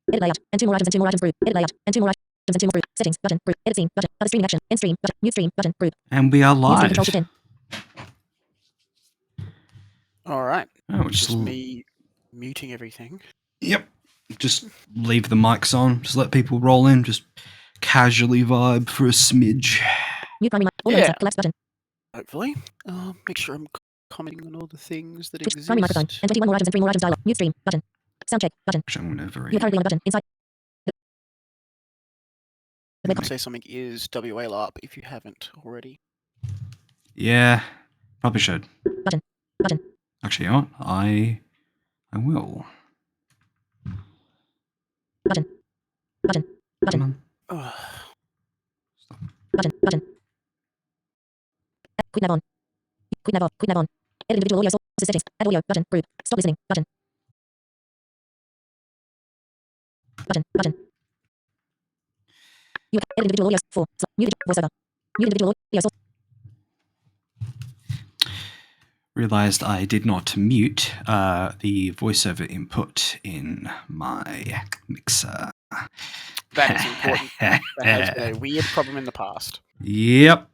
Edit layout. And 2 more items and 2 more items group. Edit layout. And 2 more items and 2 more group. Settings button. Group. Edit scene button. Other streaming action. End stream button. Mute stream button. Group. And we are live. Control shift in. All right. Oh, Just me muting everything. Yep. Just leave the mics on. Just let people roll in. Just casually vibe for a smidge. Mute primary mic. Yeah. Collapse button. Hopefully. Make sure I'm commenting on all the things that Switch exist. primary microphone. And 21 more items and 3 more items dialog. Mute stream button. Sound check button. I'm gonna You're currently on a button inside. Say something is WA LARP if you haven't already. Yeah, probably should. Button. Button. Actually, you know what? I will. Button. Button. Button. Come Oh. Button. Button. Quit nav on. Quit nav off. Quit nav on. Edit individual audio sources settings. Add audio button. Group. Stop listening button. Button. Button. You edit individual audio 4. Mute voiceover. Mute individual audio source. Realized I did not mute the voiceover input in my mixer. That is important. That has been a weird problem in the past. Yep.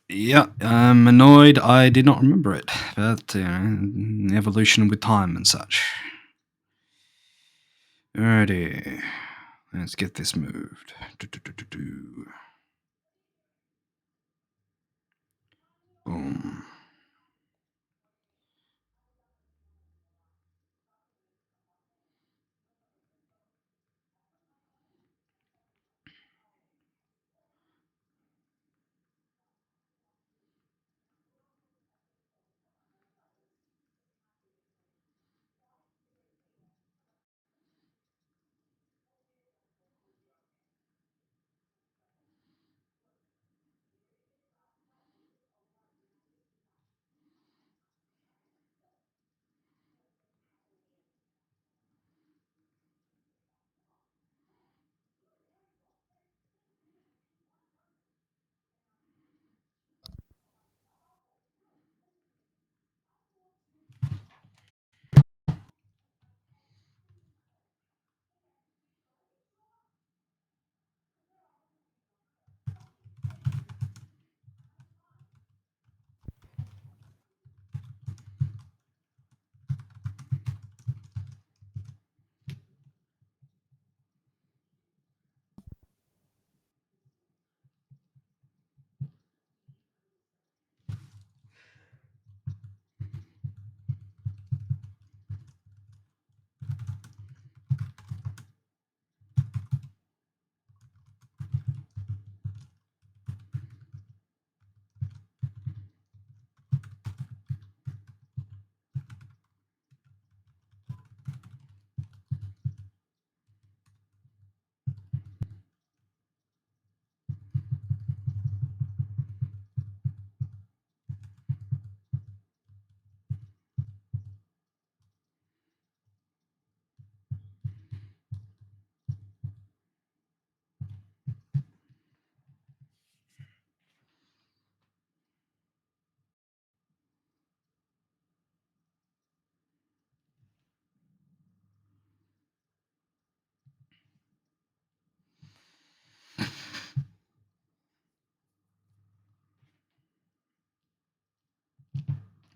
Yeah, I'm annoyed I did not remember it, but evolution with time and such. Alrighty, let's get this moved. Boom.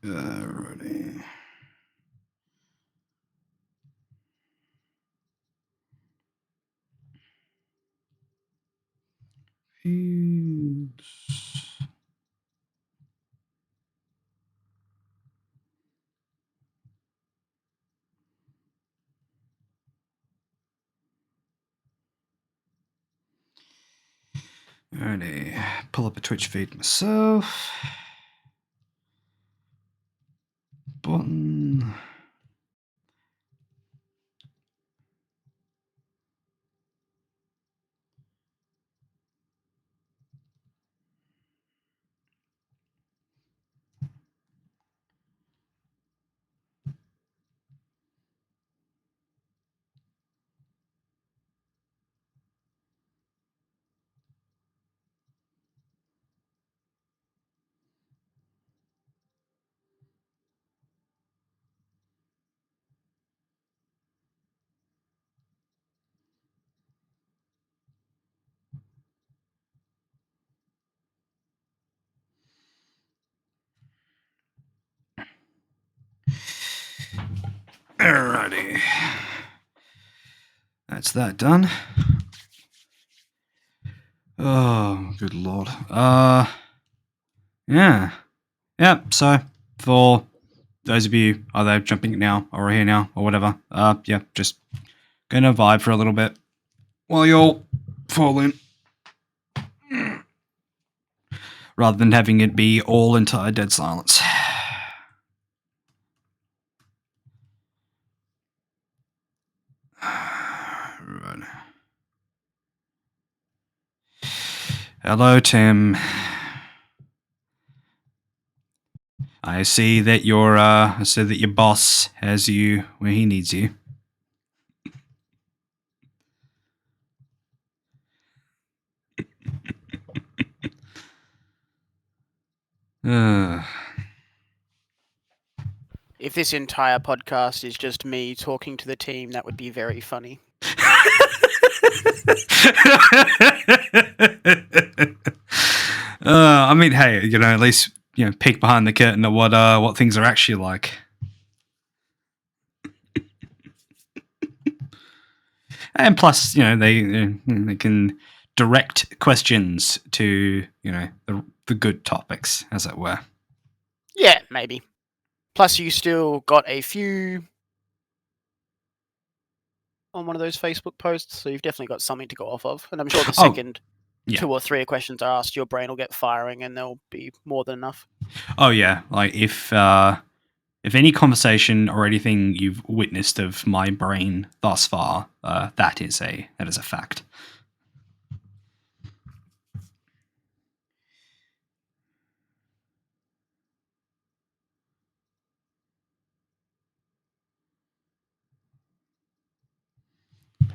Alrighty. Alrighty, pull up a Twitch feed myself. Button. Alrighty. That's that done. Oh, good lord. Yeah. Yep, so for those of you either jumping now or here now or whatever, yeah, just gonna vibe for a little bit while you're falling. Rather than having it be all entire dead silence. Right. Hello, Tim. I see that your boss has you where he needs you. If this entire podcast is just me talking to the team, that would be very funny. I mean, hey, at least peek behind the curtain at what things are actually like. And plus, they can direct questions to the good topics, as it were. Yeah, maybe. Plus, you still got a few on one of those Facebook posts, so you've definitely got something to go off of. And I'm sure the second 2 or 3 questions are asked, your brain will get firing, and there'll be more than enough. Oh yeah, like if any conversation or anything you've witnessed of my brain thus far, that is a fact.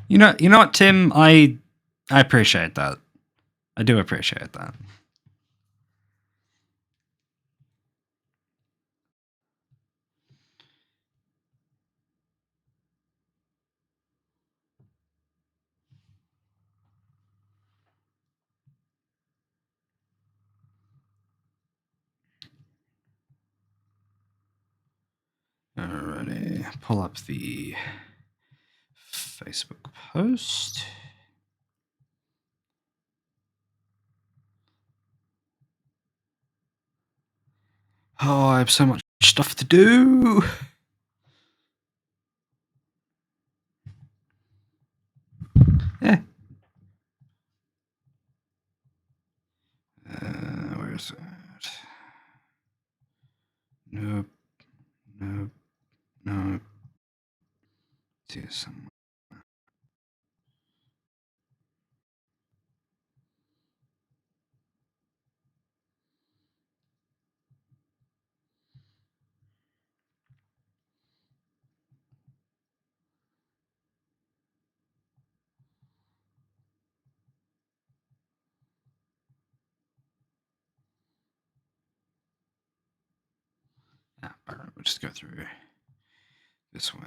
You know what, Tim? I appreciate that. I do appreciate that. Alrighty, pull up the Facebook post. Oh, I have so much stuff to do. Yeah. Where is it? Nope. See somewhere. We'll just go through this way.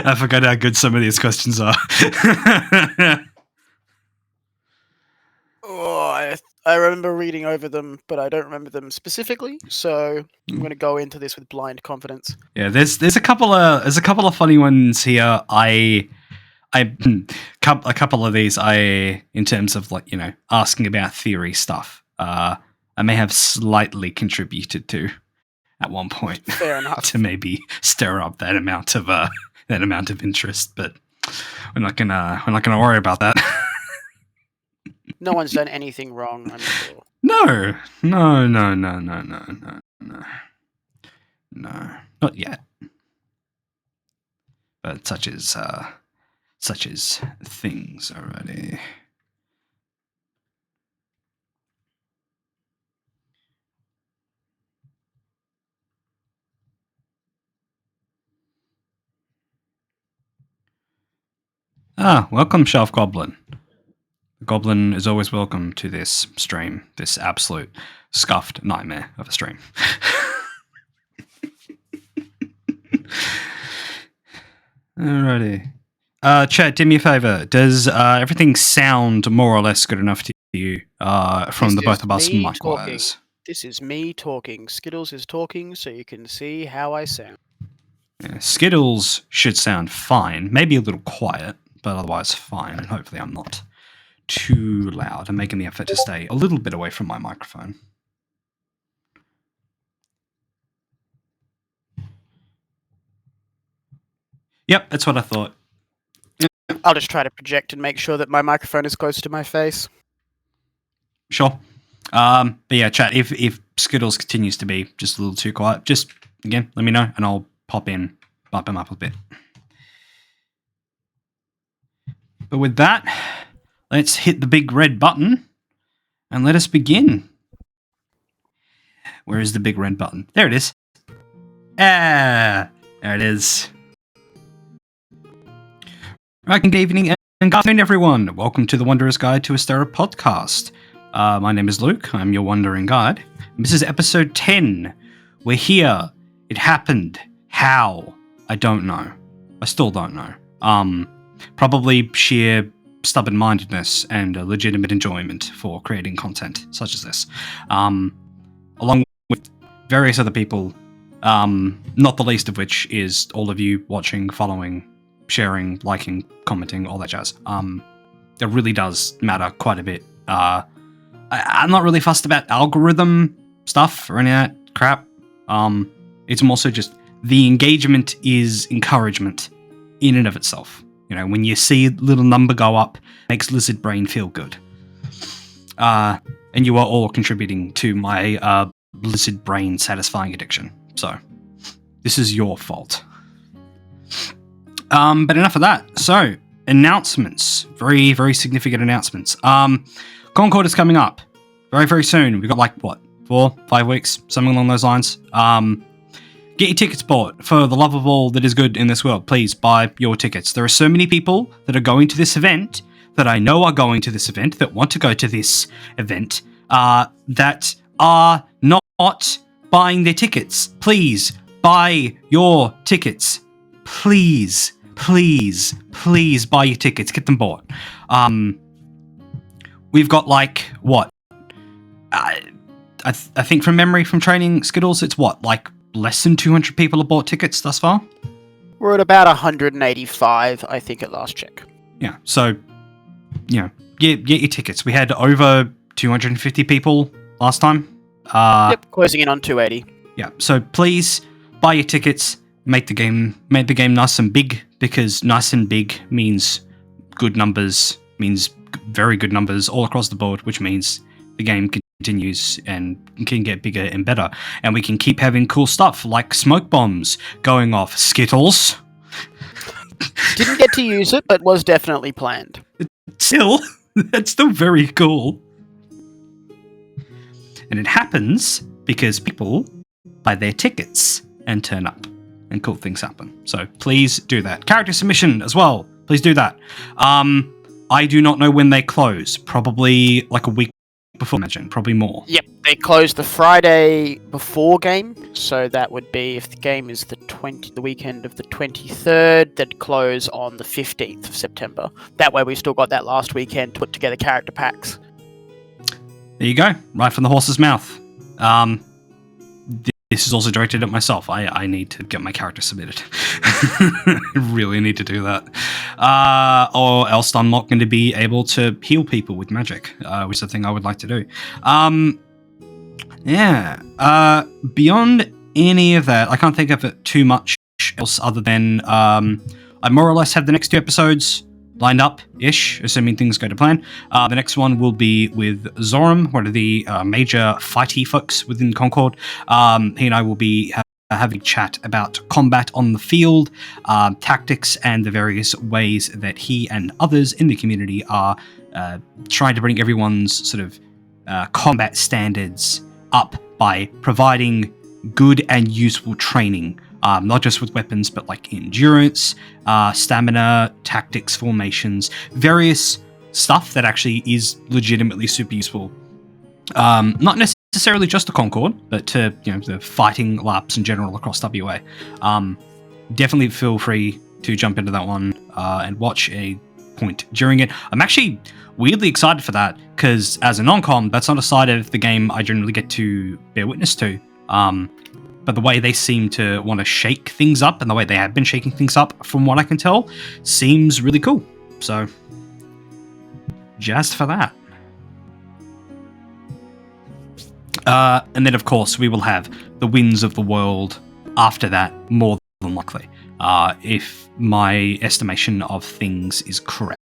I forgot how good some of these questions are. I remember reading over them, but I don't remember them specifically. So I'm going to go into this with blind confidence. Yeah, there's a couple of funny ones here. A couple of these, in terms of asking about theory stuff, I may have slightly contributed to at one point. Fair enough. To maybe stir up that amount of interest, but we're not gonna worry about that. No one's done anything wrong, I'm sure. No, not yet. But such is things already. Welcome, Shelf Goblin. The Goblin is always welcome to this stream, this absolute scuffed nightmare of a stream. Alrighty. Chat, do me a favor. Does everything sound more or less good enough to you from the both of us mic-wise? This is me talking. Skittles is talking, so you can see how I sound. Yeah, Skittles should sound fine. Maybe a little quiet, but otherwise fine. And hopefully I'm not too loud. I'm making the effort to stay a little bit away from my microphone. Yep, that's what I thought. I'll just try to project and make sure that my microphone is close to my face. Sure. But yeah, chat, if Skittles continues to be just a little too quiet, just, again, let me know, and I'll pop in, bump him up a bit. But with that, let's hit the big red button, and let us begin. Where is the big red button? There it is. There it is. Right, good evening and good afternoon, everyone. Welcome to the Wanderer's Guide to Esterra podcast. My name is Luke. I'm your wandering guide. This is episode 10. We're here. It happened. How? I don't know. I still don't know. Probably sheer stubborn-mindedness and a legitimate enjoyment for creating content such as this. Along with various other people, not the least of which is all of you watching, following, sharing, liking, commenting, all that jazz. It really does matter quite a bit. I'm not really fussed about algorithm stuff or any of that crap. It's more so just the engagement is encouragement in and of itself. You know, when you see a little number go up, makes lizard brain feel good. And you are all contributing to my lizard brain satisfying addiction. So, this is your fault. But enough of that. So, announcements. Very, very significant announcements. Concord is coming up very, very soon. We've got 4-5 weeks, something along those lines. Get your tickets bought. For the love of all that is good in this world, please buy your tickets. There are so many people that are going to this event, that I know are going to this event, that want to go to this event, that are not buying their tickets. Please buy your tickets. Please, please, please buy your tickets. Get them bought. We've got I think from memory from training Skittles, it's less than 200 people have bought tickets thus far? We're at about 185, I think, at last check. Yeah, so, get your tickets. We had over 250 people last time. Yep, closing in on 280. Yeah, so please buy your tickets, make the game nice and big, because nice and big means good numbers, means very good numbers all across the board, which means the game continues and can get bigger and better, and we can keep having cool stuff like smoke bombs going off. Skittles didn't get to use it, but was definitely planned. That's still very cool, and it happens because people buy their tickets and turn up, and cool things happen. So please do that. Character submission as well, please do that. I do not know when they close. Probably a week before, imagine. Probably more. Yep, they close the Friday before game, so that would be, if the game is the weekend of the 23rd, they'd close on the 15th of September. That way we've still got that last weekend to put together character packs. There you go, right from the horse's mouth. This is also directed at myself. I need to get my character submitted. I really need to do that. Or else I'm not going to be able to heal people with magic, which is the thing I would like to do. Beyond any of that, I can't think of it too much else other than I more or less have the next 2 episodes lined up-ish, assuming things go to plan. The next one will be with Zoram, one of the major fighty folks within Concord. He and I will be having a chat about combat on the field, tactics, and the various ways that he and others in the community are trying to bring everyone's sort of combat standards up by providing good and useful training not just with weapons, but like endurance, stamina, tactics, formations, various stuff that actually is legitimately super useful. Not necessarily just to Concord, but to the fighting LARPs in general across WA. Definitely feel free to jump into that one and watch a point during it. I'm actually weirdly excited for that because as a non-com, that's not a side of the game I generally get to bear witness to. But the way they seem to want to shake things up and the way they have been shaking things up, from what I can tell, seems really cool. So, jazzed for that. And then, of course, we will have the Winds of the World after that, more than likely, if my estimation of things is correct.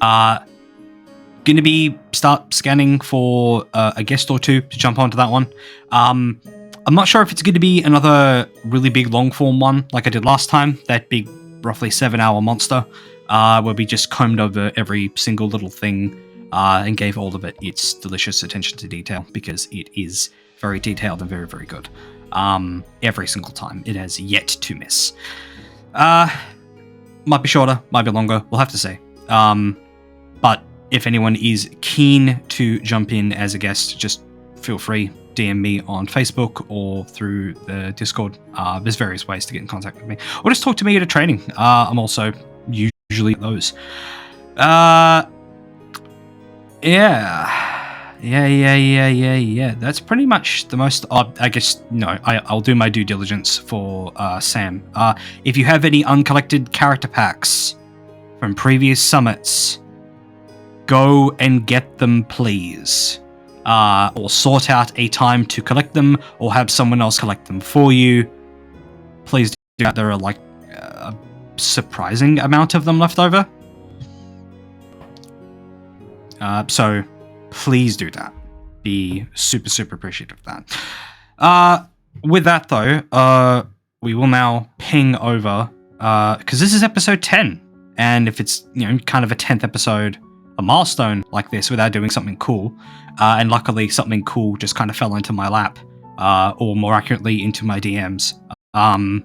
Going to be start scanning for a guest or two to jump onto that one. I'm not sure if it's going to be another really big long form one like I did last time, that big roughly 7-hour monster, where we just combed over every single little thing and gave all of it its delicious attention to detail, because it is very detailed and very, very good. Every single time. It has yet to miss. Might be shorter, might be longer, we'll have to see. But if anyone is keen to jump in as a guest, just feel free, DM me on Facebook or through the Discord. There's various ways to get in contact with me. Or just talk to me at a training. I'm also usually at those. Yeah. That's pretty much the most. I guess I'll do my due diligence for Sam. If you have any uncollected character packs from previous summits, go and get them, please. Or sort out a time to collect them, or have someone else collect them for you. Please do that. There are like a surprising amount of them left over. So please do that. Be super, super appreciative of that. With that though, we will now ping over, because this is episode 10. And if it's, kind of a 10th episode, a milestone like this without doing something cool, and luckily something cool just kind of fell into my lap, or more accurately into my DMs. On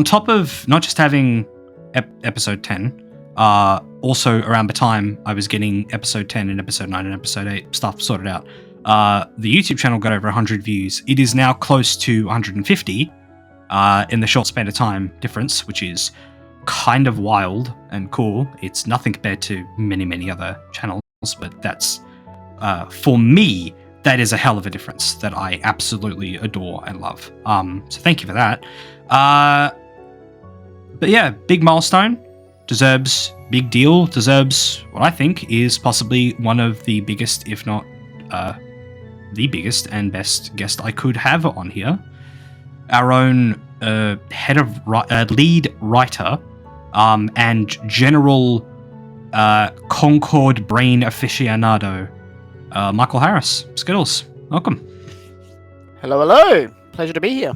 top of not just having episode 10, also around the time I was getting episode 10 and episode 9 and episode 8 stuff sorted out, the YouTube channel got over 100 views. It is now close to 150 in the short span of time difference, which is kind of wild and cool. It's nothing compared to many, many other channels, but that's, for me, that is a hell of a difference that I absolutely adore and love. So thank you for that. But yeah, big milestone. Deserves big deal. Deserves what I think is possibly one of the biggest, if not the biggest and best guest I could have on here. Our own lead writer and general Concord brain aficionado, Michael Harris. Skittles, welcome. Hello. Pleasure to be here.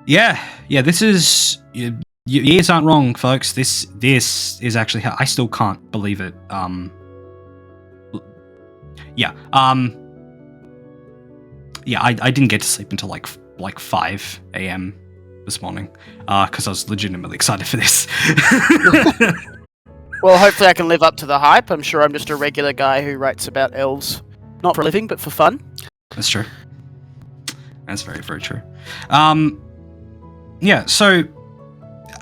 Yeah. This is... Your ears aren't wrong, folks. This is actually how I still can't believe it. I didn't get to sleep until like 5 a.m. this morning because I was legitimately excited for this. Well, hopefully I can live up to the hype. I'm sure I'm just a regular guy who writes about elves, not for a living, but for fun. That's true. That's very, very true. So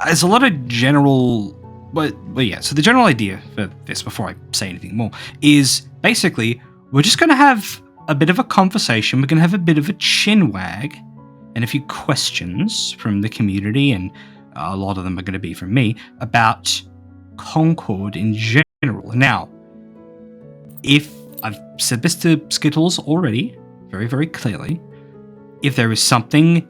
there's a lot of general... So the general idea for this, before I say anything more, is basically we're just going to have a bit of a conversation. We're going to have a bit of a chin wag and a few questions from the community, and a lot of them are going to be from me, about Concord in general. Now, if I've said this to Skittles already, very, very clearly, if there is something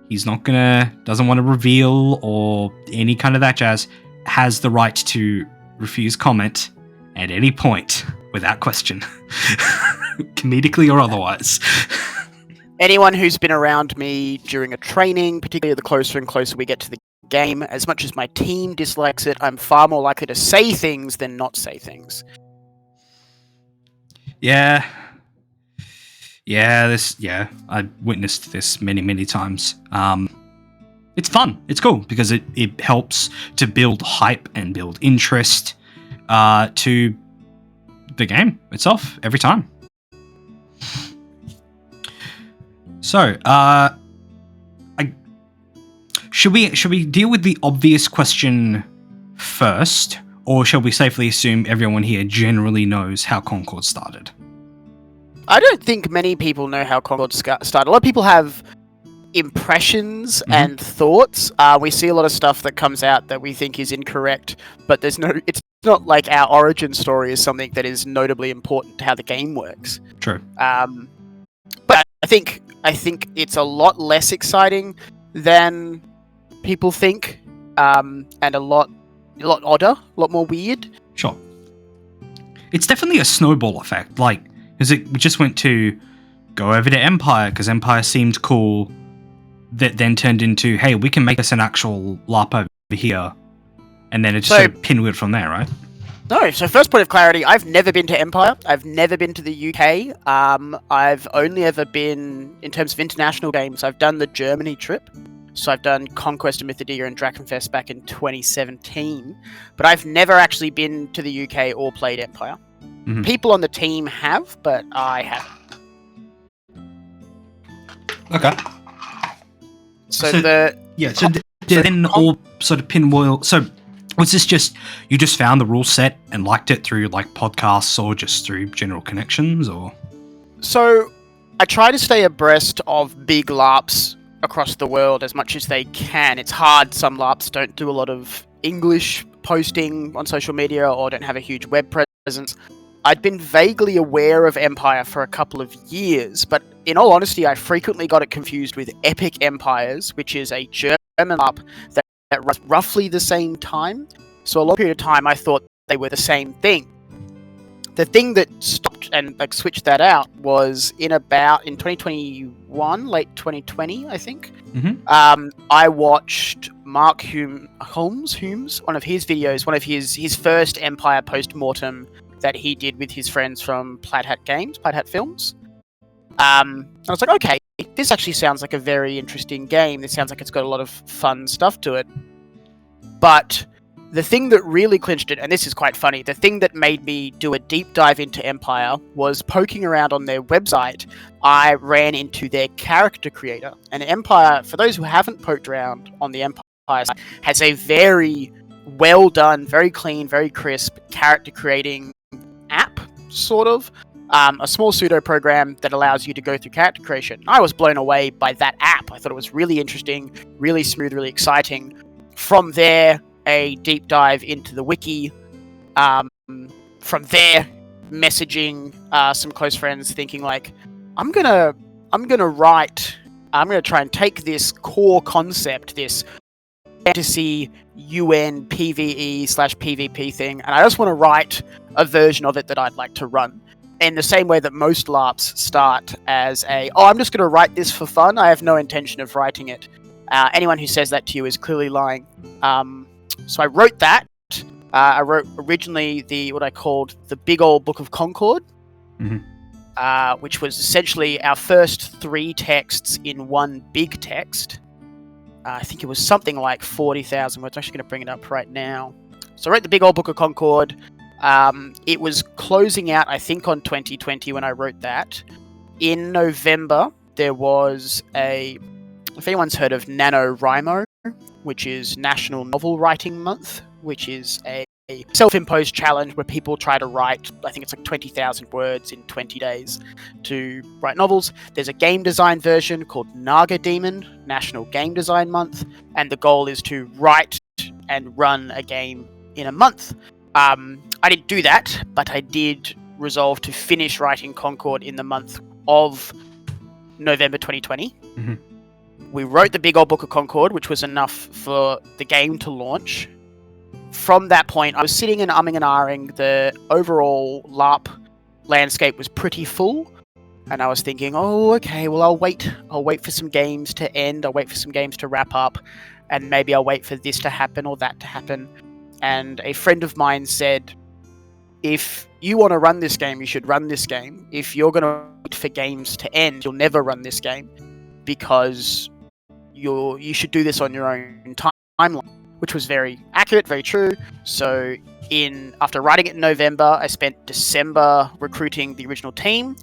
he's doesn't want to reveal or any kind of that jazz, has the right to refuse comment at any point without question, comedically or otherwise. Anyone who's been around me during a training, particularly the closer and closer we get to the game, as much as my team dislikes it, I'm far more likely to say things than not say things. Yeah, Yeah, I witnessed this many times. It's fun. It's cool because it helps to build hype and build interest to the game itself every time. So, should we deal with the obvious question first, or shall we safely assume everyone here generally knows how Concord started? I don't think many people know how Concord started. A lot of people have impressions and thoughts. We see a lot of stuff that comes out that we think is incorrect, but it's not like our origin story is something that is notably important to how the game works. True. But I think it's a lot less exciting than people think, and a lot odder, a lot more weird. Sure. It's definitely a snowball effect, like, because we just went to go over to Empire because Empire seemed cool. That then turned into, hey, we can make this an actual LARP over here, and then it just sort of pinwheeled from there, right? No, so first point of clarity, I've never been to Empire. I've never been to the UK. I've only ever been, in terms of international games, I've done the Germany trip. So I've done Conquest of Mythodia and Drakenfest back in 2017. But I've never actually been to the UK or played Empire. Mm-hmm. People on the team have, but I haven't. Okay. So then all sort of pinwheel. So was this just you just found the rule set and liked it through like podcasts or just through general connections, or? So I try to stay abreast of big LARPs across the world as much as they can. It's hard. Some LARPs don't do a lot of English posting on social media or don't have a huge web presence. I'd been vaguely aware of Empire for a couple of years, but in all honesty, I frequently got it confused with Epic Empires, which is a German LARP that runs roughly the same time. So a long period of time, I thought they were the same thing. The thing that stopped and switched that out was in 2021, late 2020, I think. Mm-hmm. I watched Mark Holmes, one of his videos, one of his first Empire post-mortem that he did with his friends from Plaid Hat Films. I was like, okay, this actually sounds like a very interesting game. This sounds like it's got a lot of fun stuff to it. But the thing that really clinched it, and this is quite funny, the thing that made me do a deep dive into Empire was poking around on their website. I ran into their character creator. And Empire, for those who haven't poked around on the Empire site, has a very well done, very clean, very crisp character creating app, sort of. A small pseudo program that allows you to go through character creation. I was blown away by that app. I thought it was really interesting, really smooth, really exciting. From there, a deep dive into the wiki. From there, messaging some close friends, thinking like, I'm gonna try and take this core concept, this fantasy UN PvE/PvP thing, and I just want to write a version of it that I'd like to run. In the same way that most LARPs start as I'm just going to write this for fun. I have no intention of writing it. Anyone who says that to you is clearly lying. So I wrote that. I wrote originally what I called the Big Old Book of Concord, which was essentially our first 3 texts in one big text. I think it was something like 40,000 words. I'm actually going to bring it up right now. So I wrote the Big Old Book of Concord. It was closing out, I think, on 2020 when I wrote that. In November, there was if anyone's heard of NaNoWriMo, which is National Novel Writing Month, which is a self-imposed challenge where people try to write, I think it's like 20,000 words in 20 days to write novels. There's a game design version called Naga Demon, National Game Design Month, and the goal is to write and run a game in a month. I didn't do that, but I did resolve to finish writing Concord in the month of November 2020. Mm-hmm. We wrote the Big Old Book of Concord, which was enough for the game to launch. From that point, I was sitting and umming and ahhing. The overall LARP landscape was pretty full, and I was thinking, oh, okay, well, I'll wait for some games to end, I'll wait for some games to wrap up, and maybe I'll wait for this to happen or that to happen. And a friend of mine said, if you want to run this game, you should run this game. If you're going to wait for games to end, you'll never run this game because you should do this on your own timeline, which was very accurate, very true. So after writing it in November, I spent December recruiting the original team.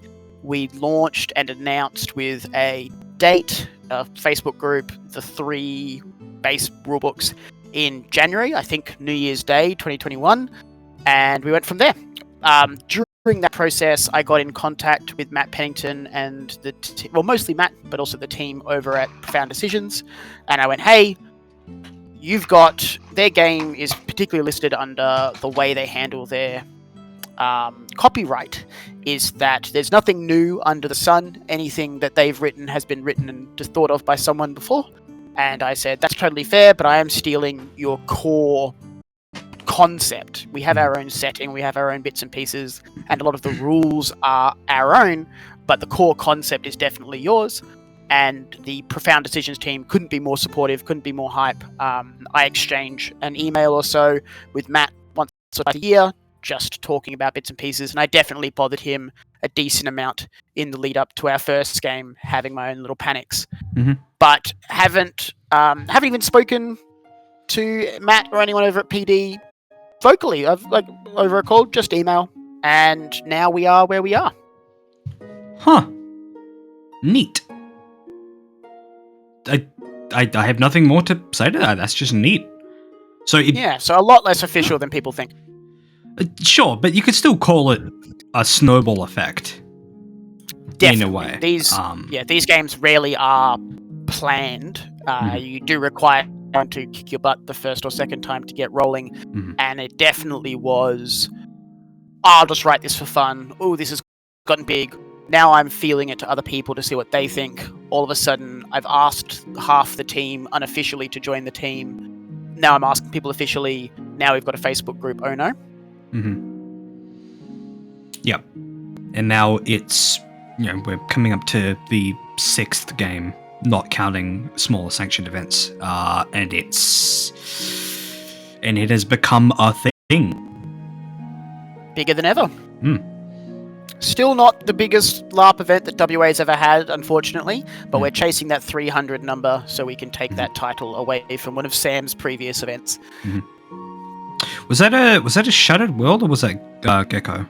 We launched and announced with a date, a Facebook group, the 3 base rulebooks in January, I think New Year's Day 2021, and we went from there. During that process, I got in contact with Matt Pennington and mostly Matt, but also the team over at Profound Decisions, and I went, hey, their game is particularly listed under the way they handle their copyright, is that there's nothing new under the sun. Anything that they've written has been written and just thought of by someone before. And I said, that's totally fair, but I am stealing your core concept. We have our own setting, we have our own bits and pieces, and a lot of the rules are our own, but the core concept is definitely yours. And the Profound Decisions team couldn't be more supportive, couldn't be more hype. I exchange an email or so with Matt once or twice a year, just talking about bits and pieces, and I definitely bothered him a decent amount in the lead up to our first game, having my own little panics. Mm-hmm. But haven't even spoken to Matt or anyone over at PD vocally, over a call, just email, and now we are where we are. Huh. Neat. I have nothing more to say to that. That's just neat. So so a lot less official than people think. Sure, but you could still call it a snowball effect. Definitely. In a way. These games rarely are planned. You do require one to kick your butt the first or second time to get rolling, and it definitely was, I'll just write this for fun. Oh, this has gotten big. Now I'm feeling it to other people to see what they think. All of a sudden, I've asked half the team unofficially to join the team. Now I'm asking people officially. Now we've got a Facebook group. Oh no. Yep. And now it's, we're coming up to the 6th game, not counting smaller sanctioned events. And it has become a thing. Bigger than ever. Still not the biggest LARP event that WA's ever had, unfortunately, but we're chasing that 300 number so we can take that title away from one of Sam's previous events. Was that a Shattered World or was that Gecko?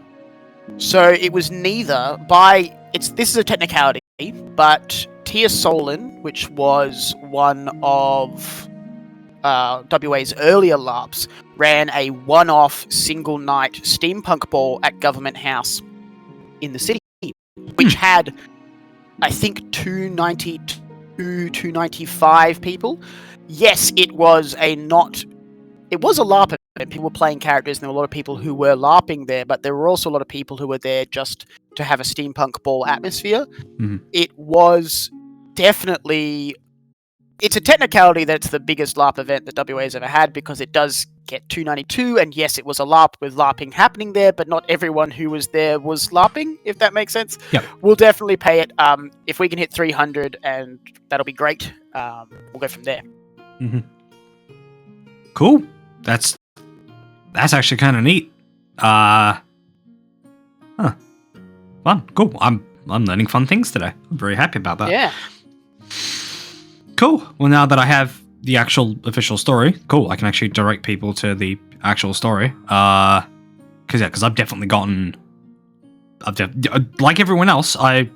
So it was neither. This is a technicality, but Tia Solon, which was one of WA's earlier LARPs, ran a one-off single night steampunk ball at Government House in the city, which had, I think, 295 people. Yes, it was a LARP event. People were playing characters, and there were a lot of people who were LARPing there, but there were also a lot of people who were there just to have a steampunk ball atmosphere. It was definitely... It's a technicality that it's the biggest LARP event that WA has ever had, because it does get 292, and yes, it was a LARP with LARPing happening there, but not everyone who was there was LARPing, if that makes sense. Yep. We'll definitely pay it. If we can hit 300, and that'll be great. We'll go from there. Cool. That's actually kind of neat. Fun. Cool. I'm learning fun things today. I'm very happy about that. Yeah. Cool. Well, now that I have the actual official story, cool, I can actually direct people to the actual story. Because I've definitely gotten... like everyone else, I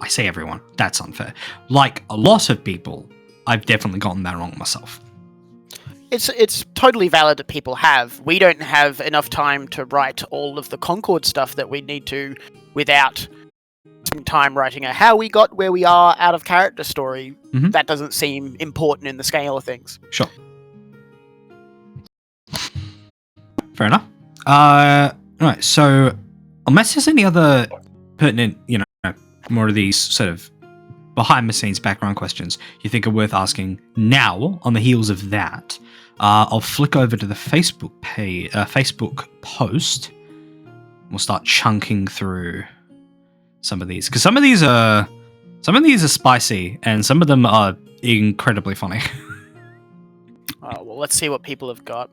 say everyone, that's unfair. Like a lot of people, I've definitely gotten that wrong myself. It's totally valid that people have. We don't have enough time to write all of the Concord stuff that we need to without spending time writing a how we got where we are out of character story. That doesn't seem important in the scale of things. Sure. Fair enough. Alright, so unless there's any other pertinent, more of these sort of behind the scenes background questions you think are worth asking now on the heels of that, I'll flick over to the Facebook Facebook post. We'll start chunking through some of these, because some of these are spicy and some of them are incredibly funny. Oh, well, let's see what people have got.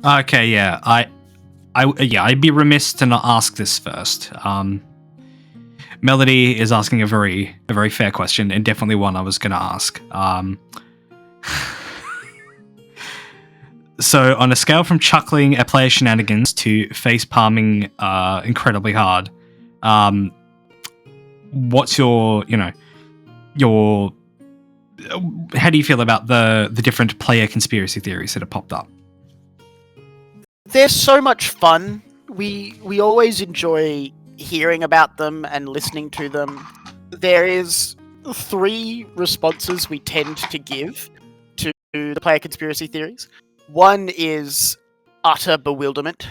Okay, yeah. I'd be remiss to not ask this first. Melody is asking a very fair question, and definitely one I was going to ask. So, on a scale from chuckling at player shenanigans to face palming incredibly hard, what's your how do you feel about the different player conspiracy theories that have popped up? They're so much fun. We always enjoy hearing about them and listening to them. There is 3 responses we tend to give to the player conspiracy theories. One is utter bewilderment.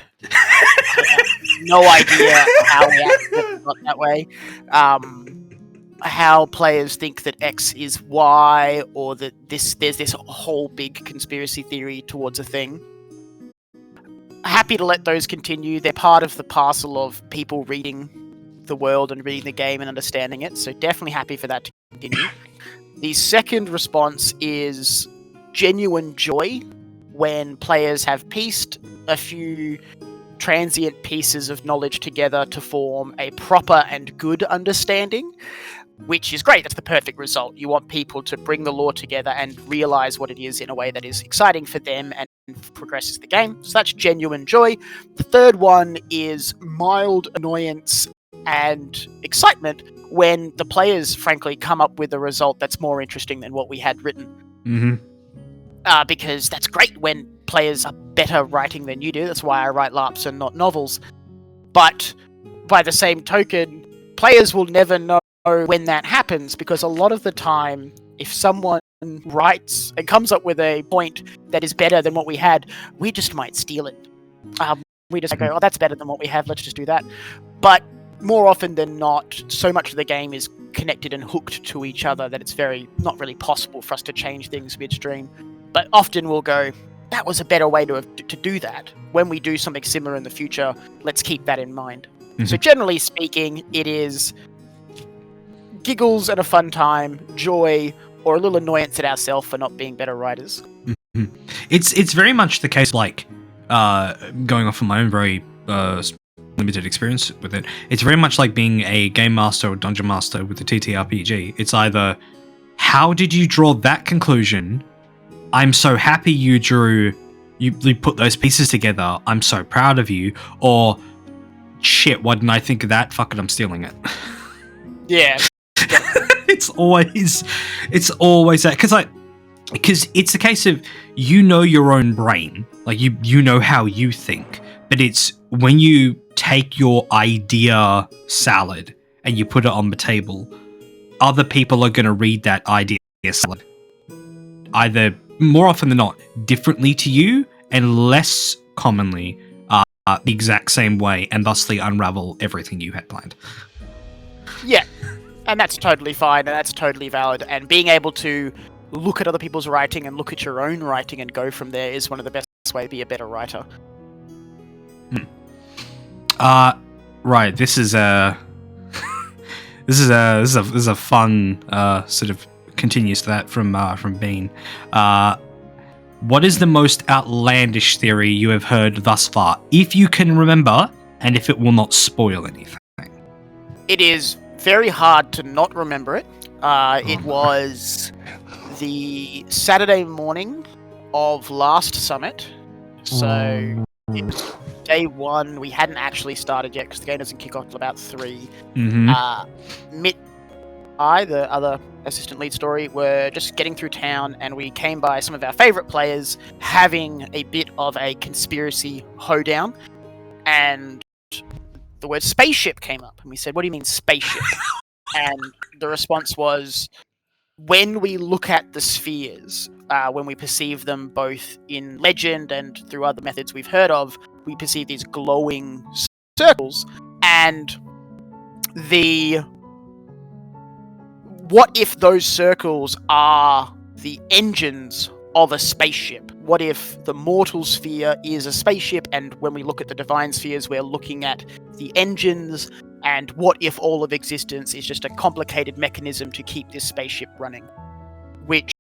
No idea how we actually got that way. How players think that X is Y, or that there's this whole big conspiracy theory towards a thing. Happy to let those continue. They're part of the parcel of people reading the world and reading the game and understanding it, so definitely happy for that to continue. The second response is genuine joy when players have pieced a few transient pieces of knowledge together to form a proper and good understanding, which is great. That's the perfect result. You want people to bring the lore together and realize what it is in a way that is exciting for them and progresses the game. So that's genuine joy. The third one is mild annoyance and excitement when the players, frankly, come up with a result that's more interesting than what we had written. Mm-hmm. Because that's great when players are better writing than you do. That's why I write LARPs and not novels. But by the same token, players will never know when that happens, because a lot of the time, if someone writes and comes up with a point that is better than what we had, we just might steal it. We just go, oh, that's better than what we have, let's just do that. But more often than not, so much of the game is connected and hooked to each other that it's not really possible for us to change things midstream. But often we'll go, that was a better way to do that. When we do something similar in the future, let's keep that in mind. Mm-hmm. So generally speaking, it is giggles and a fun time, joy, or a little annoyance at ourselves for not being better writers. Mm-hmm. It's very much the case, like, going off of my own very limited experience with it, it's very much like being a game master or dungeon master with the TTRPG. It's either, how did you draw that conclusion? I'm so happy you put those pieces together. I'm so proud of you. Or, shit, why didn't I think of that? Fuck it, I'm stealing it. Yeah. it's always that, because it's a case of, you know, your own brain, like you know how you think, but it's when you take your idea salad and you put it on the table, other people are going to read that idea salad either more often than not differently to you, and less commonly the exact same way, and thusly unravel everything you had planned. Yeah, and that's totally fine, and that's totally valid, and being able to look at other people's writing and look at your own writing and go from there is one of the best ways to be a better writer. Right, this is a fun sort of continues to that from Bean. What is the most outlandish theory you have heard thus far, if you can remember, and if it will not spoil anything? It is very hard to not remember it. It was the Saturday morning of last summit, so it was day 1. We hadn't actually started yet because the game doesn't kick off till about 3. Mm-hmm. Mitt, the other assistant lead story, were just getting through town, and we came by some of our favourite players having a bit of a conspiracy hoedown, and the word spaceship came up, and we said, what do you mean spaceship? And the response was, when we look at the spheres, when we perceive them both in legend and through other methods we've heard of, we perceive these glowing circles, and what if those circles are the engines of a spaceship? What if the mortal sphere is a spaceship, and when we look at the divine spheres, we're looking at the engines, and what if all of existence is just a complicated mechanism to keep this spaceship running? Which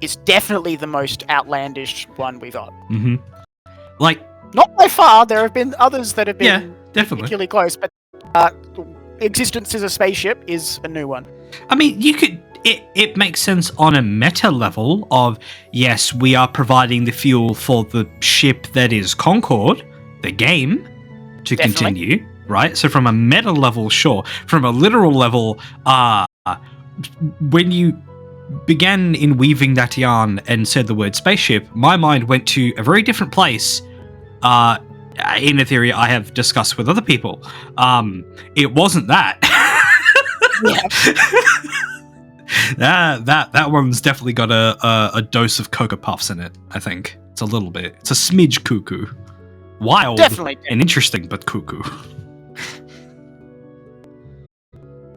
is definitely the most outlandish one we got. Mm-hmm. Like, not by far. There have been others that have been definitely particularly close, but existence as a spaceship is a new one. I mean, you could. It makes sense on a meta level of, yes, we are providing the fuel for the ship that is Concord, the game, to continue, right? So from a meta level, sure. From a literal level, when you began in weaving that yarn and said the word spaceship, my mind went to a very different place, in a theory I have discussed with other people. It wasn't that. That one's definitely got a dose of Cocoa Puffs in it, I think. It's a little bit. It's a smidge cuckoo. Wild Definitely. and interesting, but cuckoo.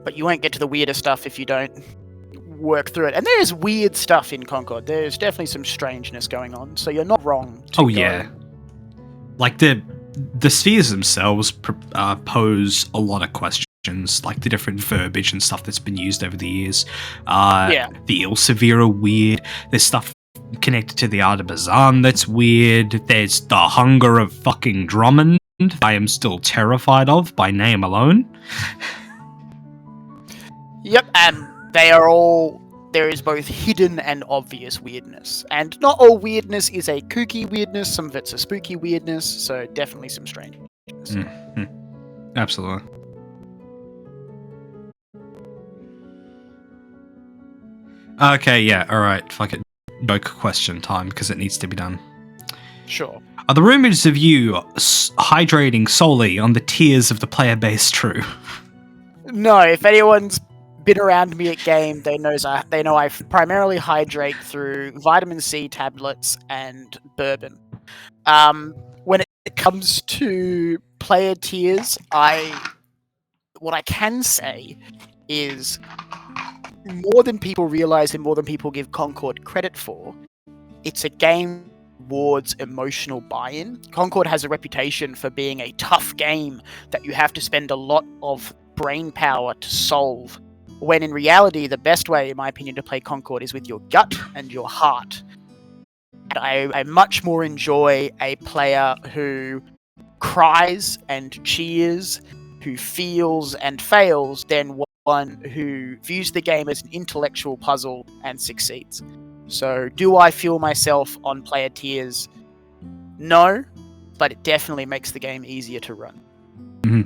But you won't get to the weirder stuff if you don't work through it. And there's weird stuff in Concord. There's definitely some strangeness going on, so you're not wrong to go. Yeah. Like, the spheres themselves pose a lot of questions. Like the different verbiage and stuff that's been used over the years. The Elsevier are weird. There's stuff connected to the Art of Bazan that's weird. There's the hunger of fucking Drummond I am still terrified of by name alone. Yep, and they are all... There is both hidden and obvious weirdness. And not all weirdness is a kooky weirdness. Some of it's a spooky weirdness, so definitely some strangeness. Mm-hmm. Absolutely. Okay, yeah, alright, fuck it. Joke question time, because it needs to be done. Sure. Are the rumors of you hydrating solely on the tears of the player base true? No, if anyone's been around me at game, they know I primarily hydrate through vitamin C tablets and bourbon. When it comes to player tiers, what I can say is, more than people realize and more than people give Concord credit for, it's a game towards emotional buy-in. Concord has a reputation for being a tough game that you have to spend a lot of brain power to solve, when in reality the best way, in my opinion, to play Concord is with your gut and your heart. And I much more enjoy a player who cries and cheers, who feels and fails, than one who views the game as an intellectual puzzle and succeeds. So, do I feel myself on player tiers? No, but it definitely makes the game easier to run. Mm-hmm.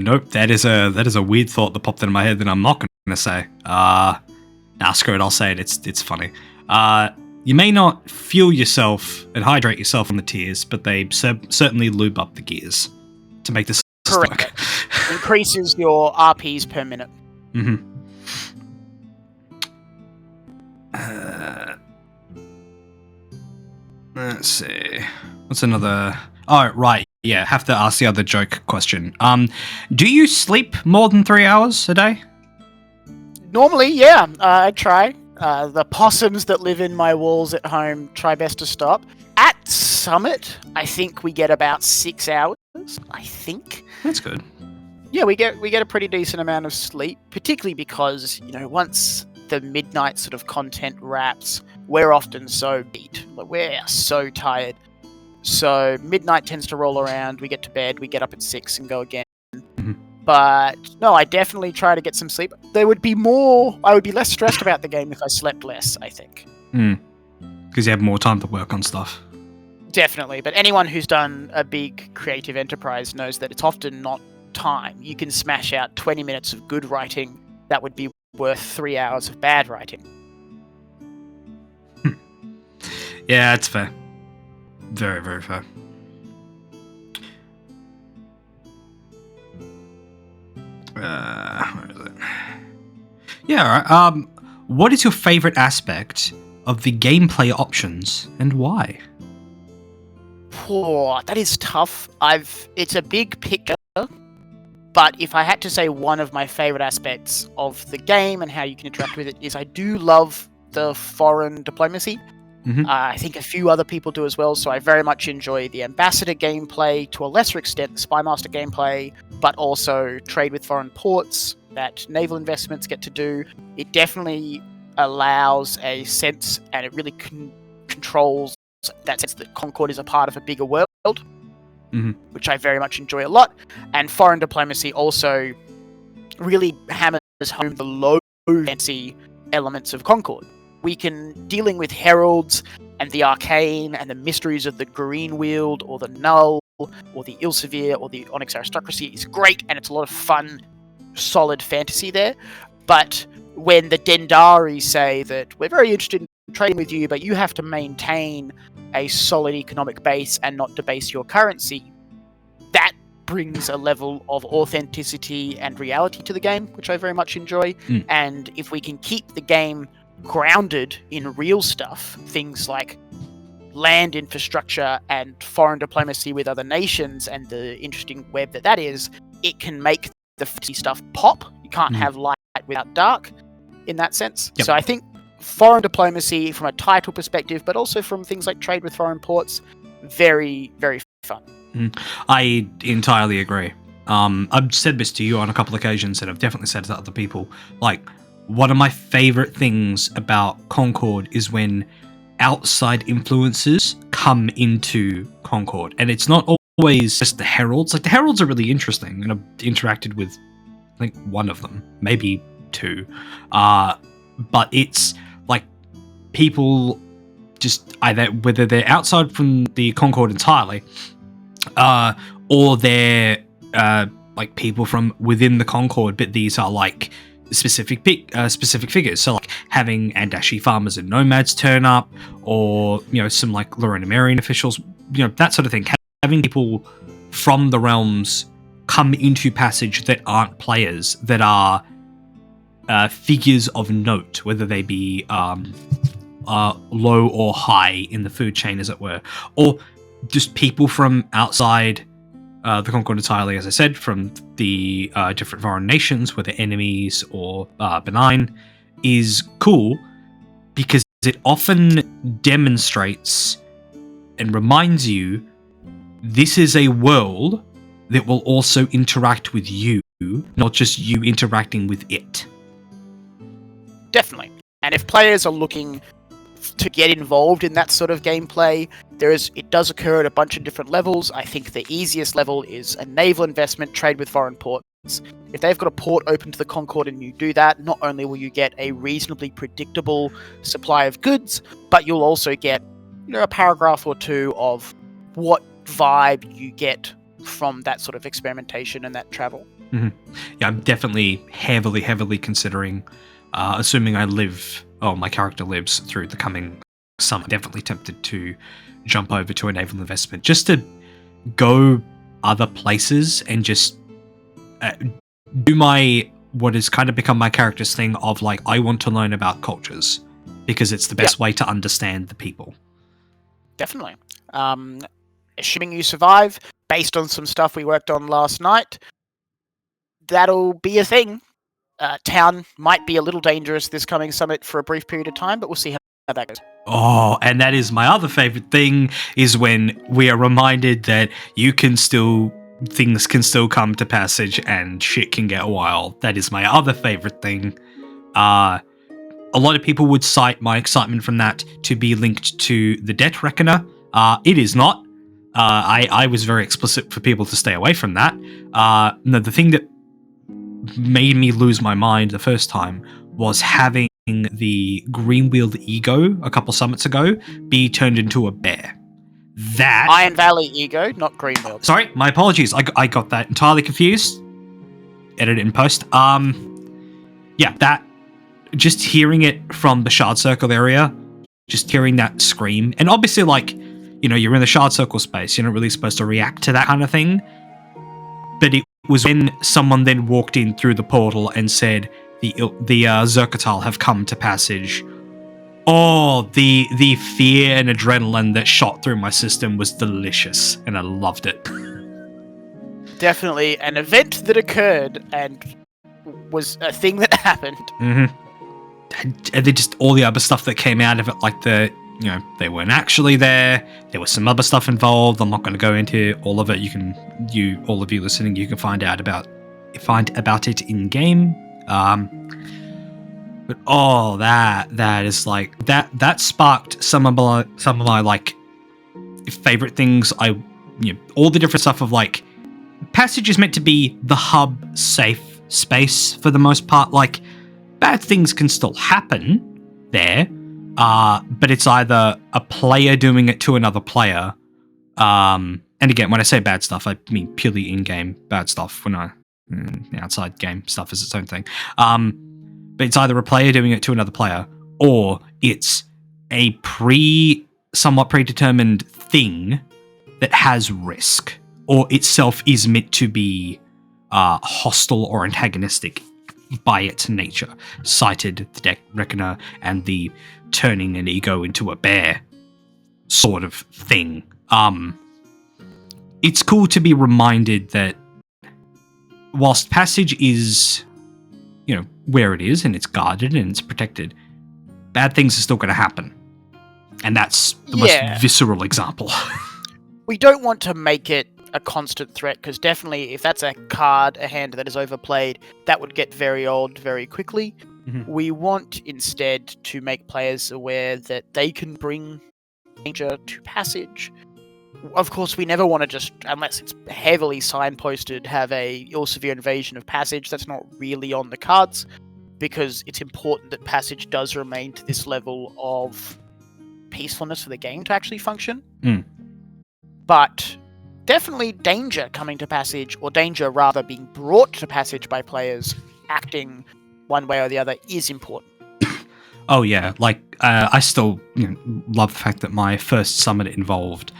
Nope, that is a weird thought that popped into my head that I'm not going to say. Nah, screw it, I'll say it, it's funny. You may not fuel yourself and hydrate yourself on the tiers, but they certainly lube up the gears to make this correct. Increases your RPs per minute. Mm-hmm. Let's see. What's another... Oh, right. Yeah, have to ask the other joke question. Do you sleep more than 3 hours a day? Normally, yeah. I try. The possums that live in my walls at home try best to stop. At Summit, I think we get about 6 hours. I think. That's good. Yeah, we get a pretty decent amount of sleep, particularly because, once the midnight sort of content wraps, we're often so beat. Like, we're so tired. So midnight tends to roll around, we get to bed, we get up at 6 and go again. Mm-hmm. But no, I definitely try to get some sleep. I would be less stressed about the game if I slept less, I think. Because you have more time to work on stuff. Definitely, but anyone who's done a big creative enterprise knows that it's often not time. You can smash out 20 minutes of good writing that would be worth 3 hours of bad writing. Yeah, it's fair. Very, very fair. Where is it? Yeah, alright. What is your favorite aspect of the gameplay options and why? Oh, that is tough. It's a big picture, but if I had to say one of my favorite aspects of the game and how you can interact with it is I do love the foreign diplomacy. Mm-hmm. I think a few other people do as well, so I very much enjoy the ambassador gameplay, to a lesser extent the spymaster gameplay, but also trade with foreign ports that naval investments get to do. It definitely allows a sense, and it really controls that sense that Concord is a part of a bigger world, which I very much enjoy a lot. And foreign diplomacy also really hammers home the low fancy elements of Concord. We can, dealing with heralds and the arcane and the mysteries of the Greenweald or the Null or the Ilsevere or the Onyx aristocracy is great, and it's a lot of fun, solid fantasy there. But when the Dendari say that we're very interested in trading with you, but you have to maintain a solid economic base and not debase your currency, that brings a level of authenticity and reality to the game, which I very much enjoy. And if we can keep the game grounded in real stuff, things like land infrastructure and foreign diplomacy with other nations and the interesting web that is, it can make the fantasy stuff pop. You can't have light without dark in that sense. So I think foreign diplomacy from a title perspective, but also from things like trade with foreign ports, very, very fun. I entirely agree. I've said this to you on a couple of occasions, and I've definitely said it to other people. Like, one of my favorite things about Concord is when outside influences come into Concord, and it's not always just the heralds. Like, the heralds are really interesting, and I've interacted with, I think, one of them, maybe two. But it's like people just either, whether they're outside from the Concord entirely, or they're like people from within the Concord, but these are like specific figures. So like having Andashi farmers and nomads turn up, or some like Lorenamarian officials, that sort of thing. Having people from the realms come into Passage that aren't players, that are figures of note, whether they be low or high in the food chain, as it were, or just people from outside the Concord entirely, as I said, from the different foreign nations, whether enemies or benign, is cool because it often demonstrates and reminds you this is a world that will also interact with you, not just you interacting with it. Definitely. And if players are looking to get involved in that sort of gameplay, it does occur at a bunch of different levels. I think the easiest level is a naval investment, trade with foreign ports. If they've got a port open to the Concord and you do that, not only will you get a reasonably predictable supply of goods, but you'll also get a paragraph or two of what vibe you get from that sort of experimentation and that travel. Yeah, I'm definitely heavily considering, assuming my character lives through the coming summer, definitely tempted to jump over to a naval investment just to go other places and just do what has kind of become my character's thing of like, I want to learn about cultures because it's the best way to understand the people. Definitely. Assuming you survive, based on some stuff we worked on last night, that'll be a thing. Town might be a little dangerous this coming summit for a brief period of time, but we'll see how that goes. Oh, and that is my other favorite thing, is when we are reminded that things can still come to Passage and shit can get wild. That is my other favorite thing. A lot of people would cite my excitement from that to be linked to the Debt Reckoner. It is not. I was very explicit for people to stay away from that. No, the thing that made me lose my mind the first time was having the Greenweald Ego a couple summits ago be turned into a bear. That Iron Valley Ego, not Greenweald. Sorry, my apologies. I got that entirely confused. Edit it in post. Yeah, that, just hearing it from the Shard Circle area, just hearing that scream, and obviously, like, you're in the Shard Circle space, you're not really supposed to react to that kind of thing, but it was when someone then walked in through the portal and said, the Zerkatal have come to Passage. Oh, the fear and adrenaline that shot through my system was delicious, and I loved it. Definitely an event that occurred and was a thing that happened. Mm-hmm. And then just all the other stuff that came out of it, like they weren't actually there. There was some other stuff involved. I'm not going to go into all of it. All of you listening, you can find out about it in game. But that is like that sparked some of my like favorite things. All the different stuff of like Passage is meant to be the hub safe space for the most part. Like bad things can still happen there, but it's either a player doing it to another player. And again, when I say bad stuff, I mean purely in-game bad stuff. When outside game stuff is its own thing. But it's either a player doing it to another player, or it's a somewhat predetermined thing that has risk, or itself is meant to be hostile or antagonistic by its nature. Cited the Deck Reckoner and the turning an ego into a bear sort of thing. It's cool to be reminded that whilst Passage is, where it is and it's guarded and it's protected, bad things are still going to happen. And that's the most visceral example. We don't want to make it a constant threat, because definitely if that's a hand that is overplayed, that would get very old very quickly. Mm-hmm. We want instead to make players aware that they can bring danger to Passage. Of course, we never want to just, unless it's heavily signposted, have a severe invasion of Passage. That's not really on the cards, because it's important that Passage does remain to this level of peacefulness for the game to actually function. But definitely danger coming to Passage, or danger rather being brought to Passage by players acting one way or the other, is important. Oh yeah, like I still love the fact that my first summit involved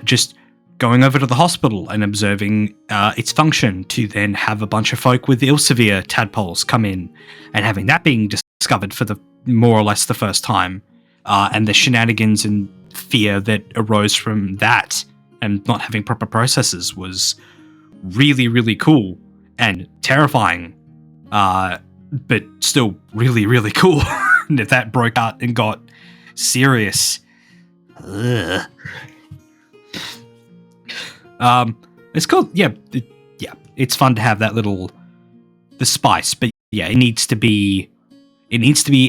just going over to the hospital and observing its function, to then have a bunch of folk with Elsevier tadpoles come in, and having that being discovered for the more or less the first time, and the shenanigans and fear that arose from that, and not having proper processes, was really, really cool and terrifying, but still really, really cool. And if that broke out and got serious, it's cool. Yeah, it's fun to have that the spice, but yeah, it needs to be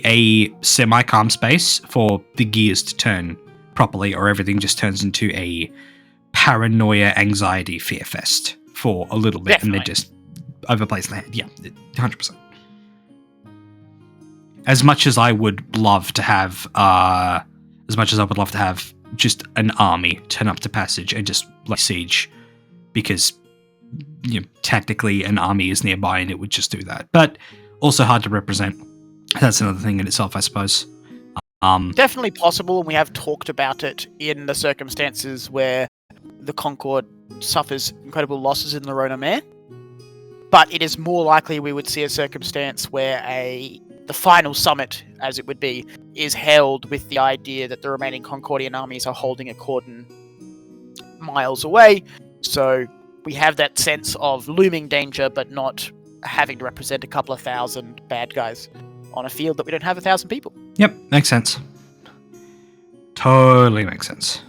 a semi-calm space for the gears to turn properly, or everything just turns into a paranoia, anxiety, fear fest for a little bit. Definitely. And then just overplays the hand. Yeah, 100%. As much as I would love to have, just an army turn up to Passage and just like siege, because tactically an army is nearby and it would just do that. But also hard to represent. That's another thing in itself, I suppose. Definitely possible, and we have talked about it in the circumstances where the Concord suffers incredible losses in the Rona Mare. But it is more likely we would see a circumstance where the final summit, as it would be, is held with the idea that the remaining Concordian armies are holding a cordon miles away. So we have that sense of looming danger, but not having to represent a couple of thousand bad guys on a field that we don't have 1,000 people. Yep, makes sense. Totally makes sense.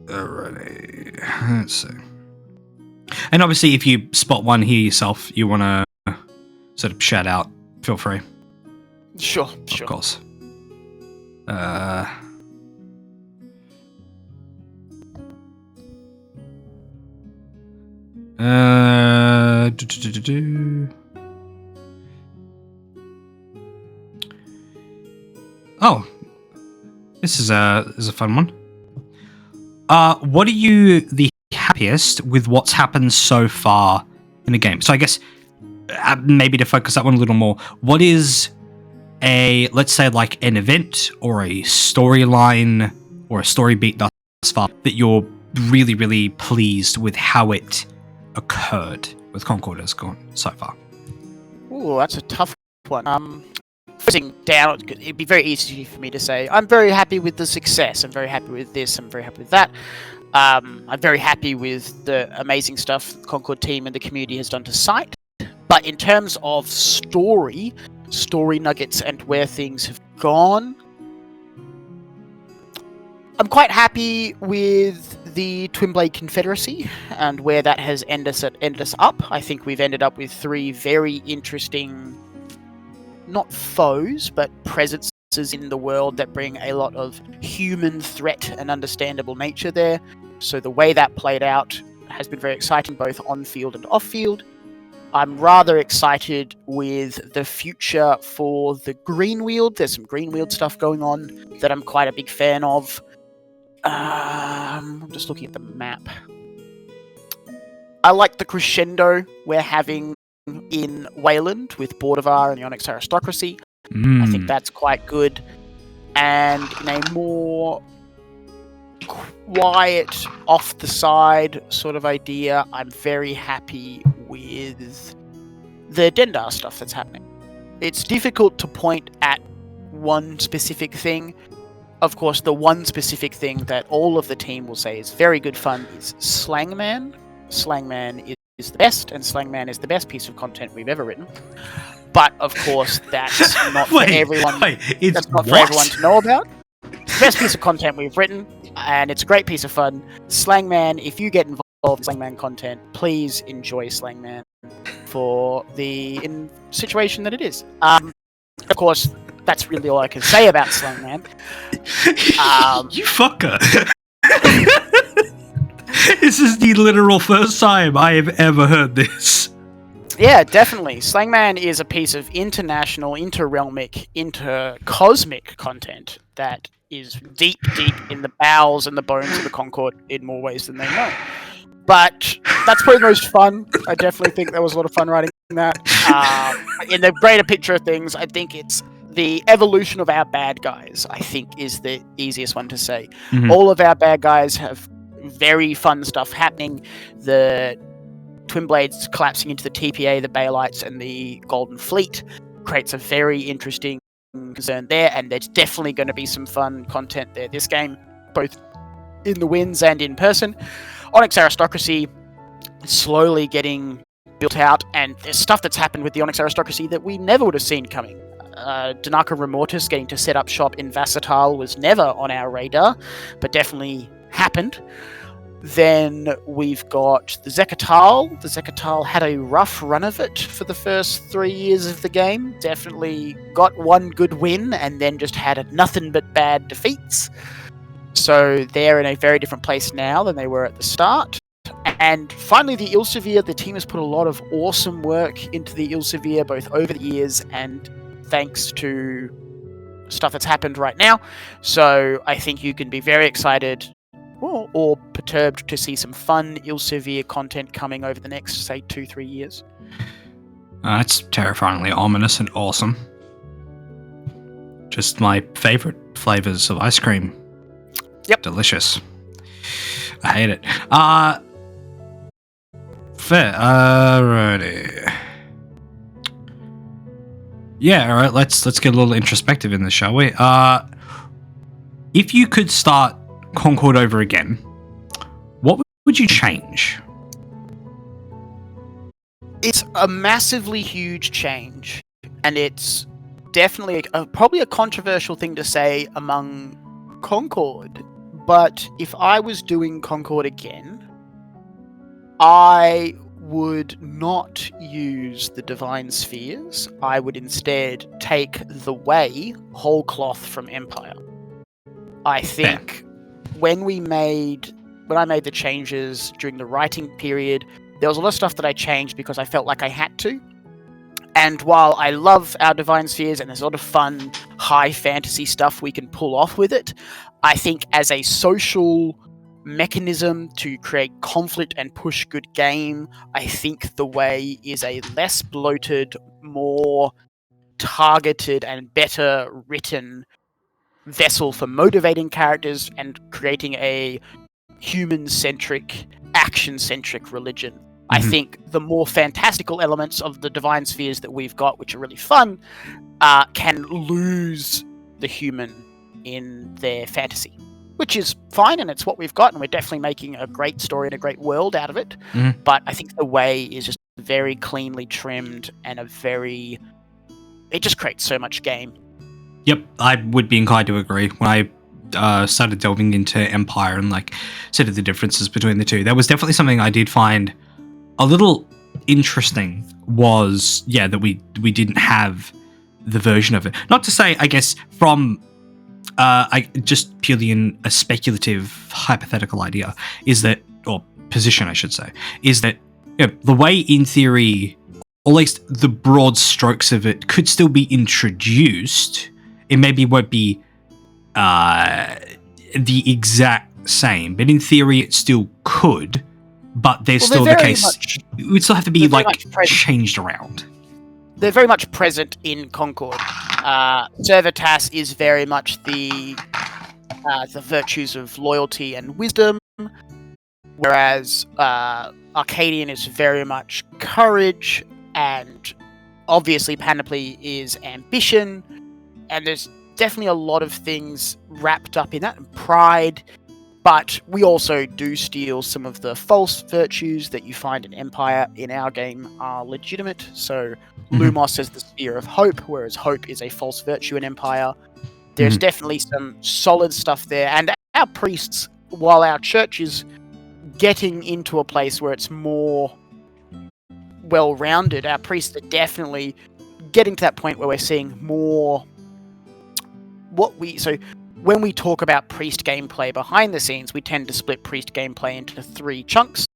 Alrighty, let's see. And obviously, if you spot one here yourself, you want to sort of shout out, feel free. Sure. Of course. Oh, this is a fun one. What are you the happiest with what's happened so far in the game? So I guess maybe to focus that one a little more, what is let's say like an event or a storyline or a story beat thus far that you're really, really pleased with how it occurred with Concord has gone so far? Ooh, that's a tough one. Sitting down, it'd be very easy for me to say, I'm very happy with the success, I'm very happy with this, I'm very happy with that. I'm very happy with the amazing stuff the Concord team and the community has done to site. But in terms of story nuggets and where things have gone, I'm quite happy with the Twin Blade Confederacy and where that has ended us up. I think we've ended up with 3 very interesting not foes, but presences in the world that bring a lot of human threat and understandable nature there. So the way that played out has been very exciting, both on-field and off-field. I'm rather excited with the future for the Greenweald. There's some Greenweald stuff going on that I'm quite a big fan of. I'm just looking at the map. I like the crescendo we're having in Wayland with Bordevar and the Onyx Aristocracy. I think that's quite good. And in a more quiet, off the side sort of idea, I'm very happy with the Dendar stuff that's happening. It's difficult to point at one specific thing. Of course, the one specific thing that all of the team will say is very good fun is Slangman. Slangman is the best, and Slangman is the best piece of content we've ever written. But of course, that's not for everyone. That's not for everyone to know about. It's the best piece of content we've written, and it's a great piece of fun. Slangman, if you get involved in Slangman content, please enjoy Slangman for the situation that it is. Of course, that's really all I can say about Slangman. You fucker. This is the literal first time I have ever heard this. Yeah, definitely. Slangman is a piece of international, interrealmic, intercosmic content that is deep, deep in the bowels and the bones of the Concord in more ways than they know. But that's probably the most fun. I definitely think there was a lot of fun writing that. In the greater picture of things, I think it's the evolution of our bad guys, I think, is the easiest one to say. Mm-hmm. All of our bad guys have very fun stuff happening. The Twin Blades collapsing into the TPA, the Balites, and the Golden Fleet creates a very interesting concern there, and there's definitely going to be some fun content there this game, both in the wins and in person. Onyx Aristocracy slowly getting built out, and there's stuff that's happened with the Onyx Aristocracy that we never would have seen coming. Danaka Remortis getting to set up shop in Vassatal was never on our radar, but definitely happened. Then we've got the Zekatal. The Zekatal had a rough run of it for the first 3 years of the game. Definitely got one good win and then just had nothing but bad defeats. So they're in a very different place now than they were at the start. And finally, the Ilsevere. The team has put a lot of awesome work into the Ilsevere, both over the years and thanks to stuff that's happened right now. So I think you can be very excited or perturbed to see some fun Ilsevere content coming over the next, say, 2-3 years. That's terrifyingly ominous and awesome. Just my favorite flavors of ice cream. Yep. Delicious. I hate it. Fair. Alrighty. Yeah, alright, let's get a little introspective in this, shall we? If you could start Concord over again, what would you change? It's a massively huge change, and it's definitely probably a controversial thing to say among Concord, but if I was doing Concord again, I would not use the Divine Spheres. I would instead take the Way whole cloth from Empire. I think when I made the changes during the writing period, there was a lot of stuff that I changed because I felt like I had to. And while I love our Divine Spheres and there's a lot of fun, high fantasy stuff we can pull off with it, I think as a social mechanism to create conflict and push good game, I think the Way is a less bloated, more targeted and better written vessel for motivating characters and creating a human-centric, action-centric religion. Mm-hmm. I think the more fantastical elements of the Divine Spheres that we've got, which are really fun, can lose the human in their fantasy, which is fine, and it's what we've got, and we're definitely making a great story and a great world out of it. Mm-hmm. But I think the Way is just very cleanly trimmed and it just creates so much game. Yep, I would be inclined to agree. When I started delving into Empire and sort of the differences between the two, there was definitely something I did find a little interesting was, that we didn't have the version of it. Not to say, I guess, from just purely in a speculative hypothetical idea is that, or position I should say, is that the way in theory, or at least the broad strokes of it, could still be introduced. It maybe won't be the exact same, but in theory it still could. But there's still the case. It would still have to be changed around. They're very much present in Concord. Servitas is very much the virtues of loyalty and wisdom, whereas Arcadian is very much courage, and obviously Panoply is ambition, and there's definitely a lot of things wrapped up in that, and pride. But we also do steal some of the false virtues that you find in Empire in our game are legitimate. So Lumos is the sphere of hope, whereas hope is a false virtue in Empire. There's definitely some solid stuff there. And our priests, while our church is getting into a place where it's more well-rounded, our priests are definitely getting to that point where we're seeing more when we talk about priest gameplay behind the scenes, we tend to split priest gameplay into 3 chunks,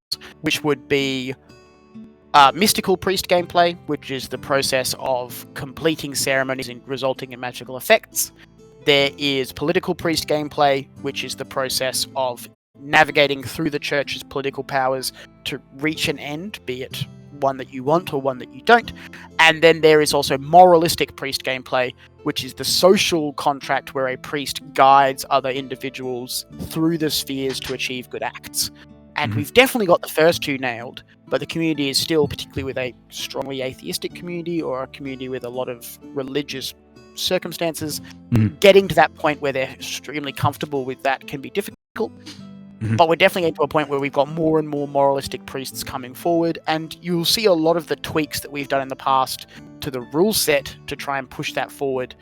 which would be mystical priest gameplay, which is the process of completing ceremonies and resulting in magical effects. There is political priest gameplay, which is the process of navigating through the church's political powers to reach an end, be it one that you want or one that you don't. And then there is also moralistic priest gameplay, which is the social contract where a priest guides other individuals through the spheres to achieve good acts. And we've definitely got the first 2 nailed, but the community is still, particularly with a strongly atheistic community or a community with a lot of religious circumstances, getting to that point where they're extremely comfortable with that can be difficult. But we're definitely getting to a point where we've got more and more moralistic priests coming forward, and you'll see a lot of the tweaks that we've done in the past to the rule set to try and push that forward.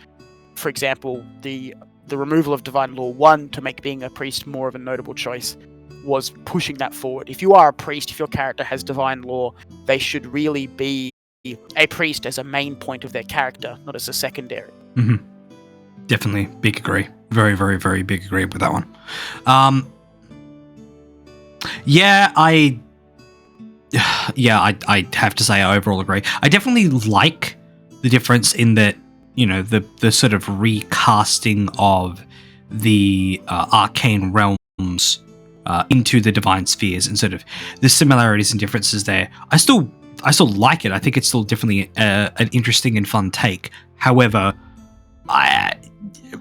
For example, the removal of Divine Law 1 to make being a priest more of a notable choice was pushing that forward. If you are a priest, if your character has Divine Law, they should really be a priest as a main point of their character, not as a secondary. Definitely, big agree. Very, very, very big agree with that one. I have to say I overall agree. I definitely like the difference in that, the sort of recasting of the arcane realms into the divine spheres, and sort of the similarities and differences there. I still like it. I think it's still definitely an interesting and fun take. However,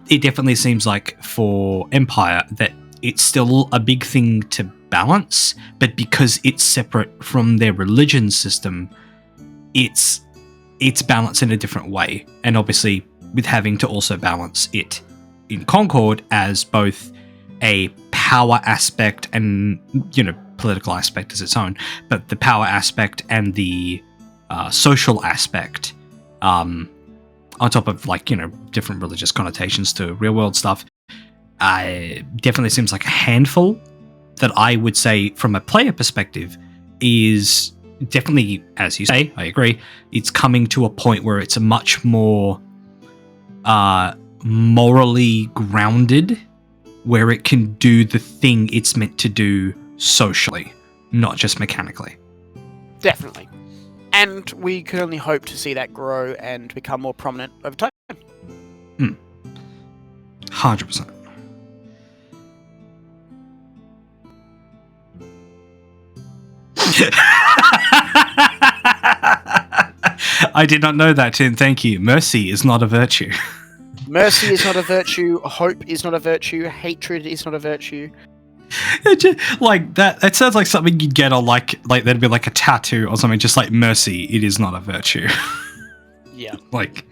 it definitely seems like for Empire that it's still a big thing to balance, but because it's separate from their religion system, it's balanced in a different way. And obviously with having to also balance it in Concord as both a power aspect and political aspect as its own, but the power aspect and the social aspect on top of different religious connotations to real world stuff, definitely seems like a handful that I would say from a player perspective is definitely, as you say, I agree, it's coming to a point where it's a much more morally grounded, where it can do the thing it's meant to do socially, not just mechanically. Definitely. And we can only hope to see that grow and become more prominent over time. 100%. I did not know that, Tim. Thank you. Mercy is not a virtue. Mercy is not a virtue. Hope is not a virtue. Hatred is not a virtue. Like that. It sounds like something you'd get on like there'd be like a tattoo or something. Just like mercy, it is not a virtue. Yeah. Like,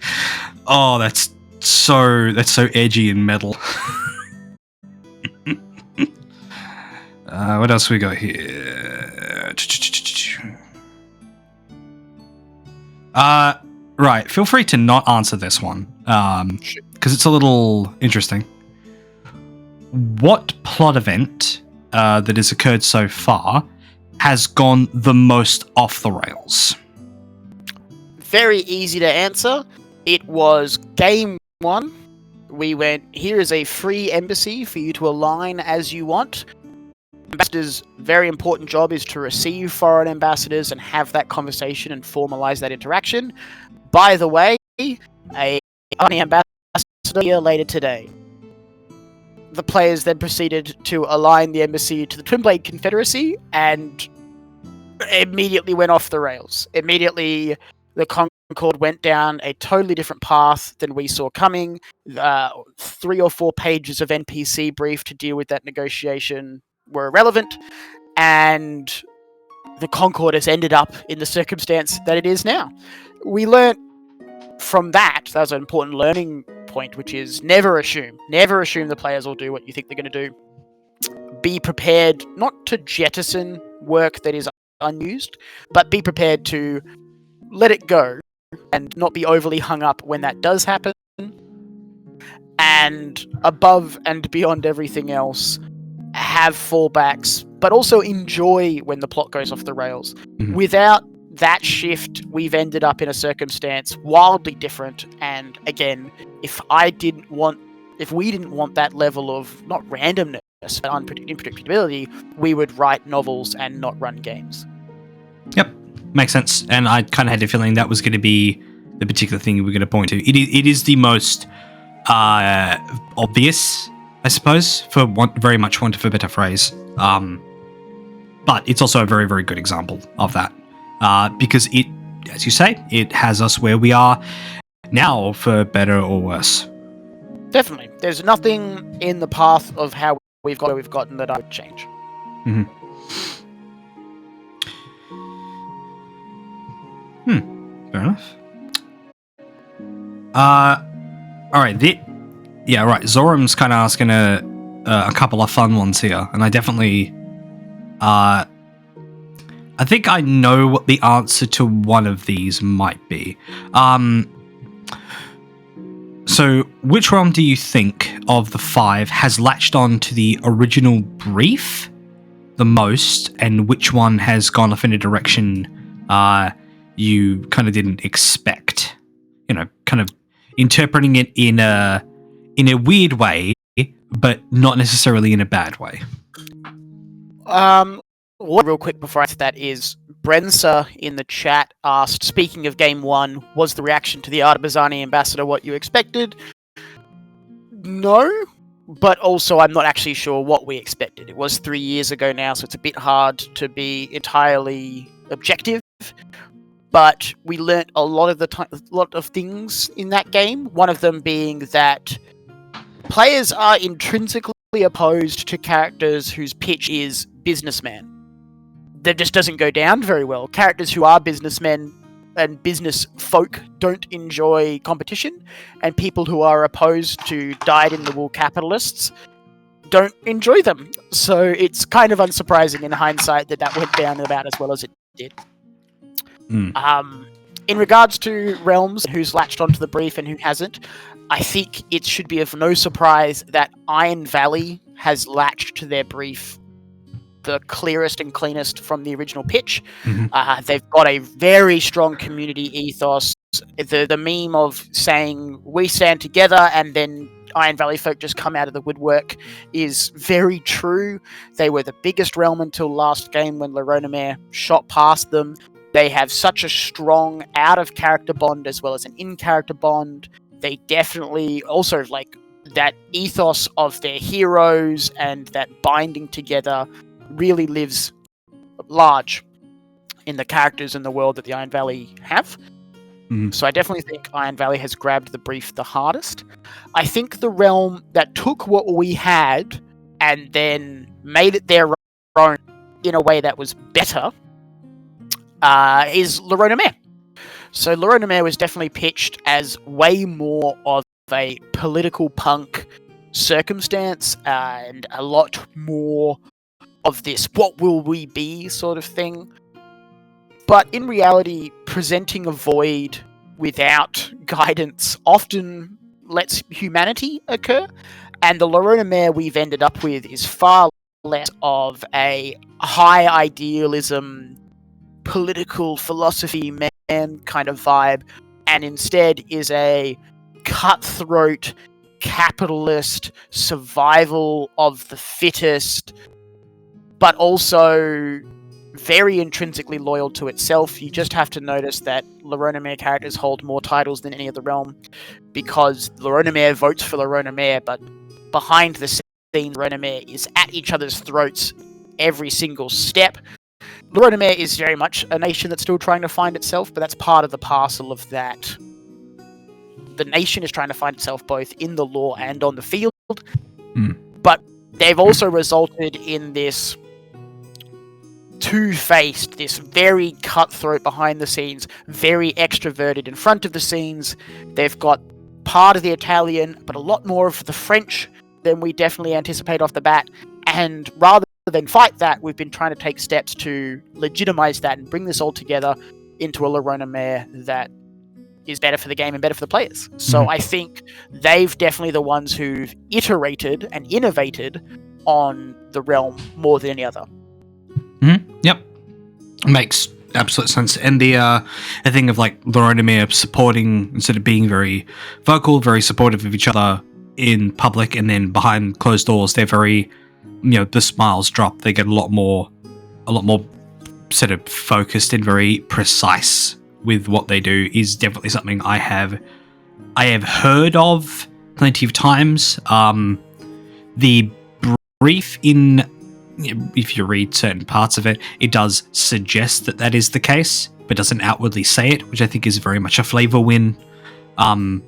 oh, that's so edgy and metal. What else we got here? Right. Feel free to not answer this one, because it's a little interesting. What plot event that has occurred so far has gone the most off the rails? Very easy to answer. It was game 1. We went, here is a free embassy for you to align as you want. Ambassador's very important job is to receive foreign ambassadors and have that conversation and formalize that interaction. By the way, a ambassador here later today. The players then proceeded to align the embassy to the Twin Blade Confederacy and immediately went off the rails. Immediately, the Concord went down a totally different path than we saw coming. 3 or 4 pages of NPC brief to deal with that negotiation were irrelevant, and the Concord has ended up in the circumstance that it is now. We learnt from that was an important learning point, which is never assume the players will do what you think they're going to do. Be prepared not to jettison work that is unused, but be prepared to let it go and not be overly hung up when that does happen. And above and beyond everything else, have fallbacks, but also enjoy when the plot goes off the rails. Mm-hmm. Without that shift, we've ended up in a circumstance wildly different. And again, if we didn't want that level of not randomness, but unpredictability, we would write novels and not run games. Yep, makes sense. And I kind of had a feeling that was going to be the particular thing you were going to point to. It is the most obvious, I suppose, for very much want of a better phrase. But it's also a very, very good example of that. Because it, as you say, it has us where we are now, for better or worse. Definitely. There's nothing in the path of how we've gotten that I would change. Mm-hmm. Fair enough. Alright, right, Zorum's kind of asking a couple of fun ones here, and I definitely, I think I know what the answer to one of these might be. So, which realm do you think of the 5 has latched on to the original brief the most, and which one has gone off in a direction you kind of didn't expect? You know, kind of interpreting it in a weird way, but not necessarily in a bad way. One real quick before I answer that is, Brensa in the chat asked, speaking of Game 1, was the reaction to the Artabazani ambassador what you expected? No, but also I'm not actually sure what we expected. It was 3 years ago now, so it's a bit hard to be entirely objective. But we learnt a lot of things in that game. One of them being that players are intrinsically opposed to characters whose pitch is businessman. That just doesn't go down very well. Characters who are businessmen and business folk don't enjoy competition, and people who are opposed to dyed-in-the-wool capitalists don't enjoy them. So it's kind of unsurprising in hindsight that went down about as well as it did. In regards to realms, who's latched onto the brief and who hasn't, I think it should be of no surprise that Iron Valley has latched to their brief the clearest and cleanest from the original pitch. Mm-hmm. They've got a very strong community ethos. The meme of saying, we stand together, and then Iron Valley folk just come out of the woodwork is very true. They were the biggest realm until last game when Loronomere shot past them. They have such a strong out-of-character bond as well as an in-character bond. They definitely also, like, that ethos of their heroes and that binding together really lives large in the characters and the world that the Iron Valley have. Mm-hmm. So I definitely think Iron Valley has grabbed the brief the hardest. I think the realm that took what we had and then made it their own in a way that was better is Loronomere. So Loronomere was definitely pitched as way more of a political punk circumstance and a lot more of this what will we be sort of thing. But in reality, presenting a void without guidance often lets humanity occur, and the Loronomere we've ended up with is far less of a high idealism, political philosophy man kind of vibe, and instead is a cutthroat, capitalist, survival of the fittest, but also very intrinsically loyal to itself. You just have to notice that Loronamere characters hold more titles than any other realm, because Loronamere votes for Loronamere, but behind the scenes, Loronamere is at each other's throats every single step. Loronamere is very much a nation that's still trying to find itself, but that's part of the parcel of that. The nation is trying to find itself both in the lore and on the field, but they've also resulted in this two-faced, this very cutthroat behind the scenes, very extroverted in front of the scenes. They've got part of the Italian, but a lot more of the French than we definitely anticipate off the bat, and rather than fight that, we've been trying to take steps to legitimize that and bring this all together into a Loronamere that is better for the game and better for the players. So I think they've definitely the ones who've iterated and innovated on the realm more than any other. Yep. Makes absolute sense. And the thing of like Loronamere supporting, instead of being very vocal, very supportive of each other in public, and then behind closed doors, they're very, the smiles drop. They get a lot more sort of focused and very precise with what they do, is definitely something I have heard of plenty of times. The brief, if you read certain parts of it, it does suggest that is the case, but doesn't outwardly say it, which I think is very much a flavor win. And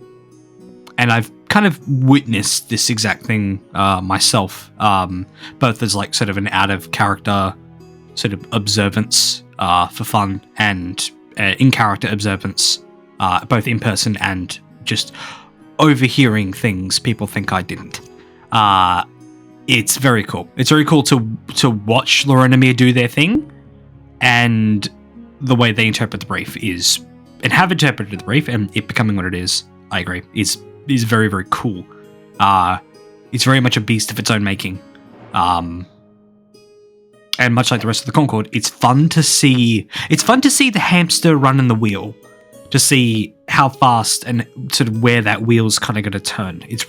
I've kind of witnessed this exact thing myself, both as like sort of an out of character sort of observance for fun, and in character observance, both in person and just overhearing things people think I didn't. It's very cool. It's very cool to watch Loronamere do their thing, and the way they interpret the brief is, and have interpreted the brief, and it becoming what it is, I agree, is very, very cool. It's very much a beast of its own making. And much like the rest of the Concord, it's fun to see the hamster running the wheel, to see how fast and sort of where that wheel's kind of going to turn. It's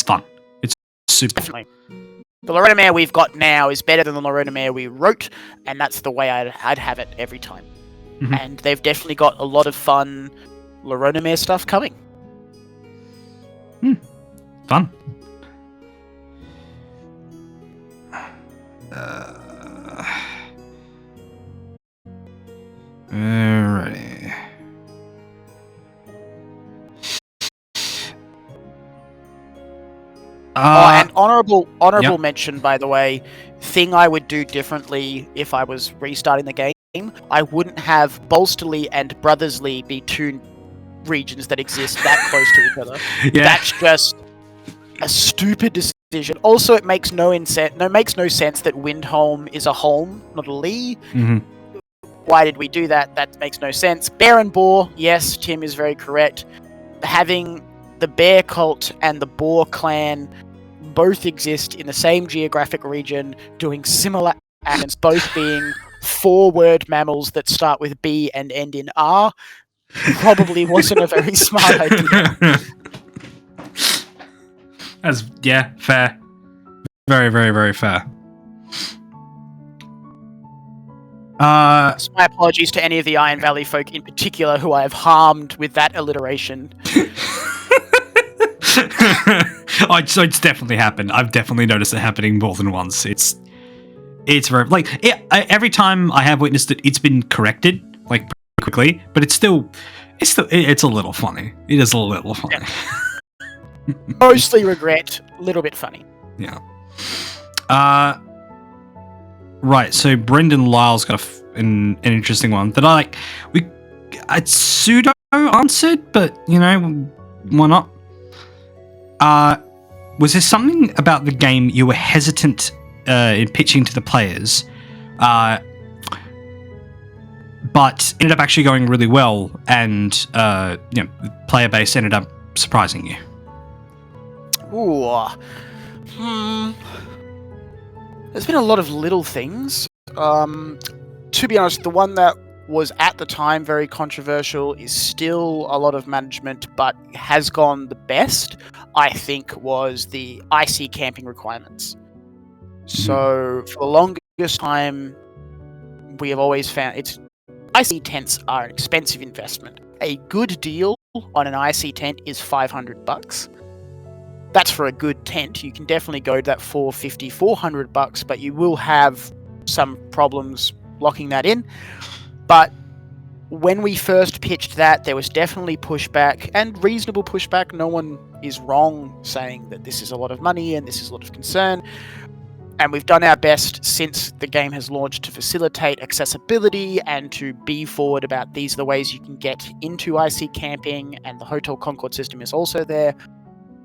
fun. It's super. Definitely. The Loronamere we've got now is better than the Loronamere we wrote, and that's the way I'd have it every time. And they've definitely got a lot of fun Loronamere stuff coming. Fun. Alrighty. And honorable mention, by the way, thing I would do differently if I was restarting the game, I wouldn't have Bolsterly and Brothersley be two regions that exist that close to each other. Yeah. That's just a stupid decision. Also, it makes no sense that Windholm is a Holm, not a Lee. Why did we do that? That makes no sense. Bear and Boar, yes, Tim is very correct. Having the Bear cult and the Boar clan both exist in the same geographic region, doing similar actions, both being 4-word mammals that start with B and end in R, probably wasn't a very smart idea. Fair. Very, very, very fair. So my apologies to any of the Iron Valley folk in particular who I have harmed with that alliteration. It's definitely happened. I've definitely noticed it happening more than once. It's very, like, every time I have witnessed it, it's been corrected like pretty quickly, but it's a little funny. It is a little funny. Yeah. Mostly regret, a little bit funny. Yeah. Right, so Brendan Lyle's got an interesting one that I pseudo answered, but why not? Was there something about the game you were hesitant in pitching to the players, but ended up actually going really well, and the player base ended up surprising you? Ooh. There's been a lot of little things. To be honest, the one that was at the time very controversial, is still a lot of management, but has gone the best, I think, was the IC camping requirements. So for the longest time, we have always found IC tents are an expensive investment. A good deal on an IC tent is $500. That's for a good tent. You can definitely go to that $450, $400, but you will have some problems locking that in. But when we first pitched that, there was definitely pushback, and reasonable pushback. No one is wrong saying that this is a lot of money and this is a lot of concern. And we've done our best since the game has launched to facilitate accessibility and to be forward about these are the ways you can get into IC camping, and the Hotel Concord system is also there.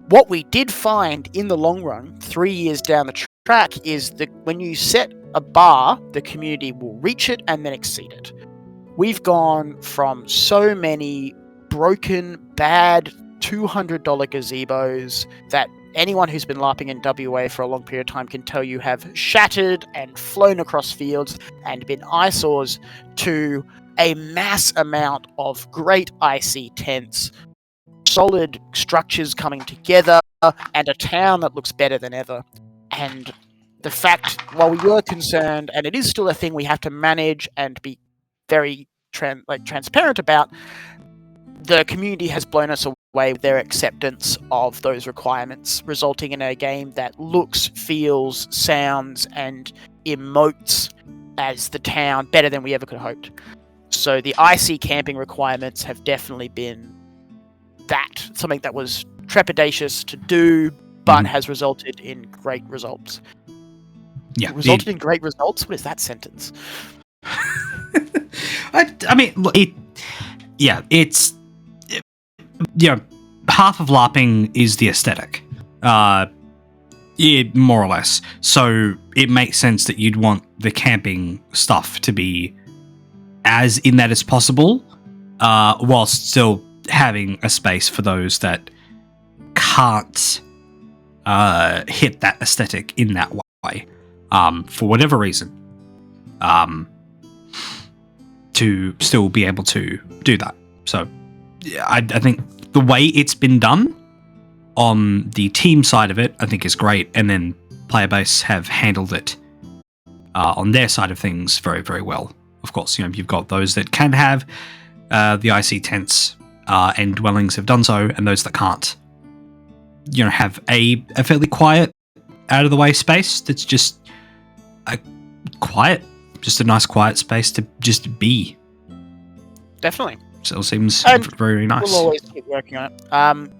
What we did find in the long run, 3 years down the track, is that when you set a bar, the community will reach it and then exceed it. We've gone from so many broken, bad $200 gazebos that anyone who's been LARPing in WA for a long period of time can tell you have shattered and flown across fields and been eyesores, to a mass amount of great IC tents, solid structures coming together, and a town that looks better than ever. And the fact, while we were concerned, and it is still a thing we have to manage and be very transparent about, the community has blown us away with their acceptance of those requirements, resulting in a game that looks, feels, sounds, and emotes as the town better than we ever could have hoped. So the IC camping requirements have definitely been something that was trepidatious to do, but has resulted in great results. Yeah, resulted in great results? What is that sentence? I mean, it's half of LARPing is the aesthetic, more or less. So it makes sense that you'd want the camping stuff to be as in that as possible, whilst still having a space for those that can't hit that aesthetic in that way, for whatever reason, to still be able to do that. So I think the way it's been done on the team side of it, I think is great, and then Playerbase have handled it on their side of things very, very well. Of course, you've got those that can have the IC tents and dwellings have done so, and those that can't, have a fairly quiet, out of the way space that's just a nice quiet space to just be. Definitely. So it seems very, very nice. We'll always keep working on it.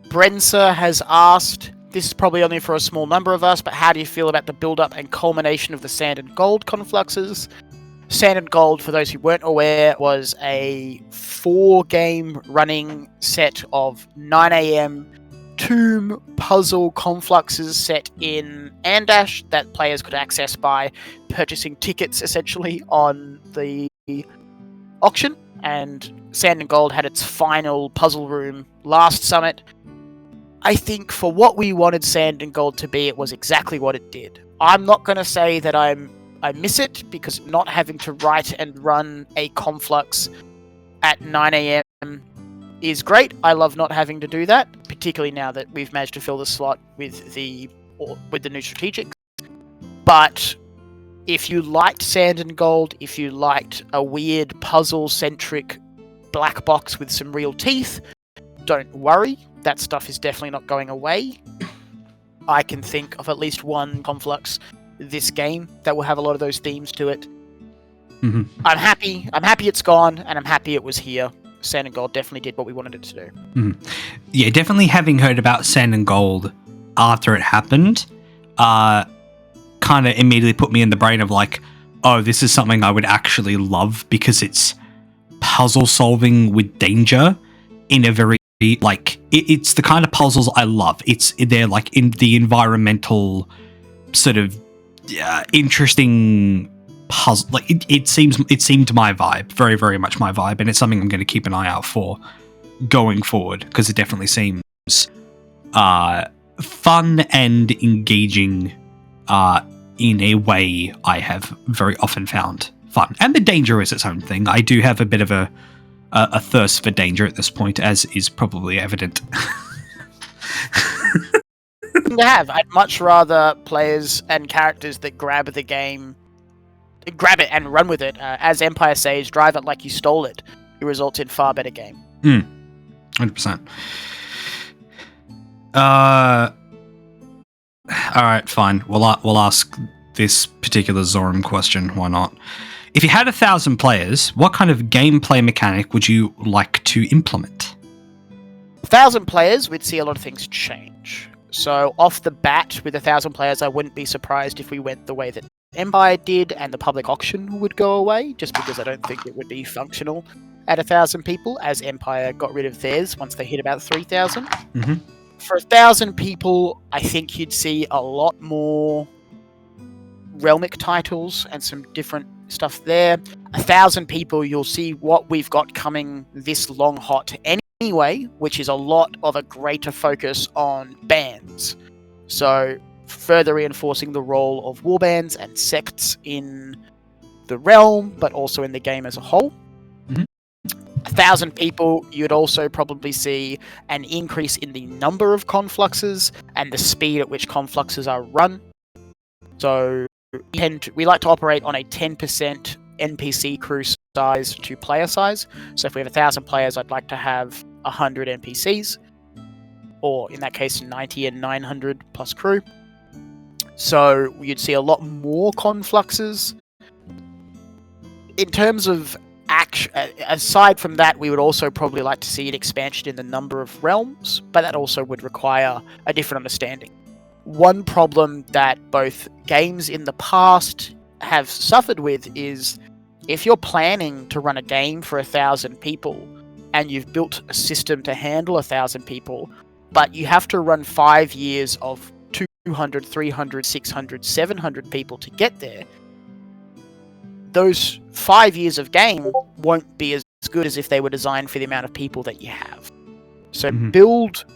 Brenser has asked, this is probably only for a small number of us, but how do you feel about the build-up and culmination of the Sand and Gold confluxes? Sand and Gold, for those who weren't aware, was a 4-game running set of 9 AM tomb puzzle confluxes set in Andash that players could access by purchasing tickets, essentially, on the auction. And Sand and Gold had its final puzzle room last summit. I think for what we wanted Sand and Gold to be, it was exactly what it did. I'm not going to say that I miss it, because not having to write and run a conflux at 9 AM is great. I love not having to do that, particularly now that we've managed to fill the slot with the new strategics. But if you liked Sand and Gold, if you liked a weird puzzle-centric black box with some real teeth, don't worry. That stuff is definitely not going away. I can think of at least one conflux this game that will have a lot of those themes to it. Mm-hmm. I'm happy it's gone, and I'm happy it was here. Sand and Gold definitely did what we wanted it to do. Mm-hmm. Yeah, definitely having heard about Sand and Gold after it happened, kind of immediately put me in the brain of like, oh, this is something I would actually love, because it's puzzle solving with danger in a very, like, it's the kind of puzzles I love. They're like in the environmental sort of interesting puzzle. Like it seemed my vibe, very, very much my vibe, and it's something I'm going to keep an eye out for going forward, because it definitely seems fun and engaging in a way I have very often found fun. And the danger is its own thing. I do have a bit of a thirst for danger at this point, as is probably evident. I'd much rather players and characters that grab the game, grab it and run with it. As Empire says, drive it like you stole it. It results in far better game. 100%. All right, fine. We'll ask this particular Zoram question. Why not? If you had 1,000 players, what kind of gameplay mechanic would you like to implement? 1,000 players, we'd see a lot of things change. So off the bat, with 1,000 players, I wouldn't be surprised if we went the way that Empire did and the public auction would go away, just because I don't think it would be functional at 1,000 people, as Empire got rid of theirs once they hit about 3,000. Mm-hmm. For 1,000 people, I think you'd see a lot more Realmic titles and some different stuff there. 1,000 people, you'll see what we've got coming this long hot anyway, which is a lot of a greater focus on bands. So further reinforcing the role of warbands and sects in the realm, but also in the game as a whole. 1,000 people, you'd also probably see an increase in the number of confluxes and the speed at which confluxes are run. So we like to operate on a 10% NPC crew size to player size. So if we have 1,000 players, I'd like to have 100 NPCs, or in that case 90 and 900 plus crew. So you'd see a lot more confluxes. In terms of aside from that, we would also probably like to see an expansion in the number of realms, but that also would require a different understanding. One problem that both games in the past have suffered with is if you're planning to run a game for 1,000 people and you've built a system to handle 1,000 people, but you have to run 5 years of 200, 300, 600, 700 people to get there, those 5 years of game won't be as good as if they were designed for the amount of people that you have. So build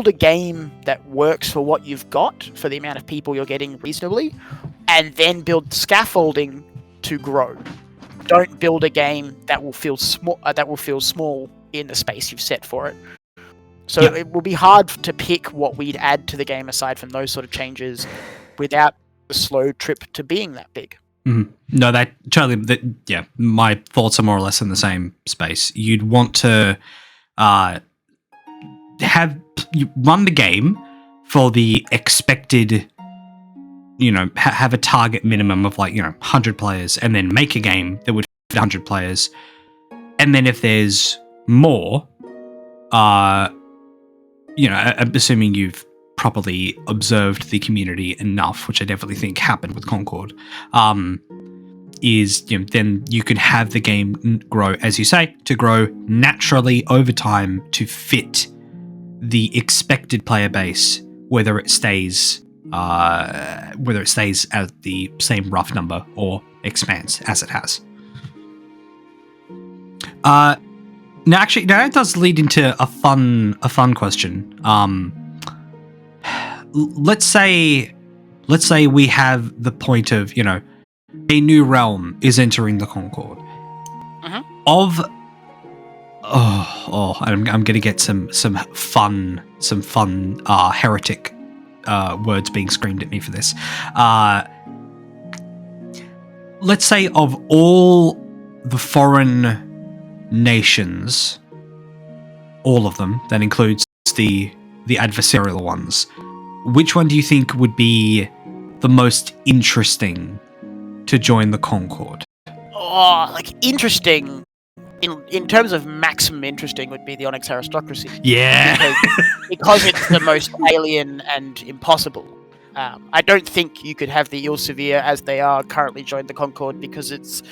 a game that works for what you've got, for the amount of people you're getting reasonably, and then build scaffolding to grow. Don't build a game that will feel small in the space you've set for it. So it will be hard to pick what we'd add to the game aside from those sort of changes without the slow trip to being that big. No, my thoughts are more or less in the same space. You'd want to run the game for the expected, have a target minimum of 100 players, and then make a game that would fit 100 players. And then if there's more, assuming you've properly observed the community enough, which I definitely think happened with Concord, then you can have the game grow, as you say, to grow naturally over time to fit the expected player base, whether it stays at the same rough number or expands as it has. Now it does lead into a fun question. Let's say we have the point of, a new realm is entering the Concord. I'm going to get some fun heretic words being screamed at me for this. Let's say of all the foreign nations, all of them, that includes the adversarial ones, which one do you think would be the most interesting to join the Concord? Interesting. In terms of maximum interesting would be the Onyx aristocracy. Yeah. Because it's the most alien and impossible. I don't think you could have the Ilsevere as they are currently join the Concord, because it's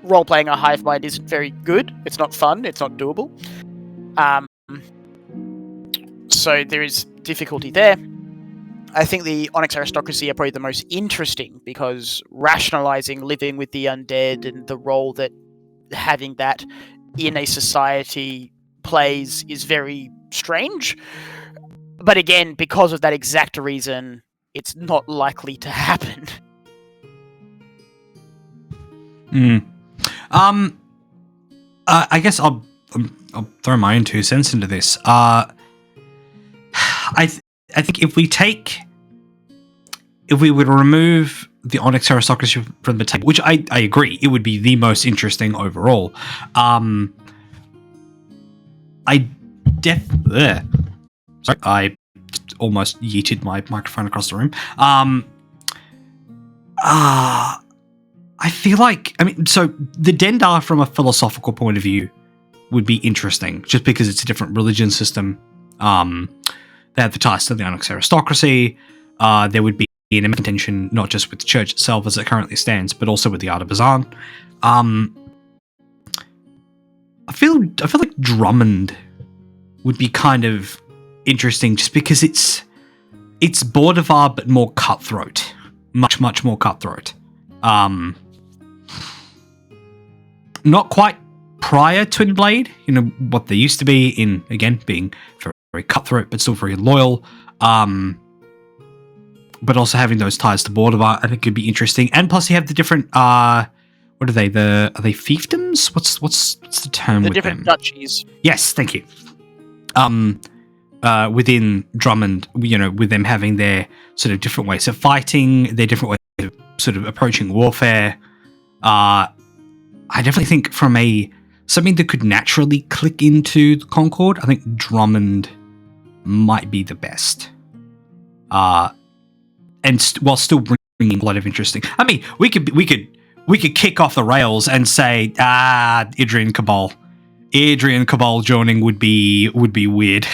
role-playing a hive mind isn't very good. It's not fun. It's not doable. So there is difficulty there. I think the Onyx aristocracy are probably the most interesting, because rationalizing living with the undead and the role that having that in a society plays is very strange. But again, because of that exact reason, it's not likely to happen. Mm. I guess I'll throw my own 2 cents into this. I think if we would remove the Onyx aristocracy from the table, which I agree, it would be the most interesting overall. I almost yeeted my microphone across the room. I feel like, so the Dendar from a philosophical point of view would be interesting, just because it's a different religion system. They have the ties to the Onyx aristocracy. There would be an immense tension, not just with the church itself as it currently stands, but also with the Art of Bazan. I feel like Drummond would be kind of interesting, just because it's Bordevar but more cutthroat, much more cutthroat. Not quite prior Twin Blade, what they used to be in, again, being very, very cutthroat but still very loyal. But also having those ties to Bordevar, I think could be interesting. And plus, you have the different what are they? Are they fiefdoms? What's the term? The with different them? duchies. Yes, thank you. Within Drummond, with them having their sort of different ways of fighting, their different ways of sort of approaching warfare. I definitely think from something that could naturally click into Concord, I think Drummond might be the best. And while still bringing a lot of interesting. We could kick off the rails and say, Idrian Cabal joining would be weird.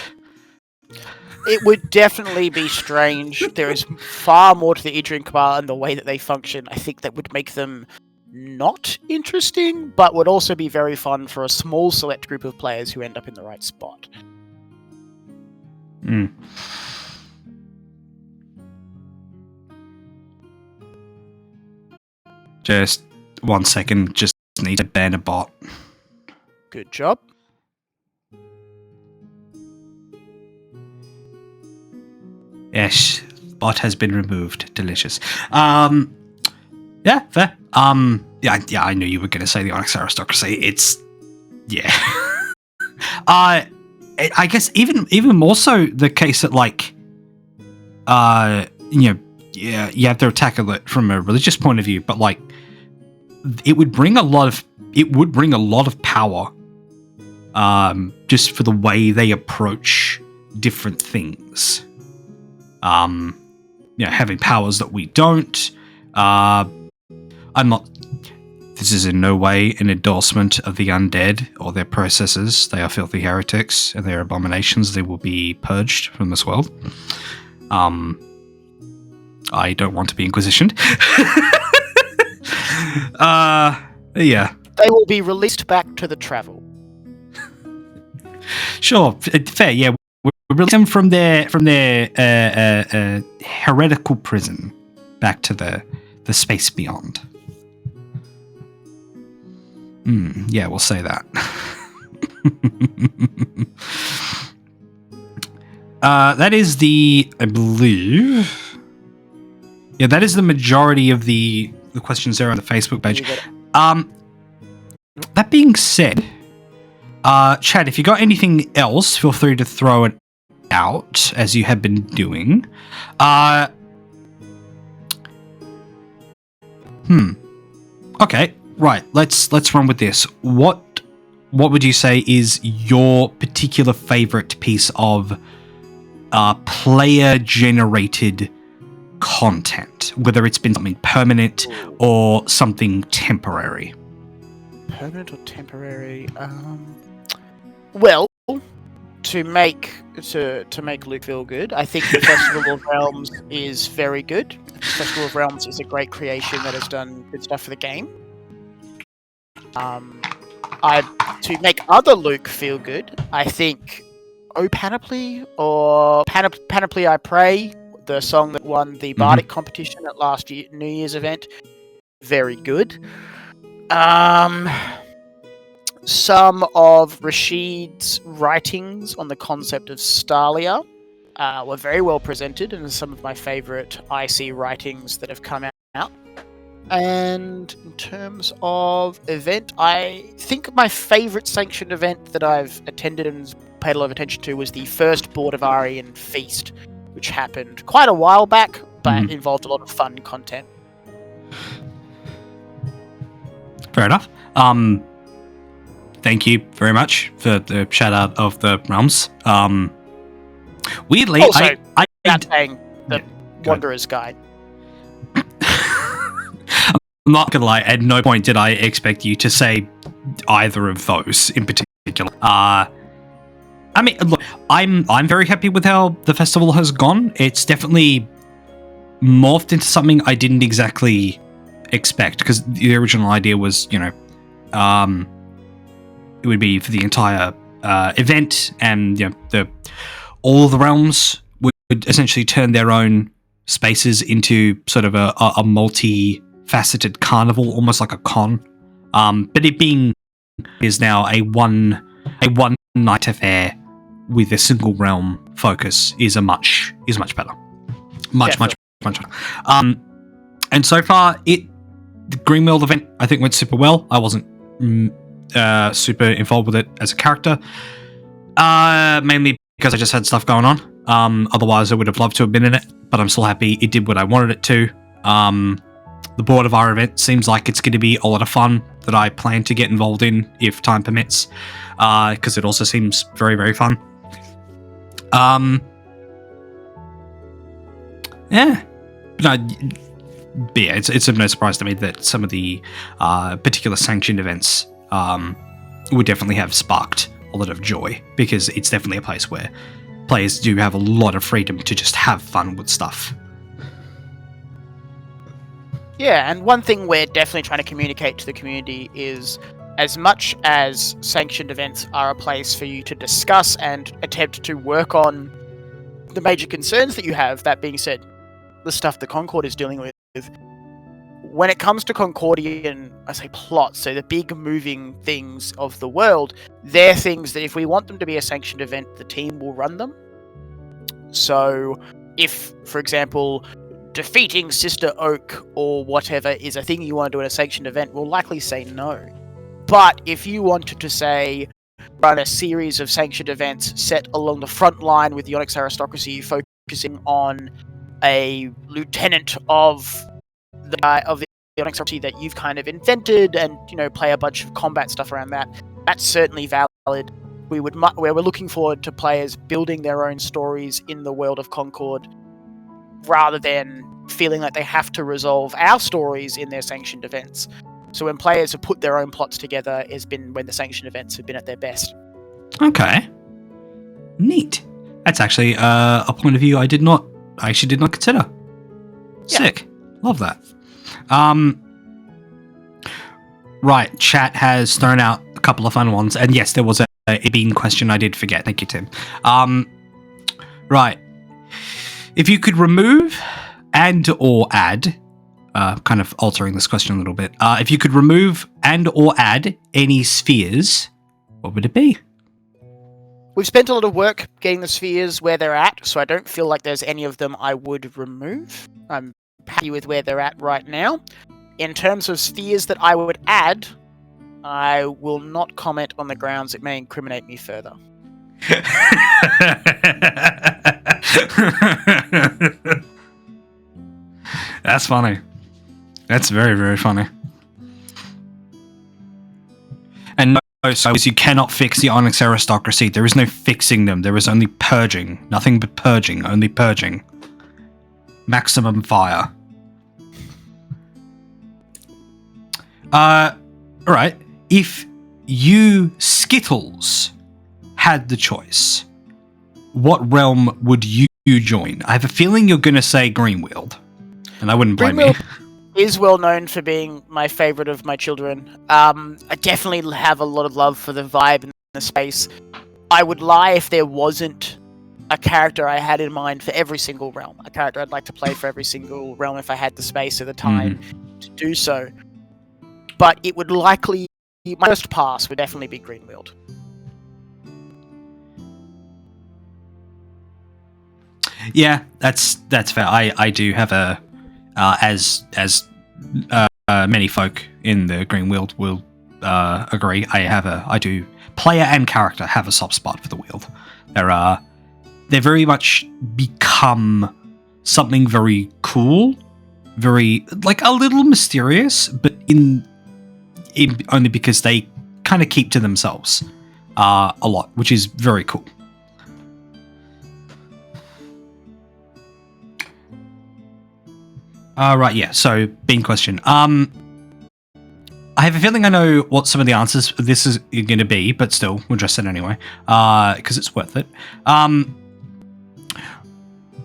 It would definitely be strange. There is far more to the Idrian Cabal and the way that they function. I think that would make them not interesting, but would also be very fun for a small select group of players who end up in the right spot. Mm. Just 1 second, just need to ban a bot. Good job. Yes, bot has been removed. Delicious. Yeah, fair. Yeah, I knew you were going to say the Onyx aristocracy. It's, yeah. I guess even more so the case that you have to tackle it from a religious point of view, but it would bring a lot of power, just for the way they approach different things. Having powers that we don't. This is in no way an endorsement of the undead or their processes. They are filthy heretics and they are abominations. They will be purged from this world. I don't want to be inquisitioned. Yeah. They will be released back to the travel. Sure, fair. Yeah, we release them from their heretical prison back to the space beyond. Yeah, we'll say that. That is I believe. Yeah, that is the majority of the questions there on the Facebook page. That being said, Chad, if you got anything else, feel free to throw it out as you have been doing. Okay, right. Let's run with this. What would you say is your particular favorite piece of player generated content, whether it's been something permanent or something temporary? Permanent or temporary? Well, to make Luke feel good, I think the Festival of Realms is very good. The Festival of Realms is a great creation that has done good stuff for the game. To make other Luke feel good, I think O Panoply or Panoply I Pray, the song that won the Bardic competition at last New Year's event, very good. Some of Rashid's writings on the concept of Stalia were very well presented, and some of my favourite IC writings that have come out. And in terms of event, I think my favourite sanctioned event that I've attended and paid a lot of attention to was the first Board of Arian Feast, which happened quite a while back, but involved a lot of fun content. Fair enough. Thank you very much for the shout out of the realms. Weirdly, Also, I saying the Wanderer's Guide. I'm not gonna lie, at no point did I expect you to say either of those in particular. I mean, look, I'm very happy with how the festival has gone. It's definitely morphed into something I didn't exactly expect, because the original idea was, it would be for the entire event, and all of the realms would essentially turn their own spaces into sort of a multi-faceted carnival, almost like a con. But it being is now a one night affair with a single realm focus is much better. Much better. And so far, the Greenworld event I think went super well. I wasn't super involved with it as a character, mainly because I just had stuff going on. Otherwise, I would have loved to have been in it, but I'm still happy it did what I wanted it to. The board of our event seems like it's going to be a lot of fun that I plan to get involved in if time permits, because it also seems very, very fun. Yeah. But yeah, it's of no surprise to me that some of the particular sanctioned events would definitely have sparked a lot of joy, because it's definitely a place where players do have a lot of freedom to just have fun with stuff. Yeah, and one thing we're definitely trying to communicate to the community is, as much as sanctioned events are a place for you to discuss and attempt to work on the major concerns that you have, that being said, the stuff that Concord is dealing with, when it comes to Concordian, I say plots, so the big moving things of the world, they're things that if we want them to be a sanctioned event, the team will run them. So if, for example, defeating Sister Oak or whatever is a thing you want to do in a sanctioned event, we'll likely say no. But if you wanted to, say, run a series of sanctioned events set along the front line with the Onyx aristocracy, focusing on a lieutenant of the Onyx aristocracy that you've kind of invented, and play a bunch of combat stuff around that, that's certainly valid. We're looking forward to players building their own stories in the world of Concord, rather than feeling like they have to resolve our stories in their sanctioned events. So when players have put their own plots together, has been when the sanctioned events have been at their best. Okay. Neat. That's actually a point of view I actually did not consider. Sick. Yeah. Love that. Right, chat has thrown out a couple of fun ones, and yes, there was a bean question I did forget. Thank you, Tim. Right. If you could remove and or add, kind of altering this question a little bit, if you could remove and or add any spheres, what would it be? We've spent a lot of work getting the spheres where they're at, so I don't feel like there's any of them I would remove. I'm happy with where they're at right now. In terms of spheres that I would add, I will not comment on the grounds it may incriminate me further. That's funny. That's very, very funny. And no, so you cannot fix the Onyx aristocracy. There is no fixing them. There is only purging. Nothing but purging. Only purging. Maximum fire. Alright. If you, Skittles, had the choice, what realm would you join? I have a feeling you're going to say Greenworld, and I wouldn't blame you. Is well known for being my favourite of my children. I definitely have a lot of love for the vibe and the space. I would lie if there wasn't a character I had in mind for every single realm. A character I'd like to play for every single realm if I had the space or the time to do so. But it would likely, my first pass would definitely be Greenworld. Yeah, that's fair. I do have a as many folk in the Green Weald will agree. I do. Player and character have a soft spot for the Weald. They're very much become something very cool, very like a little mysterious, but in only because they kind of keep to themselves a lot, which is very cool. Right, yeah. So, bean question. I have a feeling I know what some of the answers for this is going to be, but still, we'll address it anyway, because it's worth it.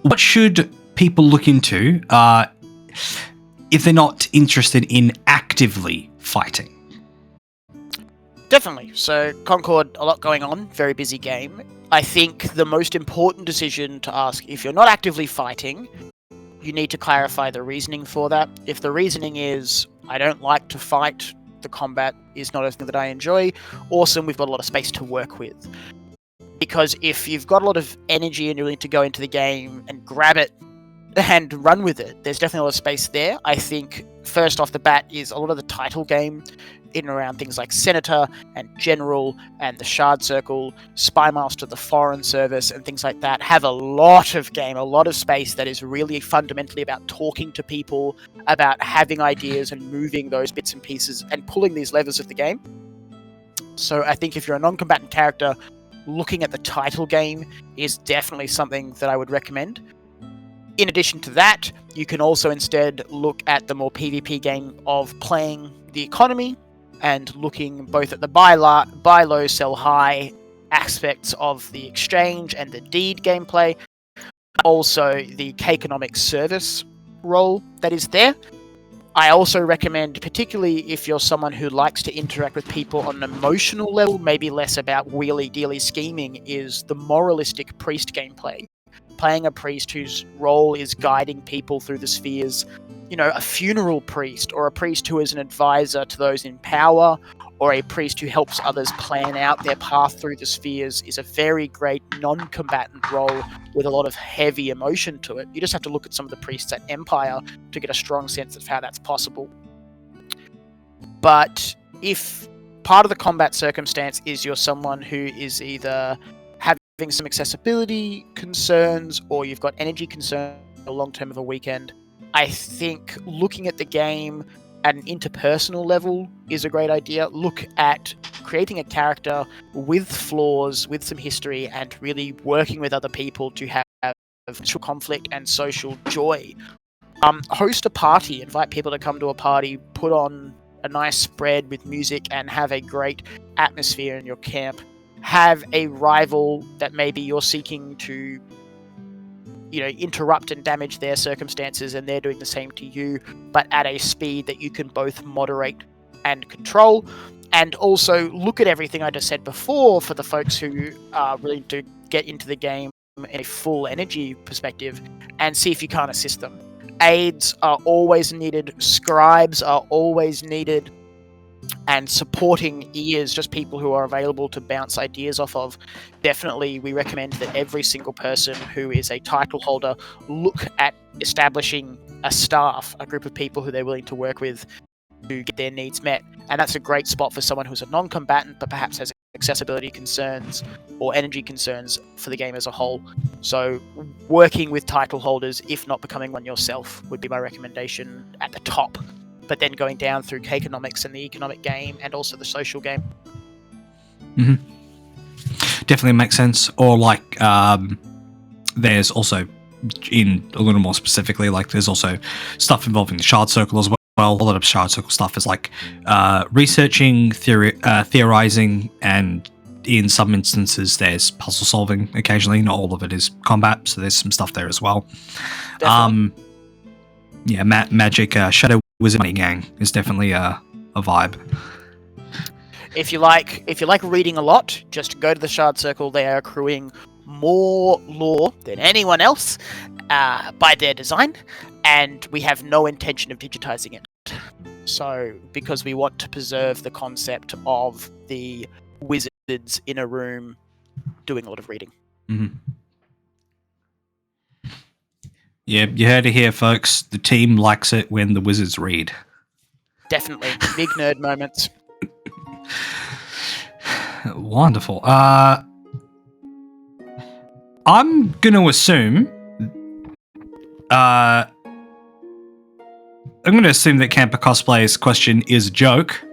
What should people look into if they're not interested in actively fighting? Definitely. So, Concord, a lot going on, very busy game. I think the most important decision to ask, if you're not actively fighting, you need to clarify the reasoning for that. If the reasoning is, I don't like to fight, the combat is not a thing that I enjoy, awesome, we've got a lot of space to work with. Because if you've got a lot of energy and you're willing to go into the game and grab it and run with it, there's definitely a lot of space there. I think first off the bat is a lot of the title game in and around things like Senator and General and the Shard Circle, Spymaster, the Foreign Service, and things like that have a lot of game, a lot of space that is really fundamentally about talking to people, about having ideas and moving those bits and pieces and pulling these levers of the game. So I think if you're a non-combatant character, looking at the title game is definitely something that I would recommend. In addition to that, you can also instead look at the more PvP game of playing the economy and looking both at the buy low, sell high aspects of the exchange and the deed gameplay, also the K-economic service role that is there. I also recommend, particularly if you're someone who likes to interact with people on an emotional level, maybe less about wheelie-dealy scheming, is the moralistic priest gameplay. Playing a priest whose role is guiding people through the spheres, you know, a funeral priest, or a priest who is an advisor to those in power, or a priest who helps others plan out their path through the spheres, is a very great non-combatant role with a lot of heavy emotion to it. You just have to look at some of the priests at Empire to get a strong sense of how that's possible. But if part of the combat circumstance is you're someone who is either having some accessibility concerns or you've got energy concerns a long term of a weekend, I think looking at the game at an interpersonal level is a great idea. Look at creating a character with flaws, with some history, and really working with other people to have social conflict and social joy. Host a party, invite people to come to a party, put on a nice spread with music and have a great atmosphere in your camp. Have a rival that maybe you're seeking to, you know, interrupt and damage their circumstances, and they're doing the same to you, but at a speed that you can both moderate and control. And also look at everything I just said before for the folks who are willing to get into the game in a full energy perspective, and see if you can't assist them. Aides are always needed, scribes are always needed, and supporting ears, just people who are available to bounce ideas off of. Definitely, we recommend that every single person who is a title holder look at establishing a staff, a group of people who they're willing to work with to get their needs met. And that's a great spot for someone who's a non-combatant but perhaps has accessibility concerns or energy concerns for the game as a whole. So working with title holders, if not becoming one yourself, would be my recommendation at the top. But then going down through K-economics and the economic game and also the social game. Mm-hmm. Definitely makes sense. Or like there's also, in a little more specifically, like there's also stuff involving the Shard Circle as well. A lot of Shard Circle stuff is like researching, theorizing, and in some instances there's puzzle solving occasionally. Not all of it is combat, so there's some stuff there as well. Yeah, magic, Shadow Wizard Gang is definitely a vibe. If you like reading a lot, just go to the Shard Circle. They are accruing more lore than anyone else by their design, and we have no intention of digitizing it. So, because we want to preserve the concept of the wizards in a room doing a lot of reading. Mm-hmm. Yeah, you heard it here, folks. The team likes it when the wizards read. definitely. Big nerd moments. Wonderful. I'm gonna assume. I'm gonna assume that Camper Cosplay's question is a joke.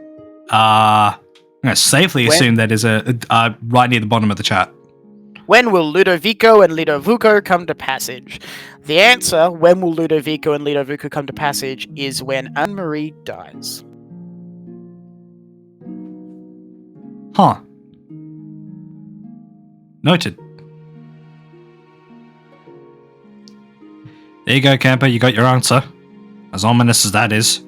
I'm gonna safely assume that is a right near the bottom of the chat. When will Ludovico and Ludovico come to passage? The answer, when will Ludovico and Ludovico come to passage, is when Anne-Marie dies. Huh. Noted. There you go, Camper. You got your answer. As ominous as that is.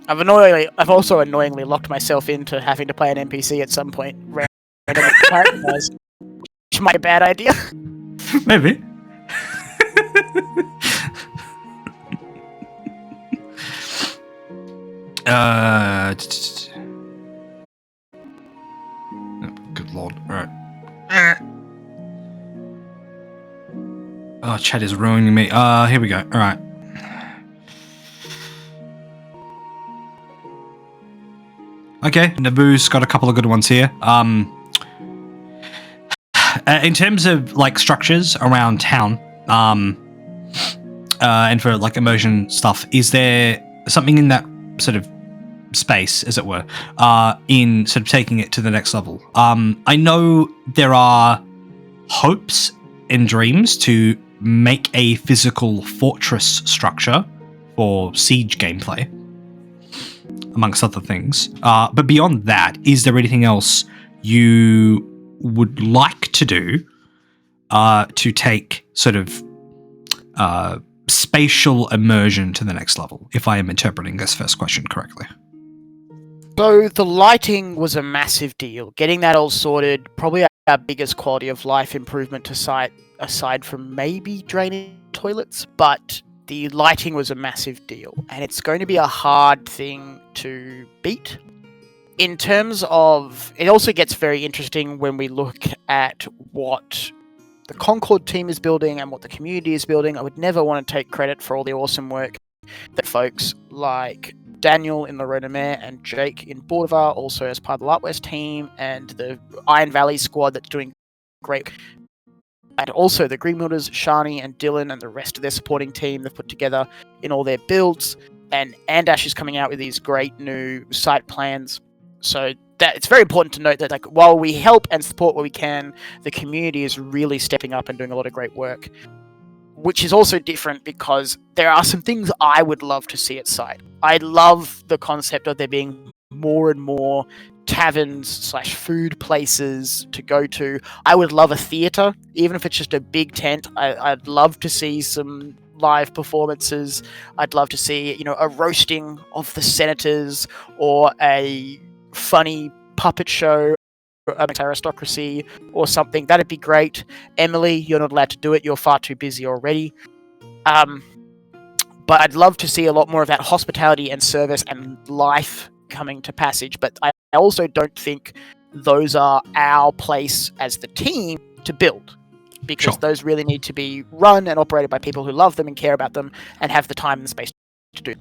I've also annoyingly locked myself into having to play an NPC at some point. Which might be a bad idea. Maybe. Oh, good lord. Alright. Oh, chat is ruining me. Here we go. Alright. Okay, Naboo's got a couple of good ones here. In terms of like structures around town, and for like immersion stuff, is there something in that sort of space, as it were, in sort of taking it to the next level? I know there are hopes and dreams to make a physical fortress structure for siege gameplay, amongst other things. But beyond that, is there anything else you would like to do to take sort of spatial immersion to the next level, if I am interpreting this first question correctly? So the lighting was a massive deal. Getting that all sorted, probably our biggest quality of life improvement to site, aside from maybe draining toilets, but the lighting was a massive deal, and it's going to be a hard thing to beat. In terms of, it also gets very interesting when we look at what the Concord team is building and what the community is building. I would never want to take credit for all the awesome work that folks like Daniel in Lorena Mare and Jake in Bordevar, also as part of the Larp West team, and the Iron Valley squad that's doing great. And also the Greenwielders, Shani and Dylan and the rest of their supporting team they've put together in all their builds. And Andash is coming out with these great new site plans. So that it's very important to note that, like, while we help and support where we can, the community is really stepping up and doing a lot of great work. Which is also different because there are some things I would love to see at site. I love the concept of there being more and more taverns / food places to go to. I would love a theatre, even if it's just a big tent. I'd love to see some live performances. I'd love to see, a roasting of the senators or a funny puppet show amongst aristocracy or something. That'd be great. Emily, you're not allowed to do it. You're far too busy already. But I'd love to see a lot more of that hospitality and service and life coming to passage. But I also don't think those are our place as the team to build, because those really need to be run and operated by people who love them and care about them and have the time and space to do.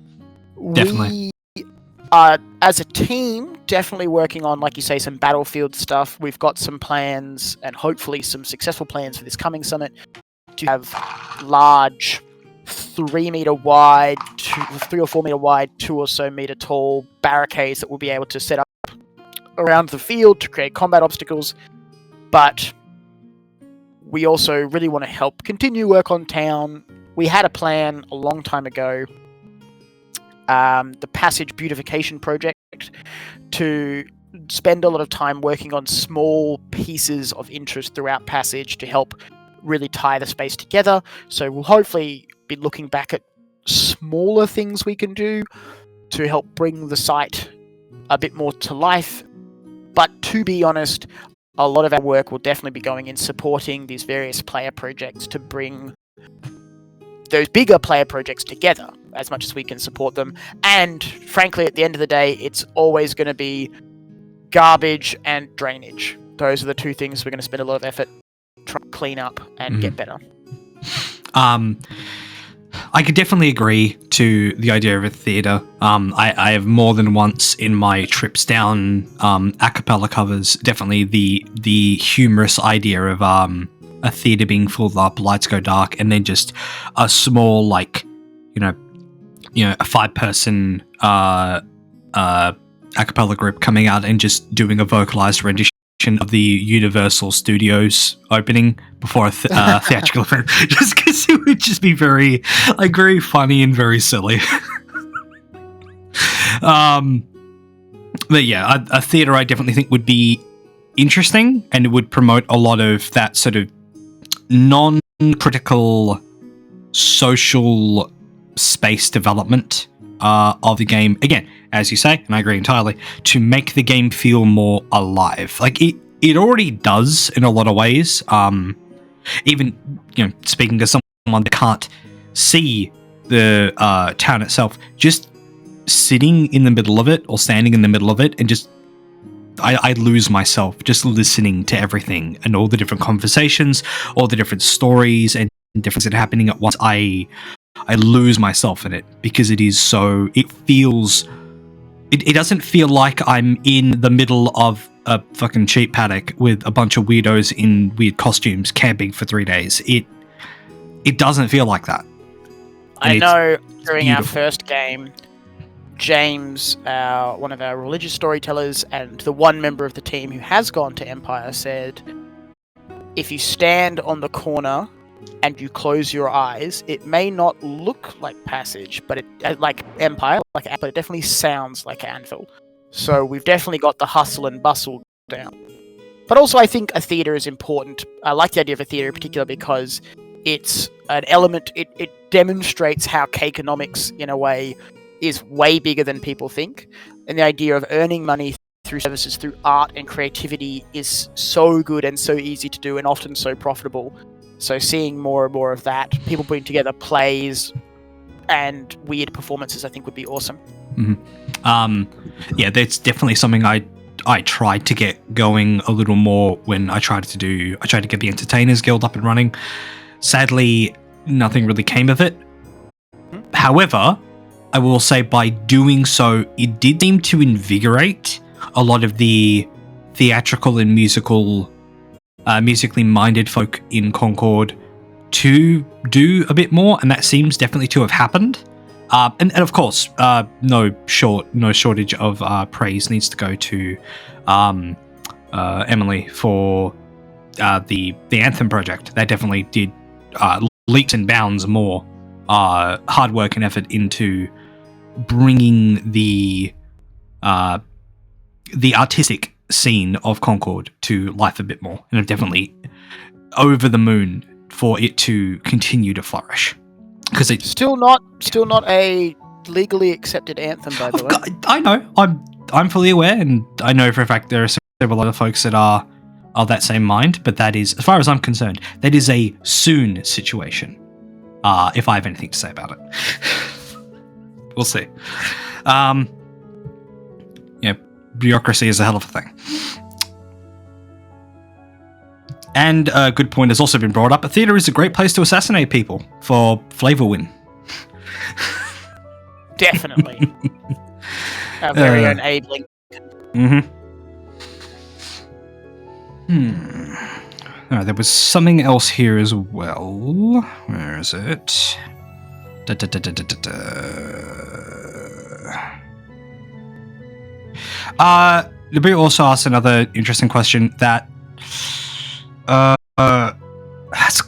Definitely. We are, as a team, definitely working on, like you say, some battlefield stuff. We've got some plans, and hopefully some successful plans for this coming summit, to have large 3 meter wide, 3 or 4 meter wide, 2 or so meter tall barricades that we'll be able to set up around the field to create combat obstacles. But we also really want to help continue work on town. We had a plan a long time ago, the Passage Beautification Project, to spend a lot of time working on small pieces of interest throughout Passage to help really tie the space together. So we'll hopefully be looking back at smaller things we can do to help bring the site a bit more to life. But to be honest, a lot of our work will definitely be going in supporting these various player projects to bring those bigger player projects together as much as we can support them. And frankly, at the end of the day, it's always going to be garbage and drainage. Those are the two things we're going to spend a lot of effort trying to clean up and get better. I could definitely agree to the idea of a theatre. I have more than once in my trips down a cappella covers, definitely the humorous idea of a theatre being filled up, lights go dark, and then just a small, like, a 5-person a cappella group coming out and just doing a vocalized rendition of the Universal Studios opening before a theatrical event, just because it would just be very funny and very silly. But yeah, a theatre I definitely think would be interesting, and it would promote a lot of that sort of non-critical social space development of the game. Again, as you say, and I agree entirely, to make the game feel more alive. Like it already does in a lot of ways. Even speaking to someone that can't see the town itself, just sitting in the middle of it or standing in the middle of it, and just I lose myself just listening to everything and all the different conversations, all the different stories and different that are happening at once. I lose myself in it because it is so. It feels. It doesn't feel like I'm in the middle of a fucking sheep paddock with a bunch of weirdos in weird costumes camping for 3 days. It doesn't feel like that. I know during our first game, James, one of our religious storytellers, and the one member of the team who has gone to Empire said, if you stand on the corner and you close your eyes, it may not look like Passage, but it like Empire, but it definitely sounds like Anvil. So we've definitely got the hustle and bustle down. But also I think a theatre is important. I like the idea of a theatre in particular because it's an element, it demonstrates how cakeonomics, in a way, is way bigger than people think. And the idea of earning money through services, through art and creativity is so good and so easy to do and often so profitable. So seeing more and more of that, people putting together plays and weird performances, I think would be awesome. Mm-hmm. Yeah, that's definitely something I tried to get going a little more when I tried to get the Entertainers Guild up and running. Sadly, nothing really came of it. However, I will say by doing so, it did seem to invigorate a lot of the theatrical and musically minded folk in Concord to do a bit more, and that seems definitely to have happened. And of course, no shortage of praise needs to go to Emily for the Anthem project. That definitely did leaps and bounds more hard work and effort into bringing the artistic scene of Concord to life a bit more, and I'm definitely over the moon for it to continue to flourish. Because it's still not a legally accepted anthem, by the way. I know, I'm fully aware, and I know for a fact there are several other folks that are of that same mind. But that is, as far as I'm concerned, that is a soon situation. If I have anything to say about it, we'll see. Yeah, bureaucracy is a hell of a thing. And a good point has also been brought up. A theatre is a great place to assassinate people for flavor win. Definitely. A very enabling. Oh, there was something else here as well. Where is it? Nabu also asked another interesting question that that's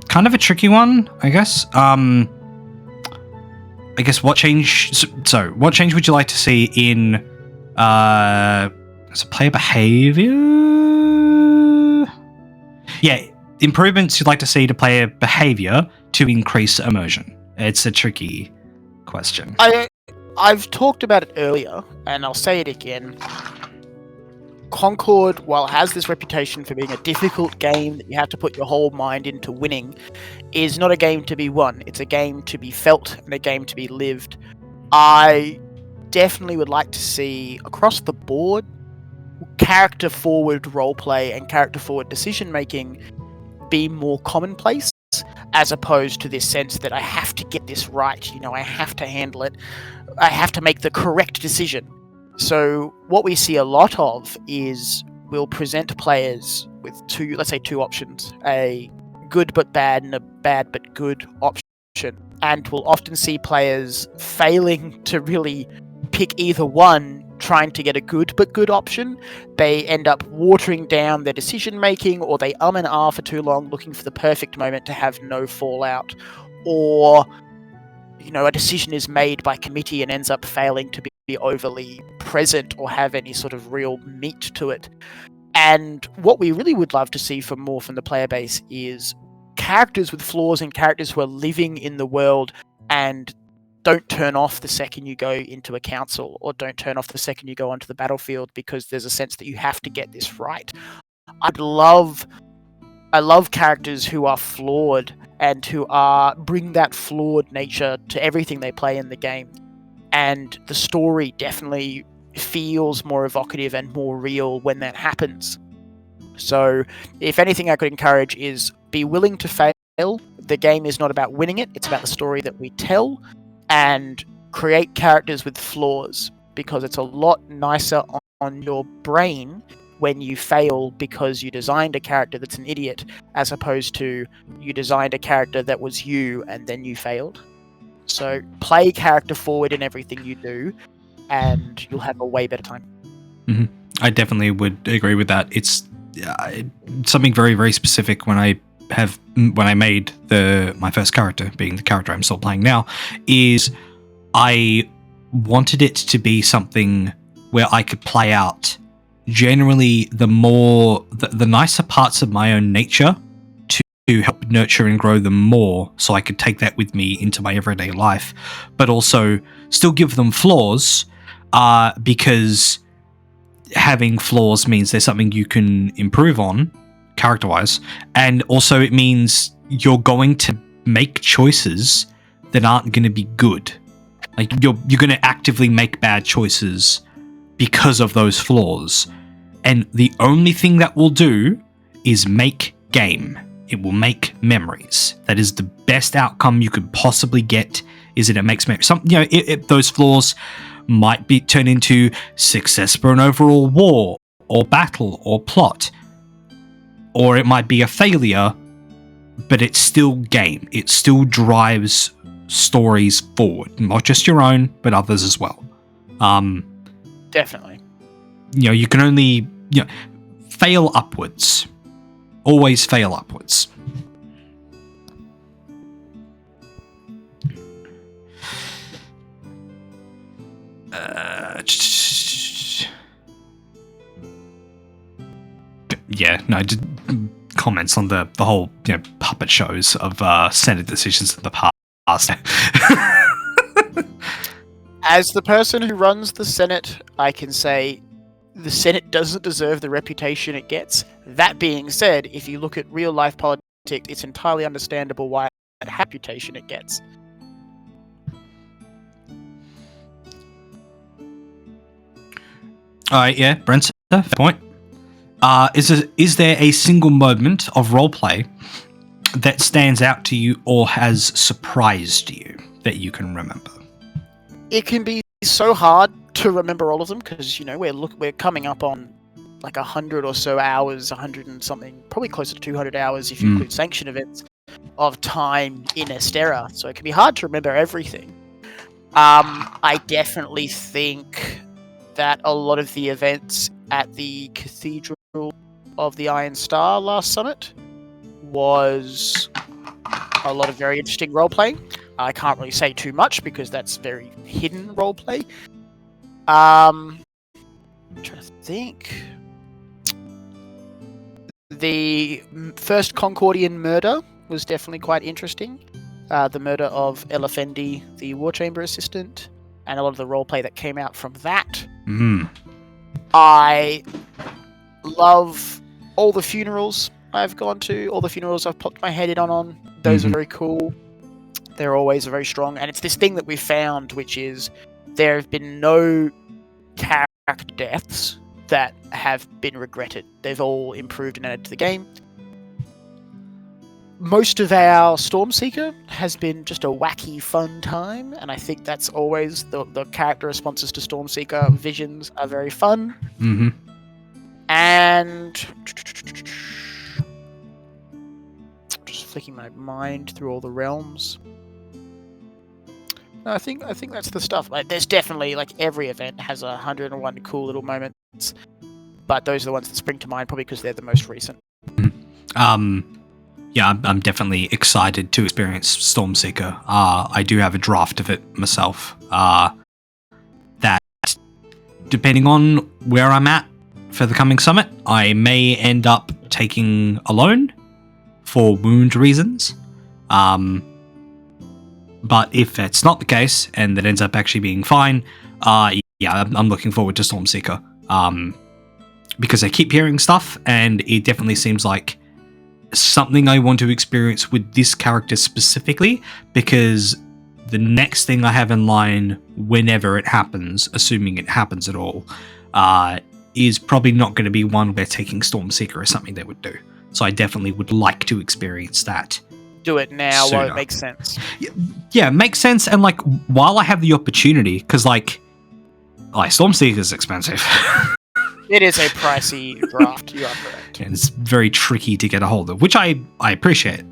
kind of a tricky one, I guess. I guess what change? So, what change would you like to see in player behavior? Yeah, improvements you'd like to see to player behavior to increase immersion. It's a tricky question. I've talked about it earlier, and I'll say it again. Concord, while it has this reputation for being a difficult game that you have to put your whole mind into winning, is not a game to be won. It's a game to be felt and a game to be lived. I definitely would like to see, across the board, character-forward roleplay and character-forward decision-making be more commonplace. as opposed to this sense that I have to get this right, I have to handle it, I have to make the correct decision. So what we see a lot of is we'll present players with two options, a good but bad and a bad but good option. And we'll often see players failing to really pick either one, trying to get a good but good option. They end up watering down their decision making, or they and ah for too long looking for the perfect moment to have no fallout. Or, a decision is made by committee and ends up failing to be overly present or have any sort of real meat to it. And what we really would love to see from the player base is characters with flaws and characters who are living in the world and don't turn off the second you go into a council, or don't turn off the second you go onto the battlefield, because there's a sense that you have to get this right. I love characters who are flawed and who bring that flawed nature to everything they play in the game. And the story definitely feels more evocative and more real when that happens. So if anything I could encourage is be willing to fail. The game is not about winning it, it's about the story that we tell, and create characters with flaws, because it's a lot nicer on your brain when you fail because you designed a character that's an idiot, as opposed to you designed a character that was you and then you failed. So play character forward in everything you do, and you'll have a way better time. Mm-hmm. I definitely would agree with that. It's something very, very specific when I made my first character, being the character I'm still playing now, is I wanted it to be something where I could play out generally the nicer parts of my own nature to help nurture and grow them more, so I could take that with me into my everyday life, but also still give them flaws, because having flaws means there's something you can improve on character-wise, and also it means you're going to make choices that aren't going to be good. Like you're going to actively make bad choices because of those flaws, and the only thing that will do is make game. It will make memories. That is the best outcome you could possibly get, is that it makes memories. Those flaws might be turned into success for an overall war or battle or plot, or it might be a failure, but it's still game. It still drives stories forward, not just your own, but others as well. Definitely. You can only fail upwards. Always fail upwards. Just comments on the whole puppet shows of Senate decisions in the past. As the person who runs the Senate, I can say the Senate doesn't deserve the reputation it gets. That being said, if you look at real life politics, it's entirely understandable why that reputation it gets. Yeah, Brent, fair point. Is there a single moment of roleplay that stands out to you or has surprised you that you can remember? It can be so hard to remember all of them, because we're coming up on like 100 or so hours, 100 and something, probably closer to 200 hours if you include sanction events, of time in Esterra. So it can be hard to remember everything. I definitely think that a lot of the events at the Cathedral of the Iron Star last summit was a lot of very interesting roleplay. I can't really say too much because that's very hidden roleplay. I'm trying to think. The first Concordian murder was definitely quite interesting. The murder of El Effendi, the War Chamber assistant, and a lot of the roleplay that came out from that. I love all the funerals I've gone to, all the funerals I've popped my head in on. Those are very cool. They're always very strong. And it's this thing that we found, which is there have been no character deaths that have been regretted. They've all improved and added to the game. most of our Stormseeker has been just a wacky, fun time, and I think that's always the character responses to Stormseeker visions are very fun. Mm-hmm. And just flicking my mind through all the realms. No, I think that's the stuff. Like, there's definitely, like, every event has 101 cool little moments, but those are the ones that spring to mind, probably because they're the most recent. Yeah, I'm definitely excited to experience Stormseeker. I do have a draft of it myself. That, depending on where I'm at for the coming summit, I may end up taking alone for wound reasons. But if that's not the case, and that ends up actually being fine, yeah, I'm looking forward to Stormseeker. Because I keep hearing stuff, and it definitely seems like something I want to experience with this character specifically, because the next thing I have in line, whenever it happens, assuming it happens at all, is probably not going to be one where taking Stormseeker is something they would do. So I definitely would like to experience that. Do it now while it sooner. makes sense. Yeah, it makes sense, and like while I have the opportunity, because like Stormseeker is expensive. It is a pricey draft, you are correct. And it's very tricky to get a hold of, which I appreciate.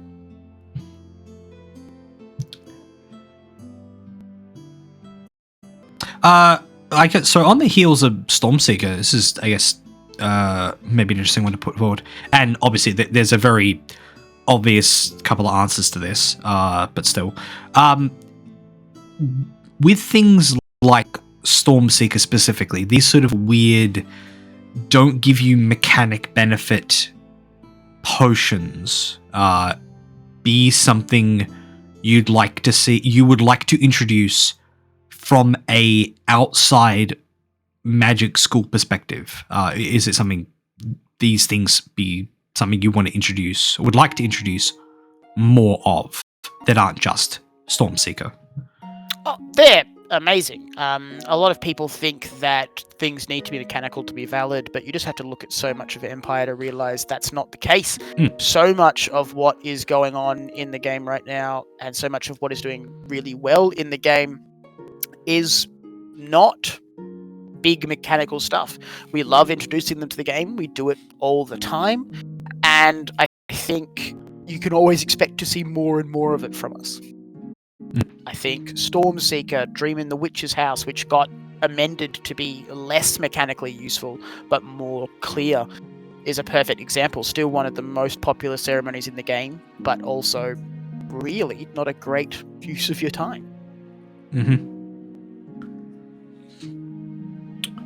So on the heels of Stormseeker, this is, I guess, maybe an interesting one to put forward. And obviously, there's a very obvious couple of answers to this, but still. With things like Stormseeker specifically, these sort of weird, don't give you mechanic benefit potions be something you would like to introduce from a outside magic school perspective? Is it something, these things be something you want to introduce, or would like to introduce more of, that aren't just Stormseeker? Oh, they're amazing. A lot of people think that things need to be mechanical to be valid, but you just have to look at so much of Empire to realize that's not the case. So much of what is going on in the game right now, and so much of what is doing really well in the game, is not big mechanical stuff. We love introducing them to the game. We do it all the time, and I think you can always expect to see more and more of it from us. I think Stormseeker, Dream in the Witch's House, which got amended to be less mechanically useful but more clear, is a perfect example. Still one of the most popular ceremonies in the game, but also really not a great use of your time. Mm-hmm.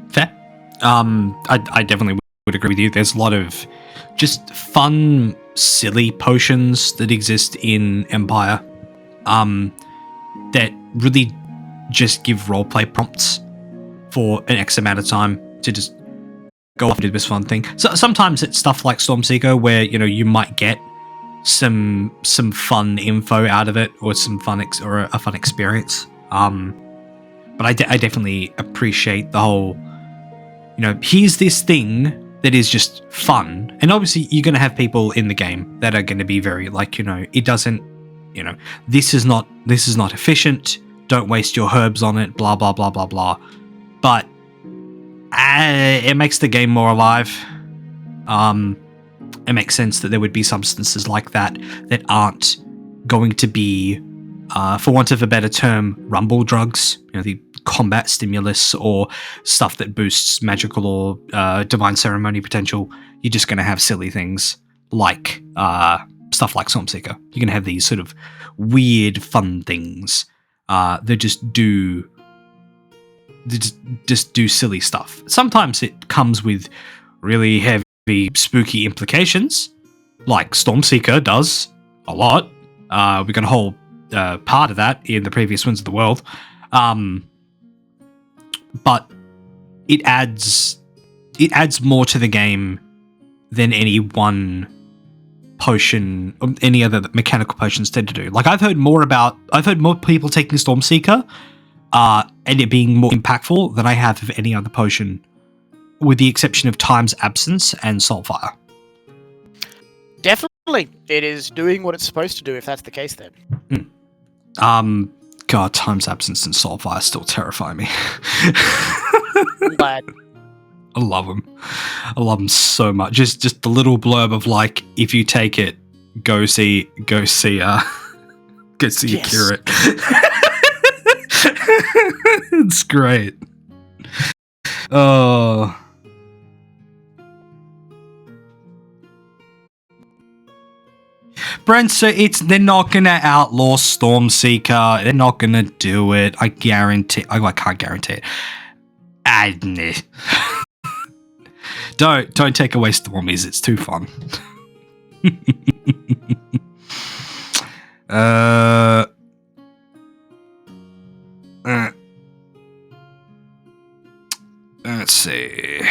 Fair. I definitely would agree with you. There's a lot of just fun, silly potions that exist in Empire. That really just give roleplay prompts for an X amount of time to just go off and do this fun thing. So sometimes it's stuff like Stormseeker where, you might get some fun info out of it, or some fun a fun experience. But I definitely appreciate the whole, here's this thing that is just fun. And obviously you're going to have people in the game that are going to be very like, it doesn't, this is not efficient, don't waste your herbs on it, blah, blah, blah, blah, blah. But it makes the game more alive. It makes sense that there would be substances like that aren't going to be, for want of a better term, rumble drugs, the combat stimulus or stuff that boosts magical or divine ceremony potential. You're just going to have silly things like stuff like Stormseeker. You're going to have these sort of weird, fun things that just do silly stuff. Sometimes it comes with really heavy, spooky implications, like Stormseeker does a lot. We got a whole part of that in the previous Winds of the World. But it adds more to the game than any one potion, or any other mechanical potions tend to do. Like I've heard more people taking Stormseeker and it being more impactful than I have of any other potion, with the exception of Time's Absence and Soulfire. Definitely Certainly, it is doing what it's supposed to do. If that's the case, then. God, Time's Absence and Soulfire still terrify me. I'm glad. I love them. I love them so much. Just the little blurb of like, if you take it, go see a curate. It's great. Oh. Brent, so they're not gonna outlaw Stormseeker. They're not gonna do it. I guarantee. I can't guarantee it. Don't take away Stormies. It's too fun. Let's see.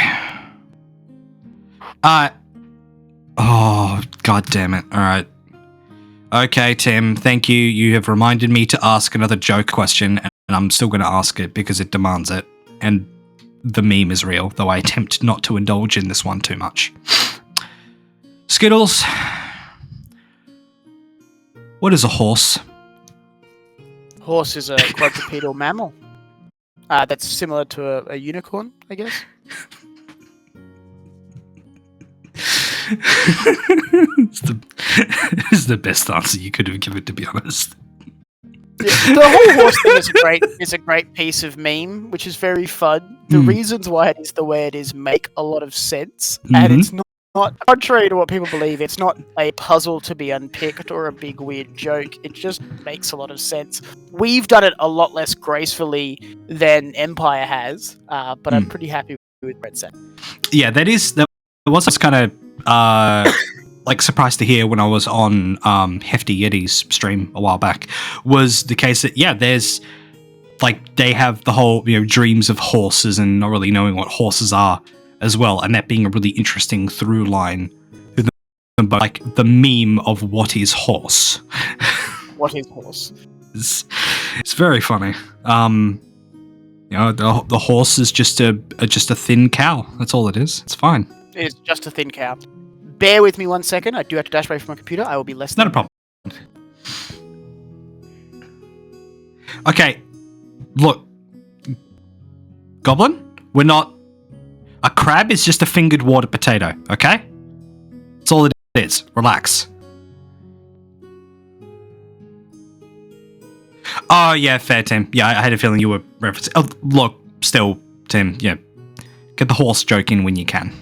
Oh, god damn it. All right. Okay, Tim, thank you. You have reminded me to ask another joke question, and I'm still going to ask it because it demands it. And the meme is real, though I attempt not to indulge in this one too much. Skittles, what is a horse? Horse is a quadrupedal mammal. That's similar to a unicorn, I guess. It's the best answer you could have given, to be honest. Yeah, the whole horse thing is a great piece of meme, which is very fun. The reasons why it is the way it is make a lot of sense, and it's not contrary to what people believe. It's not a puzzle to be unpicked or a big weird joke. It just makes a lot of sense. We've done it a lot less gracefully than Empire has, but I'm pretty happy with Brett said. Yeah, that was kind of like surprised to hear when I was on Hefty Yeti's stream a while back, was the case that there's like they have the whole dreams of horses and not really knowing what horses are as well, and that being a really interesting through line through them, but like the meme of what is horse. What is horse? It's very funny. The horse is just a thin cow. That's all it is. It's fine. It's just a thin cow. Bear with me 1 second. I do have to dash away from my computer. I will be less than... Not a problem. Okay. Look. Goblin, we're not... A crab is just a fingered water potato, okay? That's all it is. Relax. Oh, yeah, fair, Tim. Yeah, I had a feeling you were referencing... Oh, look, still, Tim, get the horse joke in when you can.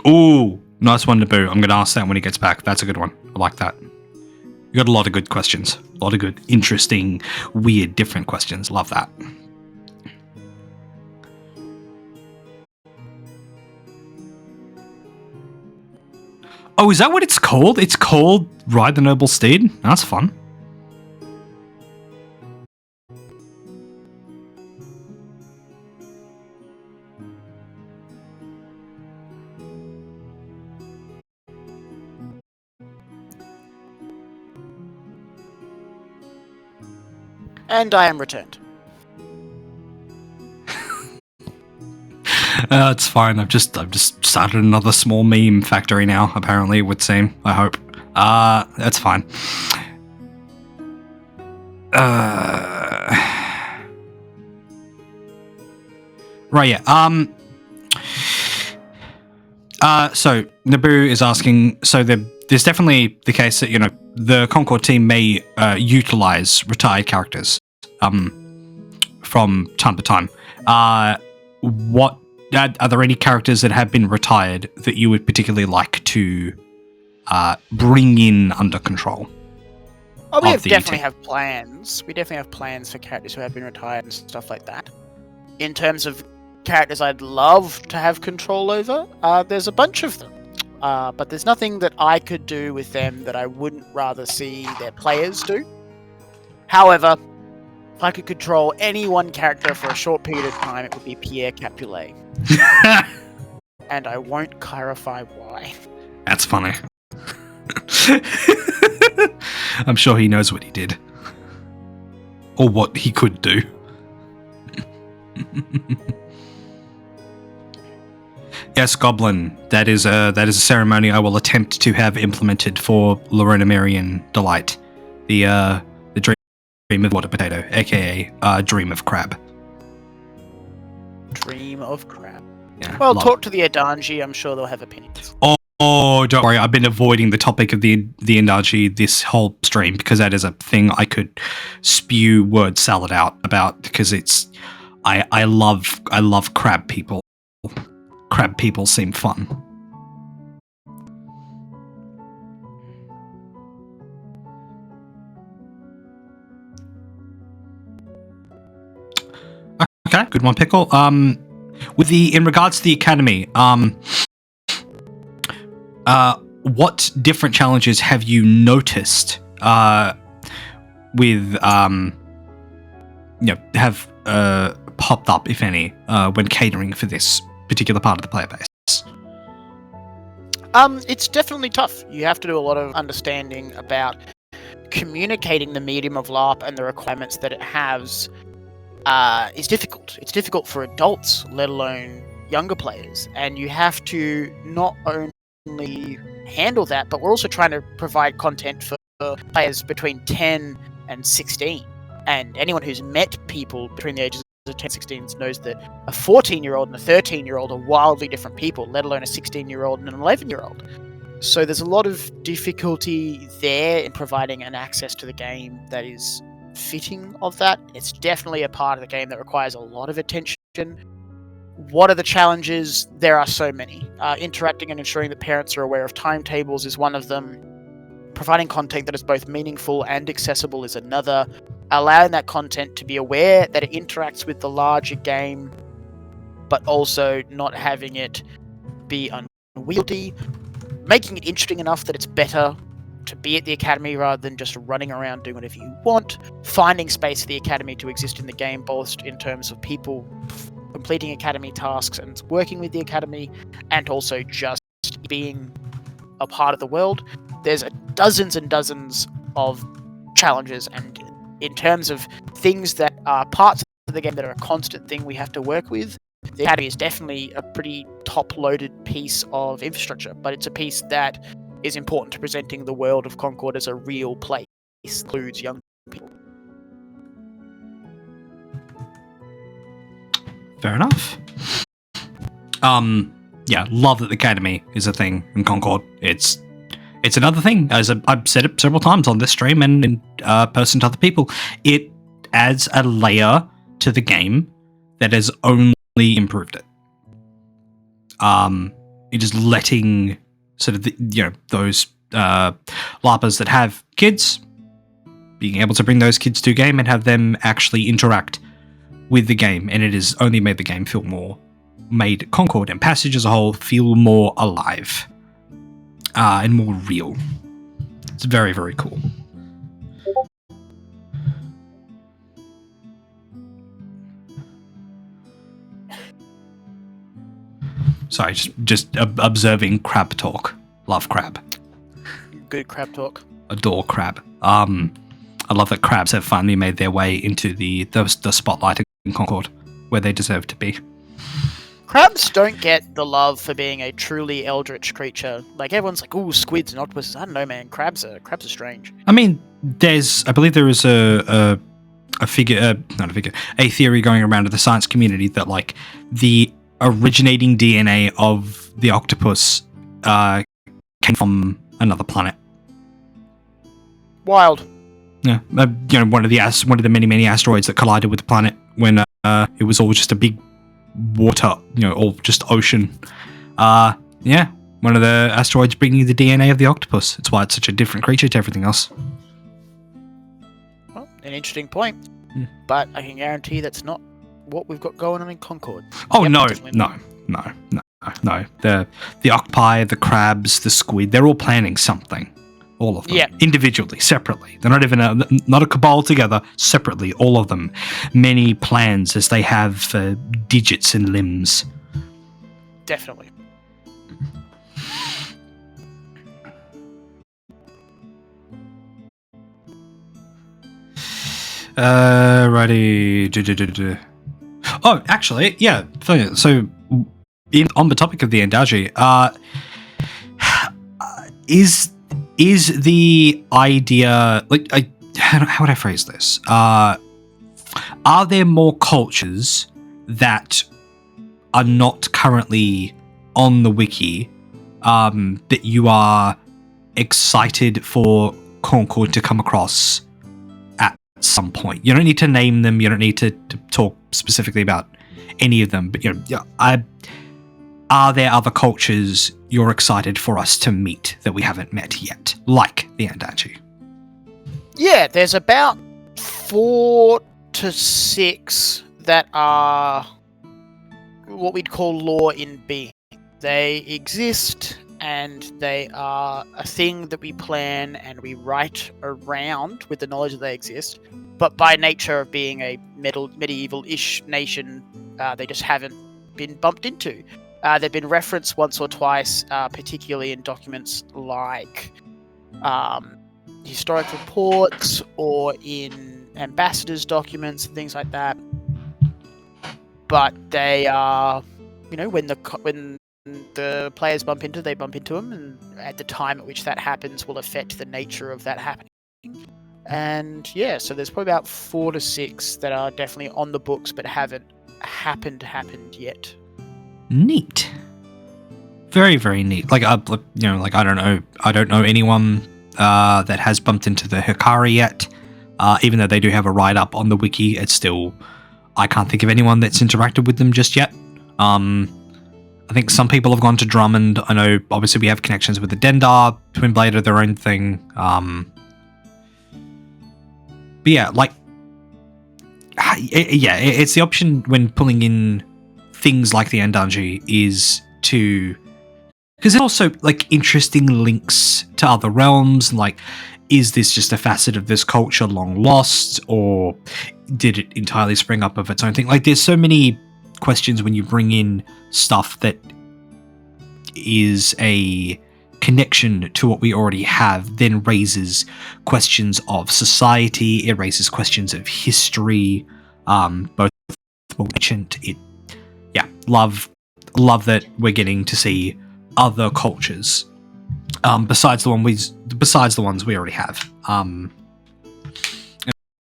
Ooh, nice one, Naboo. I'm going to ask that when he gets back. That's a good one. I like that. You got a lot of good questions. A lot of good, interesting, weird, different questions. Love that. Oh, is that what it's called? It's called Ride the Noble Steed? That's fun. And I am returned. It's fine. I've just started another small meme factory now. Apparently, it would seem. I hope. That's fine. Right. Yeah. So Naboo is asking. So there's definitely the case that the Concord team may utilize retired characters from time to time. What are there any characters that have been retired that you would particularly like to bring in under control? Oh, we definitely have plans. We definitely have plans for characters who have been retired and stuff like that. In terms of characters I'd love to have control over, there's a bunch of them. But there's nothing that I could do with them that I wouldn't rather see their players do. However, if I could control any one character for a short period of time, it would be Pierre Capulet. And I won't clarify why. That's funny. I'm sure he knows what he did. Or what he could do. Yes, Goblin. That is a ceremony I will attempt to have implemented for Lorona Marion Delight, the dream of water potato, aka dream of crab. Dream of crab. Yeah, Well, talk to the Adanji. I'm sure they'll have opinions. Oh, don't worry. I've been avoiding the topic of the Indachi this whole stream because that is a thing I could spew word salad out about because it's I love crab people. Crab people seem fun. Okay, good one, Pickle. In regards to the academy, what different challenges have you noticed have popped up, if any, when catering for this particular part of the player base? It's definitely tough. You have to do a lot of understanding about communicating the medium of LARP and the requirements that it has. Is difficult. It's difficult for adults, let alone younger players, and you have to not only handle that, but we're also trying to provide content for players between 10 and 16. And anyone who's met people between the ages of 10 and 16 knows that a 14-year-old and a 13-year-old are wildly different people, let alone a 16-year-old and an 11-year-old. So there's a lot of difficulty there in providing an access to the game that is fitting of that. It's definitely a part of the game that requires a lot of attention. What are the challenges? There are so many. Interacting and ensuring that parents are aware of timetables is one of them. Providing content that is both meaningful and accessible is another. Allowing that content to be aware that it interacts with the larger game, but also not having it be unwieldy. Making it interesting enough that it's better to be at the academy rather than just running around doing whatever you want. Finding space for the academy to exist in the game, both in terms of people completing academy tasks and working with the academy, and also just being a part of the world. There's dozens and dozens of challenges, and in terms of things that are parts of the game that are a constant thing we have to work with, the academy is definitely a pretty top-loaded piece of infrastructure, but it's a piece that is important to presenting the world of Concord as a real place. It includes young people. Fair enough. Yeah, love that the academy is a thing in Concord. It's another thing, as I've said it several times on this stream and in person to other people. It adds a layer to the game that has only improved it. It is letting sort of those LARPers that have kids, being able to bring those kids to a game and have them actually interact with the game, and it has only made the game made Concord and Passage as a whole feel more alive and more real. It's very, very cool. Sorry, just observing crab talk. Love crab. Good crab talk. Adore crab. I love that crabs have finally made their way into the spotlight in Concord, where they deserve to be. Crabs don't get the love for being a truly eldritch creature. Like, everyone's like, ooh, squids and octopuses. I don't know, man. Crabs are strange. I mean, I believe there is a theory going around in the science community that, like, the originating DNA of the octopus came from another planet. Wild. Yeah, one of the many asteroids that collided with the planet when it was all just a big water, all just ocean. Yeah, one of the asteroids bringing the DNA of the octopus. That's why it's such a different creature to everything else. Well, an interesting point, but I can guarantee that's not what we've got going on in Concord. Oh, yep, no. The octopi, the crabs, the squid, they're all planning something. All of them. Yeah. Individually, separately. They're not even not a cabal together, separately, all of them. Many plans as they have digits and limbs. Definitely. Righty. Oh, actually, yeah. So on the topic of the Andaji, is the idea like how would I phrase this? Are there more cultures that are not currently on the wiki that you are excited for Concord to come across at some point? You don't need to name them. You don't need to talk specifically about any of them. But are there other cultures you're excited for us to meet that we haven't met yet, like the Andaji? Yeah, there's about 4 to 6 that are what we'd call law in being. They exist, and they are a thing that we plan and we write around with the knowledge that they exist. But by nature of being a medieval-ish nation, they just haven't been bumped into. They've been referenced once or twice, particularly in documents like historic reports or in ambassadors' documents and things like that. But they are, when the players bump into them, and at the time at which that happens will affect the nature of that happening. And yeah, so there's probably about 4 to 6 that are definitely on the books but haven't happened yet. Neat. Very, very neat. Like I don't know anyone that has bumped into the Hikari yet. Even though they do have a write-up on the wiki, it's still, I can't think of anyone that's interacted with them just yet. I think some people have gone to Drummond. I know, obviously, we have connections with the Dendar. Twin Blade are their own thing. But yeah, it's the option when pulling in things like the Andaji is to, because there's also like interesting links to other realms. Like, is this just a facet of this culture long lost, or did it entirely spring up of its own thing? Like, there's so many questions when you bring in stuff that is a connection to what we already have, then raises questions of society, it raises questions of history, both ancient. Love that we're getting to see other cultures besides the ones we already have.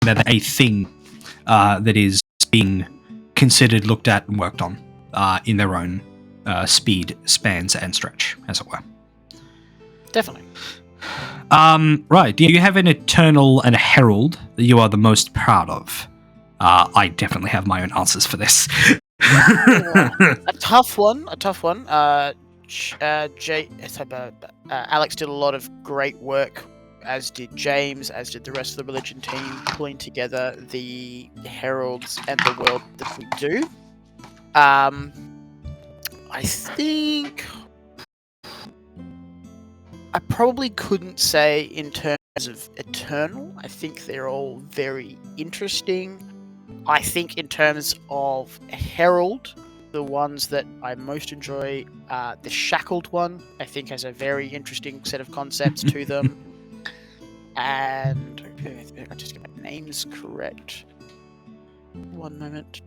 That a thing that is being considered, looked at, and worked on in their own speed, spans, and stretch, as it were. Definitely. Right. Do you have an Eternal and a Herald that you are the most proud of? I definitely have my own answers for this. A tough one. Alex did a lot of great work, as did James, as did the rest of the religion team, pulling together the heralds and the world that we do. I think I probably couldn't say in terms of Eternal. I think they're all very interesting. I think in terms of Herald, the ones that I most enjoy, the Shackled one, I think has a very interesting set of concepts to them. And I'll just get my names correct. One moment.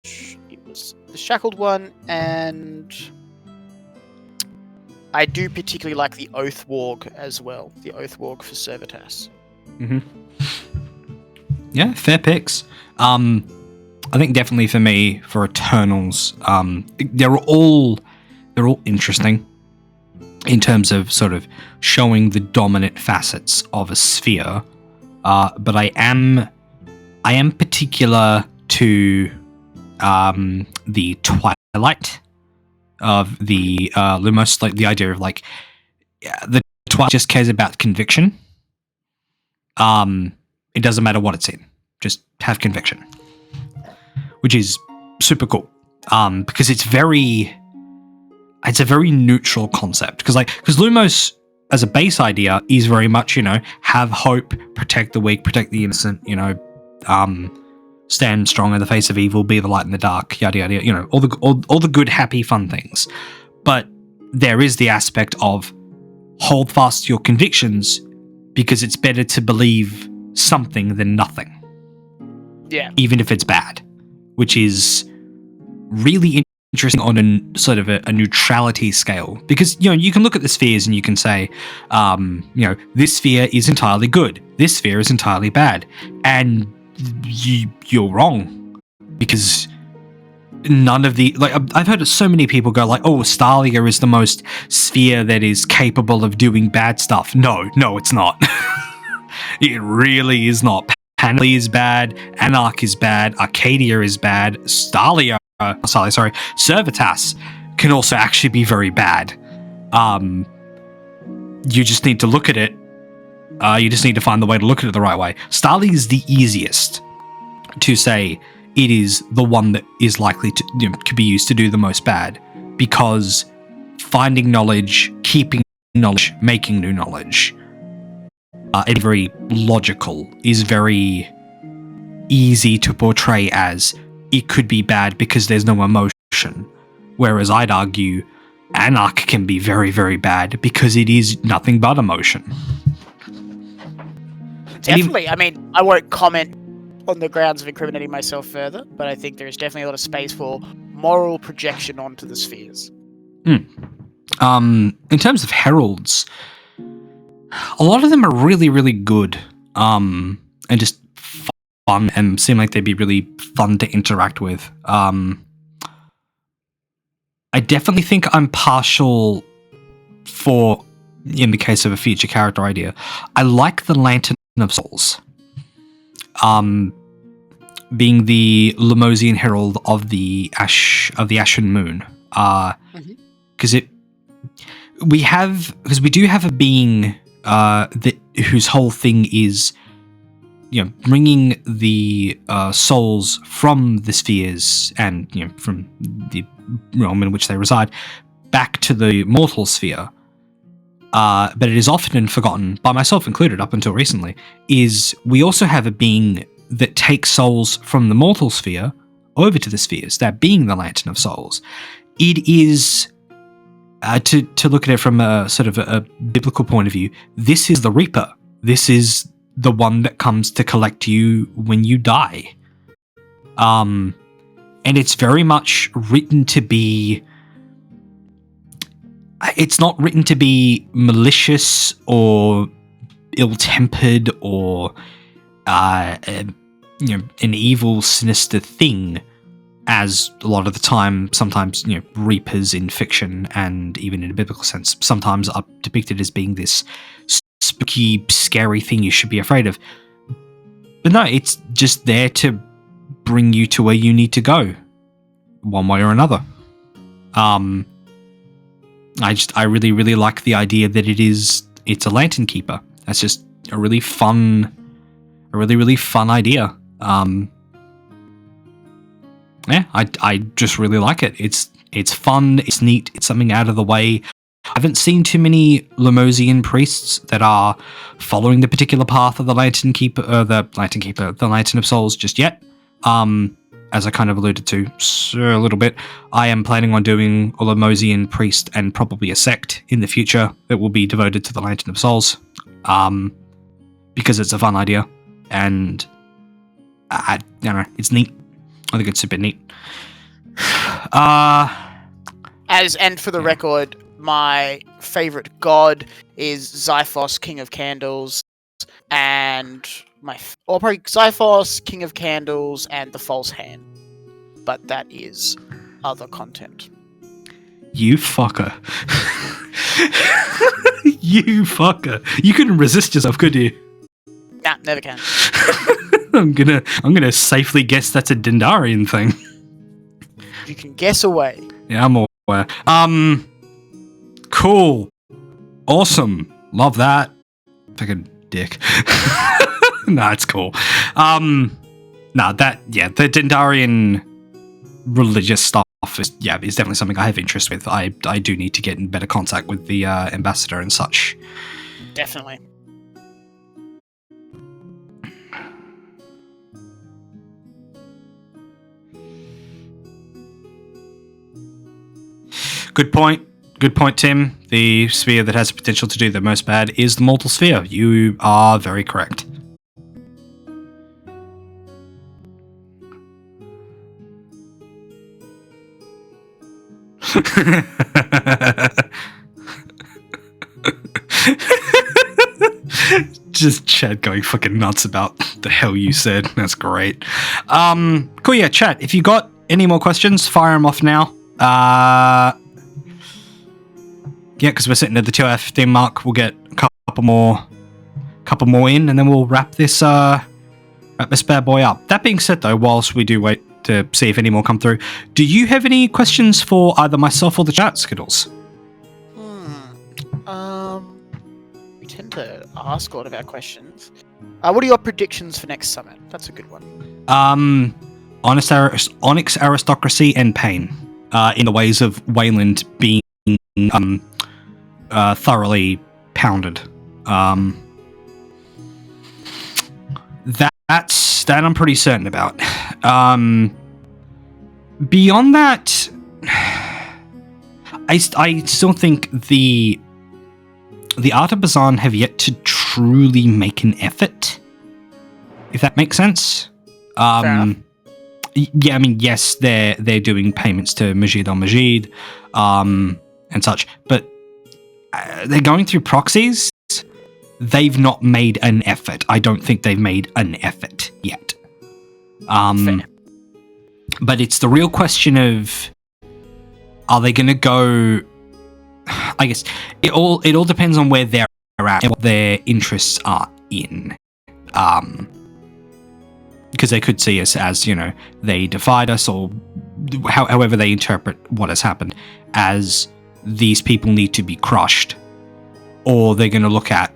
It was the Shackled one, and I do particularly like the Oath Warg as well. The Oath Warg for Servitas. Mm-hmm. Yeah, fair picks. I think definitely for me, for Eternals, they're all interesting in terms of sort of showing the dominant facets of a sphere. But I am particular to the Twilight of the Lumos, like the idea of like the Twilight just cares about conviction. It doesn't matter what it's in, just have conviction, which is super cool. Because it's a very neutral concept. Because Lumos as a base idea is very much, have hope, protect the weak, protect the innocent, stand strong in the face of evil, be the light in the dark, yada yada, all the good, happy, fun things. But there is the aspect of hold fast to your convictions, because it's better to believe something than nothing. Yeah. Even if it's bad, which is really interesting on a sort of a neutrality scale, because you can look at the spheres and you can say, this sphere is entirely good, this sphere is entirely bad, and you're wrong, because none of the I've heard so many people go like, oh, Stalia is the most sphere that is capable of doing bad stuff. No, it's not. It really is not. Panelli is bad, Anarch is bad, Arcadia is bad, Servitas can also actually be very bad. You just need to look at it. You just need to find the way to look at it the right way. Stalia is the easiest to say it is the one that is likely to could be used to do the most bad, because finding knowledge, keeping knowledge, making new knowledge, it's very logical, is very easy to portray as it could be bad because there's no emotion. Whereas I'd argue Anarch can be very, very bad because it is nothing but emotion. Definitely. I mean, I won't comment on the grounds of incriminating myself further, but I think there is definitely a lot of space for moral projection onto the spheres. In terms of heralds, a lot of them are really, really good, and just fun, and seem like they'd be really fun to interact with. I definitely think I'm partial for, in the case of a future character idea, I like the Lantern of Souls, being the Lemosian herald of the Ashen Moon, because we do have a being whose whole thing is bringing the souls from the spheres and from the realm in which they reside back to the mortal sphere. But it is often forgotten, by myself included up until recently, is we also have a being that takes souls from the mortal sphere over to the spheres, that being the Lantern of Souls. It is, to look at it from a sort of a biblical point of view, this is the Reaper. This is the one that comes to collect you when you die. And it's very much written to be... It's not written to be malicious or ill-tempered or an evil, sinister thing, as a lot of the time, sometimes reapers in fiction and even in a biblical sense sometimes are depicted as being this spooky, scary thing you should be afraid of. But no, it's just there to bring you to where you need to go, one way or another. I really, really like the idea that it's a lantern keeper. That's just a really, really fun idea. I just really like it. It's fun, it's neat, it's something out of the way. I haven't seen too many Lemosian priests that are following the particular path of the Lantern of Souls just yet. As I kind of alluded to a little bit, I am planning on doing a Lemosian priest and probably a sect in the future that will be devoted to the Lantern of Souls, because it's a fun idea, and I don't know, it's neat. I think it's super neat. And for the record, my favorite god is Xiphos, King of Candles, and probably Xiphos, King of Candles, and the False Hand. But that is other content. You fucker. You fucker. You couldn't resist yourself, could you? Nah, never can. I'm gonna safely guess that's a Dendarian thing. You can guess away. Yeah, I'm aware. Cool. Awesome. Love that. Fucking dick. Nah, it's cool. The Dendarian religious stuff is definitely something I have interest with. I do need to get in better contact with the ambassador and such. Definitely. Good point, Tim. The sphere that has the potential to do the most bad is the mortal sphere. You are very correct. Just Chad going fucking nuts about the hell you said. That's great. Cool, yeah, Chad, if you got any more questions, fire them off now. Yeah, because we're sitting at the 2 hour 15 mark. We'll get a couple more in, and then we'll wrap this bad boy up. That being said, though, whilst we do wait to see if any more come through, do you have any questions for either myself or the chat, Skittles? We tend to ask a lot of our questions. What are your predictions for next summit? That's a good one. Onyx aristocracy and pain, in the ways of Wayland being thoroughly pounded. That's that I'm pretty certain about. Beyond that, I still think the Artisan have yet to truly make an effort, if that makes sense. Yeah, I mean, yes, they're doing payments to Majid al-Majid, and such, but they're going through proxies. They've not made an effort. I don't think they've made an effort yet. But it's the real question of, are they going to go? I guess it all depends on where they're at and what their interests are in. Because they could see us as, they defied us, or however they interpret what has happened, as these people need to be crushed, or they're going to look at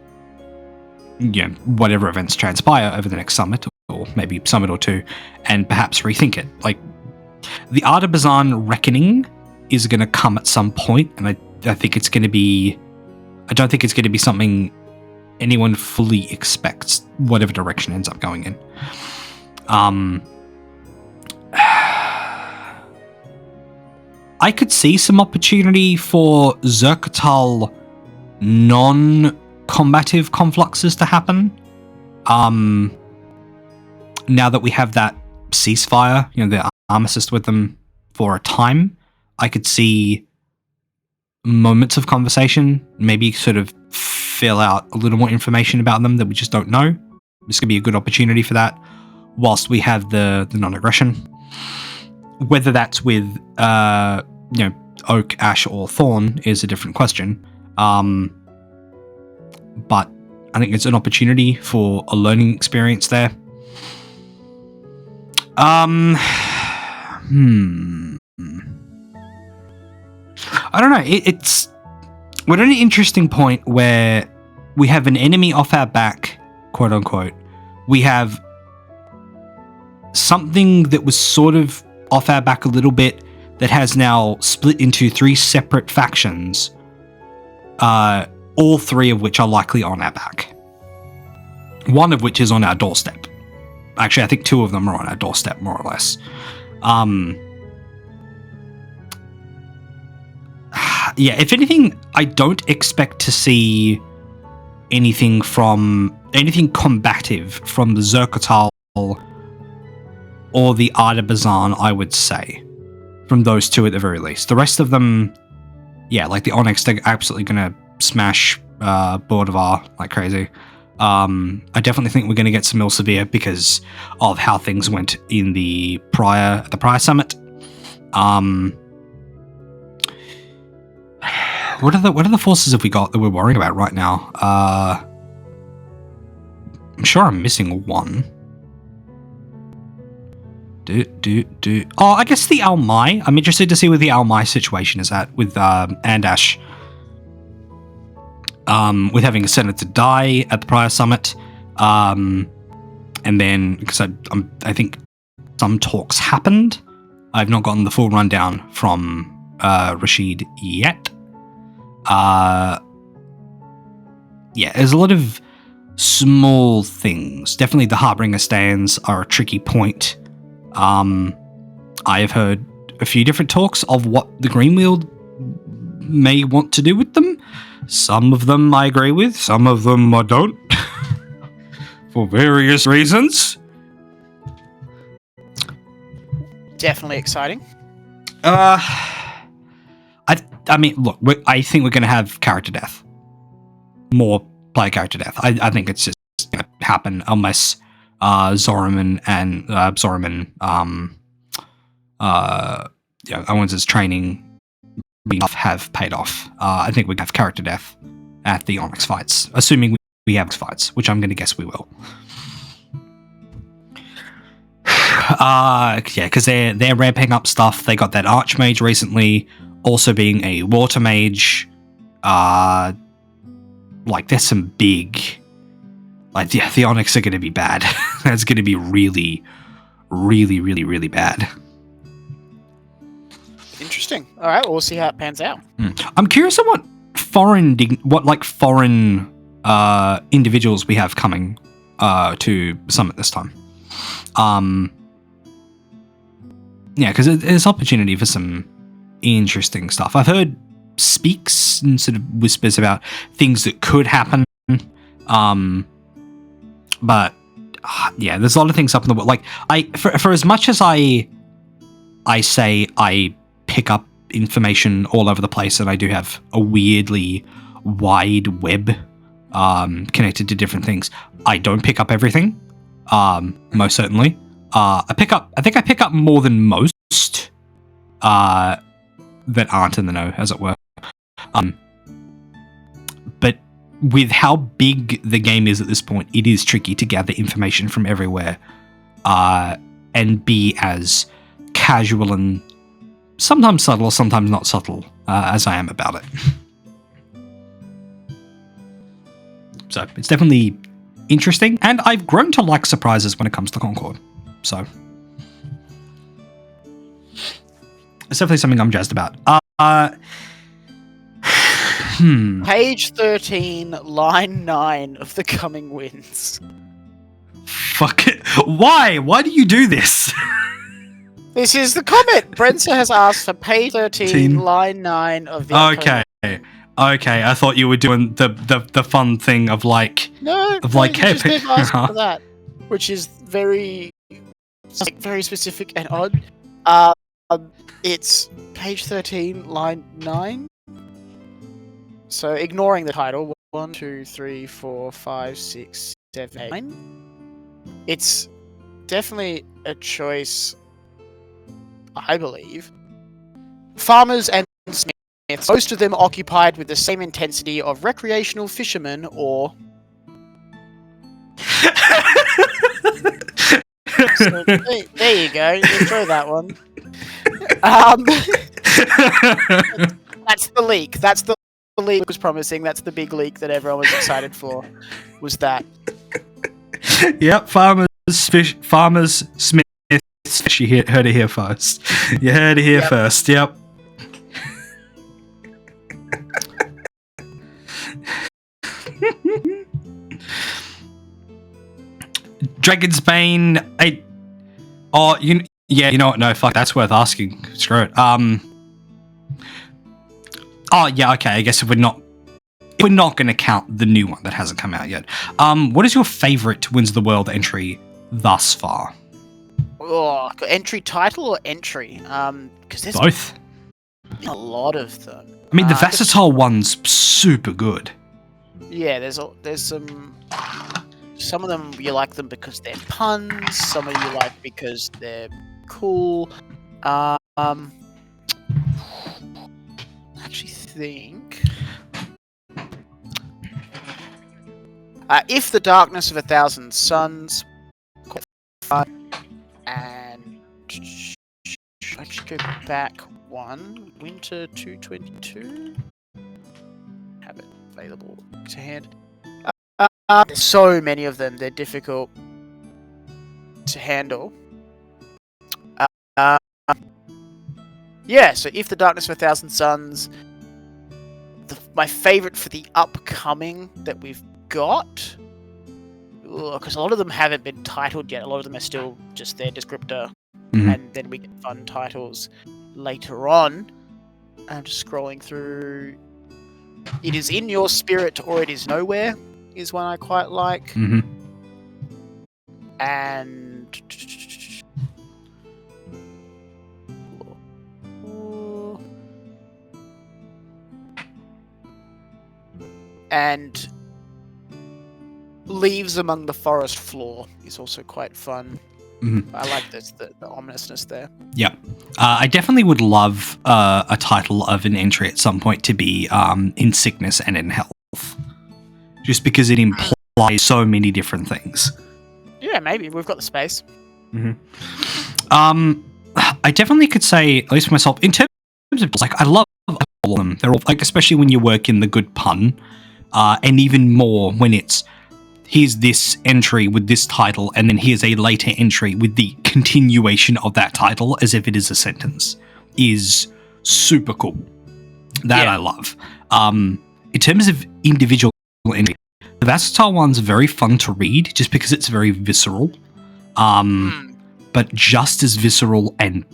whatever events transpire over the next summit, or maybe summit or two, and perhaps rethink it. Like, the Artisan reckoning is going to come at some point, and I think it's going to be... I don't think it's going to be something anyone fully expects, whatever direction ends up going in. I could see some opportunity for Zerkatal non-combative confluxes to happen. Now that we have that ceasefire, the armistice with them for a time, I could see moments of conversation, maybe sort of fill out a little more information about them that we just don't know. This could be a good opportunity for that, whilst we have the non-aggression. Whether that's with Oak, Ash, or Thorn is a different question. But I think it's an opportunity for a learning experience there. I don't know. We're at an interesting point where we have an enemy off our back, quote unquote. We have something that was sort of off our back a little bit that has now split into 3 separate factions, all 3 of which are likely on our back. One of which is on our doorstep. Actually, I think 2 of them are on our doorstep, more or less. Yeah, if anything, I don't expect to see anything combative from the Zerkatal or the Artisan, I would say. From those 2 at the very least. The rest of them, yeah, like the Onyx, they're absolutely going to smash Bordevar like crazy. I definitely think we're going to get some Elsevier because of how things went in the prior summit. What are the forces have we got that we're worrying about right now? I'm sure I'm missing one. Oh, I guess the Almai. I'm interested to see where the Almai situation is at with Andash. With having a senator die at the prior summit, and then because I think some talks happened. I've not gotten the full rundown from Rashid yet. Yeah, there's a lot of small things. Definitely the Harbinger stands are a tricky point. I have heard a few different talks of what the Greenweald may want to do with them. Some of them I agree with, some of them I don't. For various reasons. Definitely exciting. I mean, look, I think we're going to have character death, more player character death. I think it's just going to happen unless Zoriman Owens' training have paid off. I think we have character death at the Onyx fights, assuming we have fights, which I'm going to guess we will. Yeah, because they're ramping up stuff. They got that Archmage recently, also being a Water Mage. Like, there's some big... Like, yeah, the Onyx are going to be bad. That's going to be really, really, really, really bad. Interesting. All right, well, we'll see how it pans out. I'm curious on what foreign individuals we have coming to Summit this time. Yeah, because there's opportunity for some interesting stuff. I've heard speaks and sort of whispers about things that could happen. But yeah, there's a lot of things up in the world. Like, for as much as I say I pick up information all over the place, and I do have a weirdly wide web connected to different things, I don't pick up everything. Most certainly. I think I pick up more than most that aren't in the know, as it were. But with how big the game is at this point, it is tricky to gather information from everywhere and be as casual and sometimes subtle, sometimes not subtle as I am about it. So it's definitely interesting, and I've grown to like surprises when it comes to Concord. So it's definitely something I'm jazzed about. Page 13, line 9 of the coming winds. Fuck it. Why? Why do you do this? This is the comment. Brenza has asked for page 13, line 9 of the Okay, I thought you were doing the fun thing of like... No, like, hey, just asked for that, which is very specific and odd. It's page 13, line 9. So ignoring the title, 1, 2, 3, 4, 5, 6, 7, 8, 9. It's definitely a choice, I believe. Farmers and smiths, most of them occupied with the same intensity of recreational fishermen or... So, there you go. Enjoy that one. That's the leak. That's the leak was promising. That's the big leak that everyone was excited for. Was that? Yep, farmers, smiths. You heard it here first. You heard it here first. Yep. Dragon's Bane. You know what? No, fuck. That's worth asking. Screw it. Oh yeah. Okay. I guess if we're not going to count the new one that hasn't come out yet. What is your favorite Wins of the World entry thus far? Oh, entry title or entry? Because there's both. A lot of them. I mean, the versatile one's super good. Yeah, there's some. Some of them you like them because they're puns. Some of you like because they're cool. I actually think If the Darkness of 1,000 Suns, and I should go back one, Winter 222, have it available to hand. There's so many of them, they're difficult to handle. Yeah, so If the Darkness of 1,000 Suns, my favourite for the upcoming that we've got, because a lot of them haven't been titled yet, a lot of them are still just their descriptor, and then we get fun titles later on. I'm just scrolling through. It Is in Your Spirit or It Is Nowhere is one I quite like. And and leaves among the forest floor is also quite fun. I like the ominousness there. Yeah. I definitely would love a title of an entry at some point to be in sickness and in health. Just because it implies so many different things. Yeah, maybe. We've got the space. I definitely could say, at least for myself, in terms of, like, I love all of them. They're all, like, especially when you work in the good pun, and even more when it's, here's this entry with this title, and then here's a later entry with the continuation of that title as if it is a sentence, is super cool. That I love. In terms of individual entry, the versatile one's very fun to read just because it's very visceral. But just as visceral and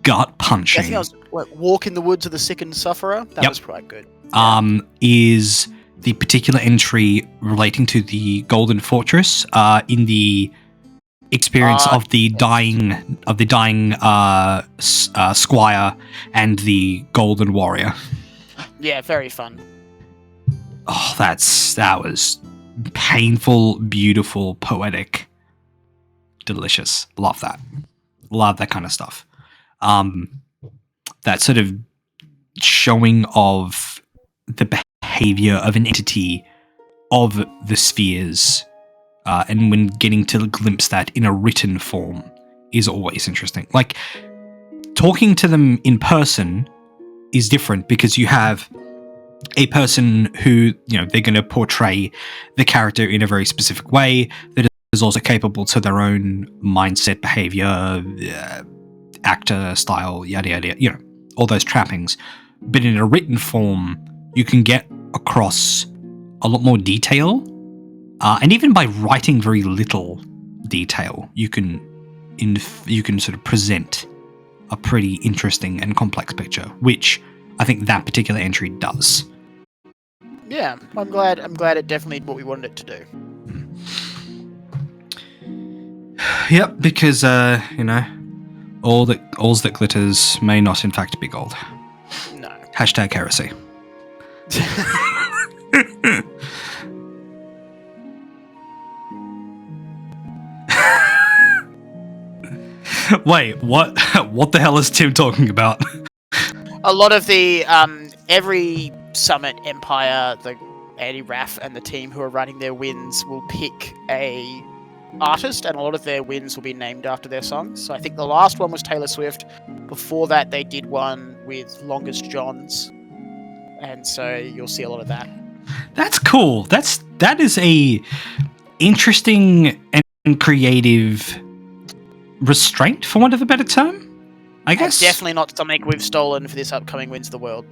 gut punching. I think I was Walk in the Woods of the Sick and Sufferer. That was quite good. Is the particular entry relating to the Golden Fortress in the experience of the dying squire and the Golden Warrior. Yeah, very fun. Oh, that was painful, beautiful, poetic, delicious. Love that. Love that kind of stuff. That sort of showing of the behavior of an entity of the spheres, and when getting to glimpse that in a written form is always interesting. Like, talking to them in person is different because you have a person who, they're going to portray the character in a very specific way that is also capable to their own mindset, behavior, actor style, yada yada, all those trappings. But in a written form, you can get across a lot more detail, and even by writing very little detail, you can sort of present a pretty interesting and complex picture, which I think that particular entry does. Yeah, I'm glad it definitely did what we wanted it to do. Yep, because all that glitters may not in fact be gold. No. Hashtag heresy. Wait, what? What the hell is Tim talking about? A lot of the every Summit Empire, the Anti-RAF and the team who are running their wins will pick a artist, and a lot of their wins will be named after their songs. So I think the last one was Taylor Swift. Before that, they did one with Longest Johns, and so you'll see a lot of that. That's cool. That is a interesting and creative restraint, for want of a better term, I guess. And definitely not something we've stolen for this upcoming Wins of the World.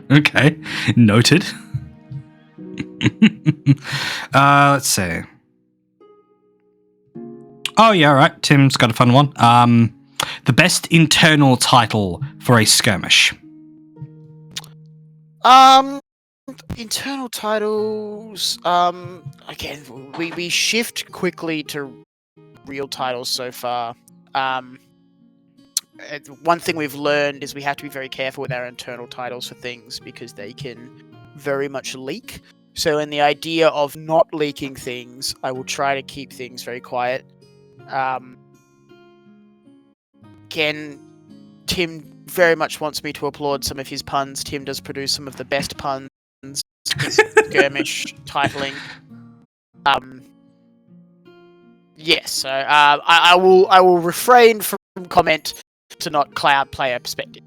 Okay, noted. Let's see. Oh yeah, right. Tim's got a fun one. The best internal title for a skirmish. Internal titles. Again, we shift quickly to real titles so far. One thing we've learned is we have to be very careful with our internal titles for things because they can very much leak. So in the idea of not leaking things, I will try to keep things very quiet. Again, Tim very much wants me to applaud some of his puns. Tim does produce some of the best puns in skirmish titling. Yes, so I will refrain from comment to not cloud player perspective.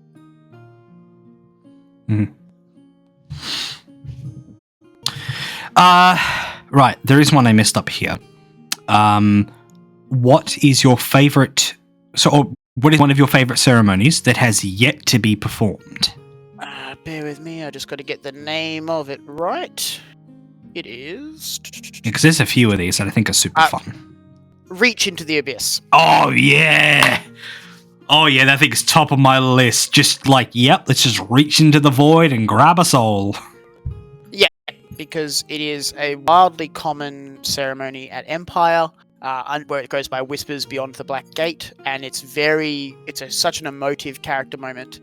Right, there is one I messed up here. What is your favorite? What is one of your favorite ceremonies that has yet to be performed? Bear with me, I just got to get the name of it right. It is because there's a few of these that I think are super fun. Reach into the Abyss. Oh yeah, that thing's top of my list. Just like, yep, let's just reach into the void and grab a soul. Yeah, because it is a wildly common ceremony at Empire, where it goes by Whispers Beyond the Black Gate, and it's such an emotive character moment.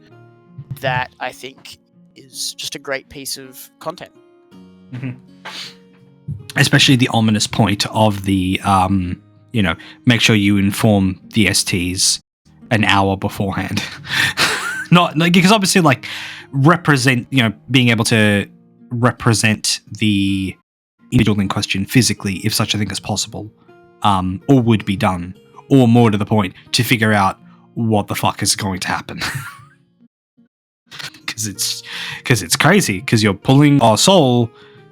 that I think is just a great piece of content. Especially the ominous point of the, make sure you inform the STs an hour beforehand. Not like, because obviously, like, being able to represent the individual in question physically, if such a thing is possible, or would be done, or more to the point, to figure out what the fuck is going to happen. Because it's crazy, because you're pulling our soul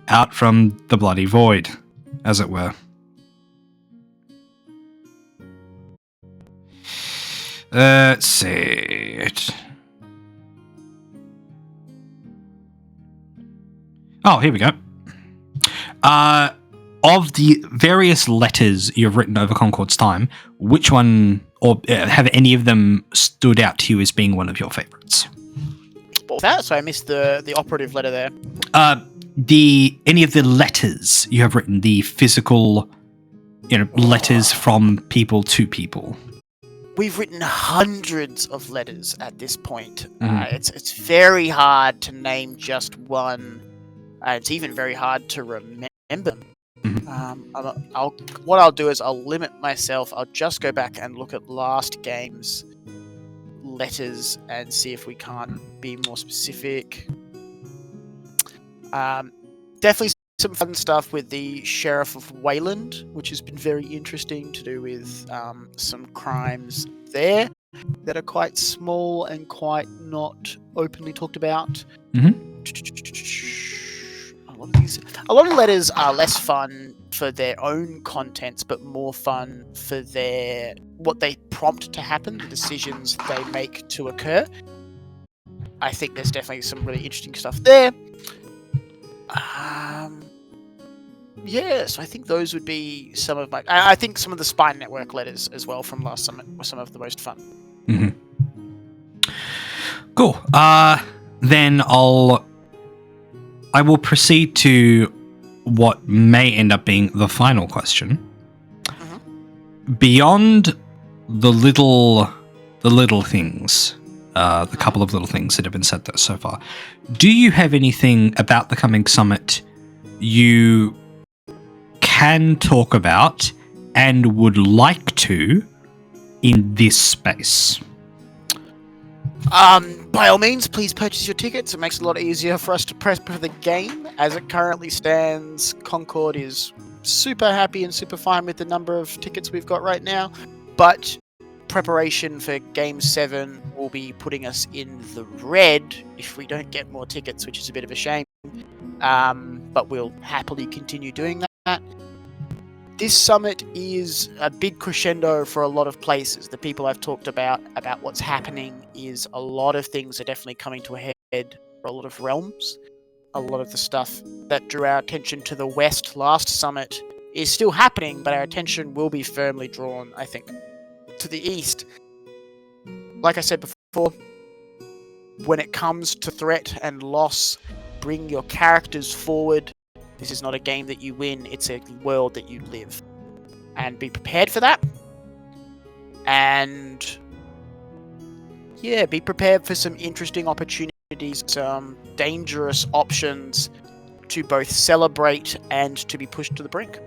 out from the bloody void, as it were. Let's see. Oh, here we go. Of the various letters you've written over Concord's time, which one, or have any of them stood out to you as being one of your favorites? What was that? So I missed the operative letter there. Any of the letters you have written, the physical, letters from people to people. We've written hundreds of letters at this point. It's very hard to name just one. It's even very hard to remember them. What I'll do is I'll limit myself. I'll just go back and look at last game's letters and see if we can't be more specific. Definitely some fun stuff with the Sheriff of Wayland, which has been very interesting to do with some crimes there that are quite small and quite not openly talked about. A lot of letters are less fun for their own contents, but more fun for what they prompt to happen, the decisions they make to occur. I think there's definitely some really interesting stuff there. So I think those would be some of my... I think some of the Spine Network letters as well from last summit were some of the most fun. Cool. Then I will proceed to what may end up being the final question. Beyond the little things, the couple of little things that have been said there so far, do you have anything about the coming summit you can talk about and would like to in this space? By all means, please purchase your tickets. It makes it a lot easier for us to prep for the game. As it currently stands, Concord is super happy and super fine with the number of tickets we've got right now, but preparation for Game 7 will be putting us in the red if we don't get more tickets, which is a bit of a shame. But we'll happily continue doing that. This summit is a big crescendo for a lot of places. The people I've talked about what's happening is a lot of things are definitely coming to a head for a lot of realms. A lot of the stuff that drew our attention to the west last summit is still happening, but our attention will be firmly drawn, I think, to the east. Like I said before, when it comes to threat and loss, bring your characters forward. This is not a game that you win, it's a world that you live. And be prepared for that. And be prepared for some interesting opportunities, some dangerous options to both celebrate and to be pushed to the brink.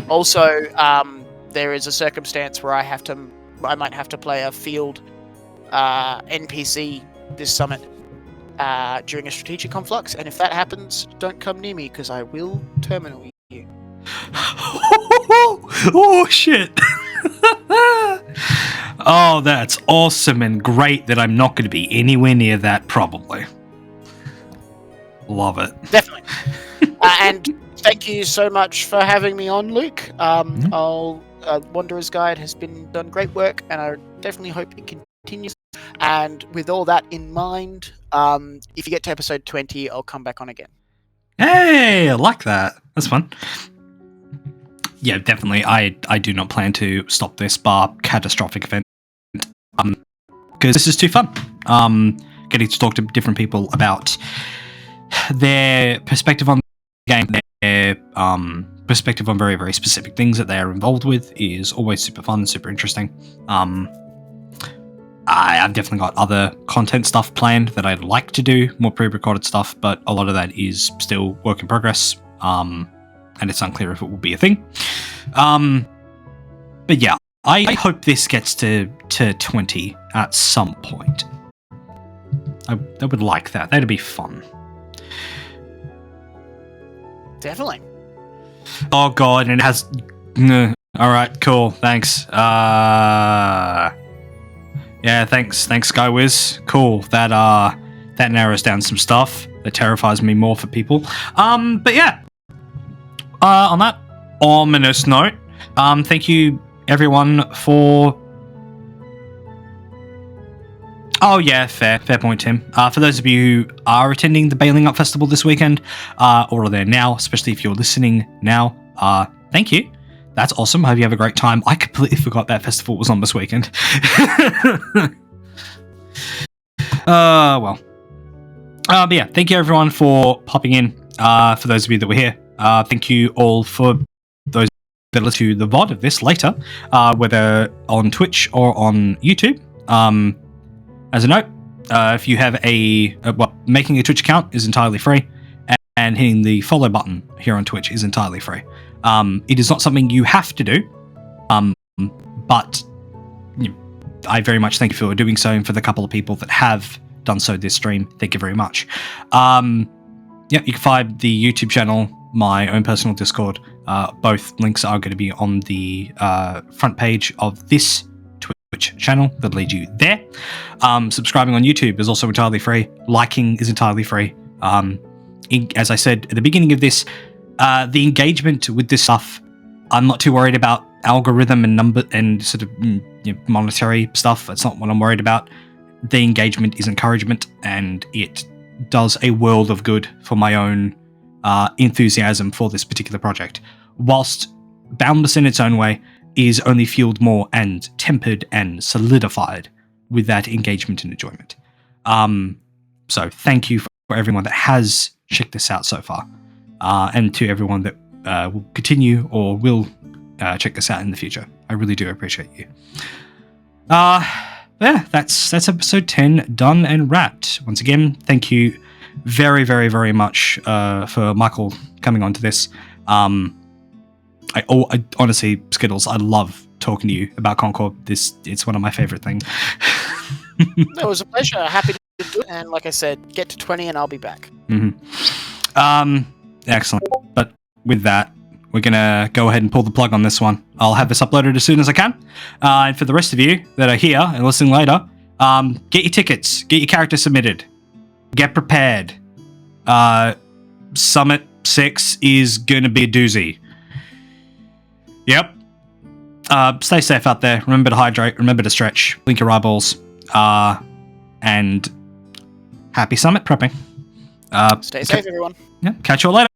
Also, there is a circumstance where I might have to play a field NPC this summit during a strategic conflux, and if that happens, don't come near me because I will terminal you. Oh shit! Oh, that's awesome and great that I'm not going to be anywhere near that, probably. Love it. Definitely. And thank you so much for having me on, Luke. Wanderer's Guide has done great work, and I definitely hope it continues. And with all that in mind, if you get to episode 20, I'll come back on again. Hey, I like that. That's fun. Yeah, definitely. I do not plan to stop this bar catastrophic event. Because this is too fun. Getting to talk to different people about their perspective on the game, their perspective on very, very specific things that they are involved with is always super fun and super interesting. I've definitely got other content stuff planned that I'd like to do, more pre-recorded stuff, but a lot of that is still work in progress, and it's unclear if it will be a thing. But yeah, I hope this gets to 20 at some point. I would like that. That'd be fun. Definitely. Oh god, and it has... Alright, cool, thanks. Yeah, thanks Skywiz. Cool, that narrows down some stuff. That terrifies me more for people. But yeah. On that ominous note, thank you everyone for... Oh yeah, fair point, Tim. For those of you who are attending the Bailing Up Festival this weekend, or are there now, especially if you're listening now, thank you. That's awesome. I hope you have a great time. I completely forgot that festival was on this weekend. Well. But yeah, thank you everyone for popping in. For those of you that were here, thank you all for those that listen to the VOD of this later, whether on Twitch or on YouTube. As a note, if you have making a Twitch account is entirely free, and hitting the follow button here on Twitch is entirely free. It is not something you have to do, but I very much thank you for doing so, and for the couple of people that have done so this stream, thank you very much. You can find the YouTube channel, my own personal Discord. Both links are going to be on the front page of this Twitch channel that lead you there. Subscribing on YouTube is also entirely free. Liking is entirely free. As I said at the beginning of this, the engagement with this stuff, I'm not too worried about algorithm and number and sort of monetary stuff. That's not what I'm worried about. The engagement is encouragement, and it does a world of good for my own enthusiasm for this particular project. Whilst boundless in its own way, is only fueled more and tempered and solidified with that engagement and enjoyment. So thank you for everyone that has checked this out so far, and to everyone that will continue or will check this out in the future. I really do appreciate you. Yeah, that's episode 10 done and wrapped. Once again, thank you very, very, very much for Michael coming on to this. I honestly, Skittles, I love talking to you about Concord. It's one of my favorite things. It was a pleasure. Happy to do it. And like I said, get to 20 and I'll be back. Mm-hmm. Excellent. But with that, we're going to go ahead and pull the plug on this one. I'll have this uploaded as soon as I can. And for the rest of you that are here and listening later, get your tickets. Get your character submitted. Get prepared. Summit 6 is going to be a doozy. Yep. Stay safe out there. Remember to hydrate. Remember to stretch. Blink your eyeballs. And happy Summit prepping. Stay safe, everyone. Yeah. Catch you all later.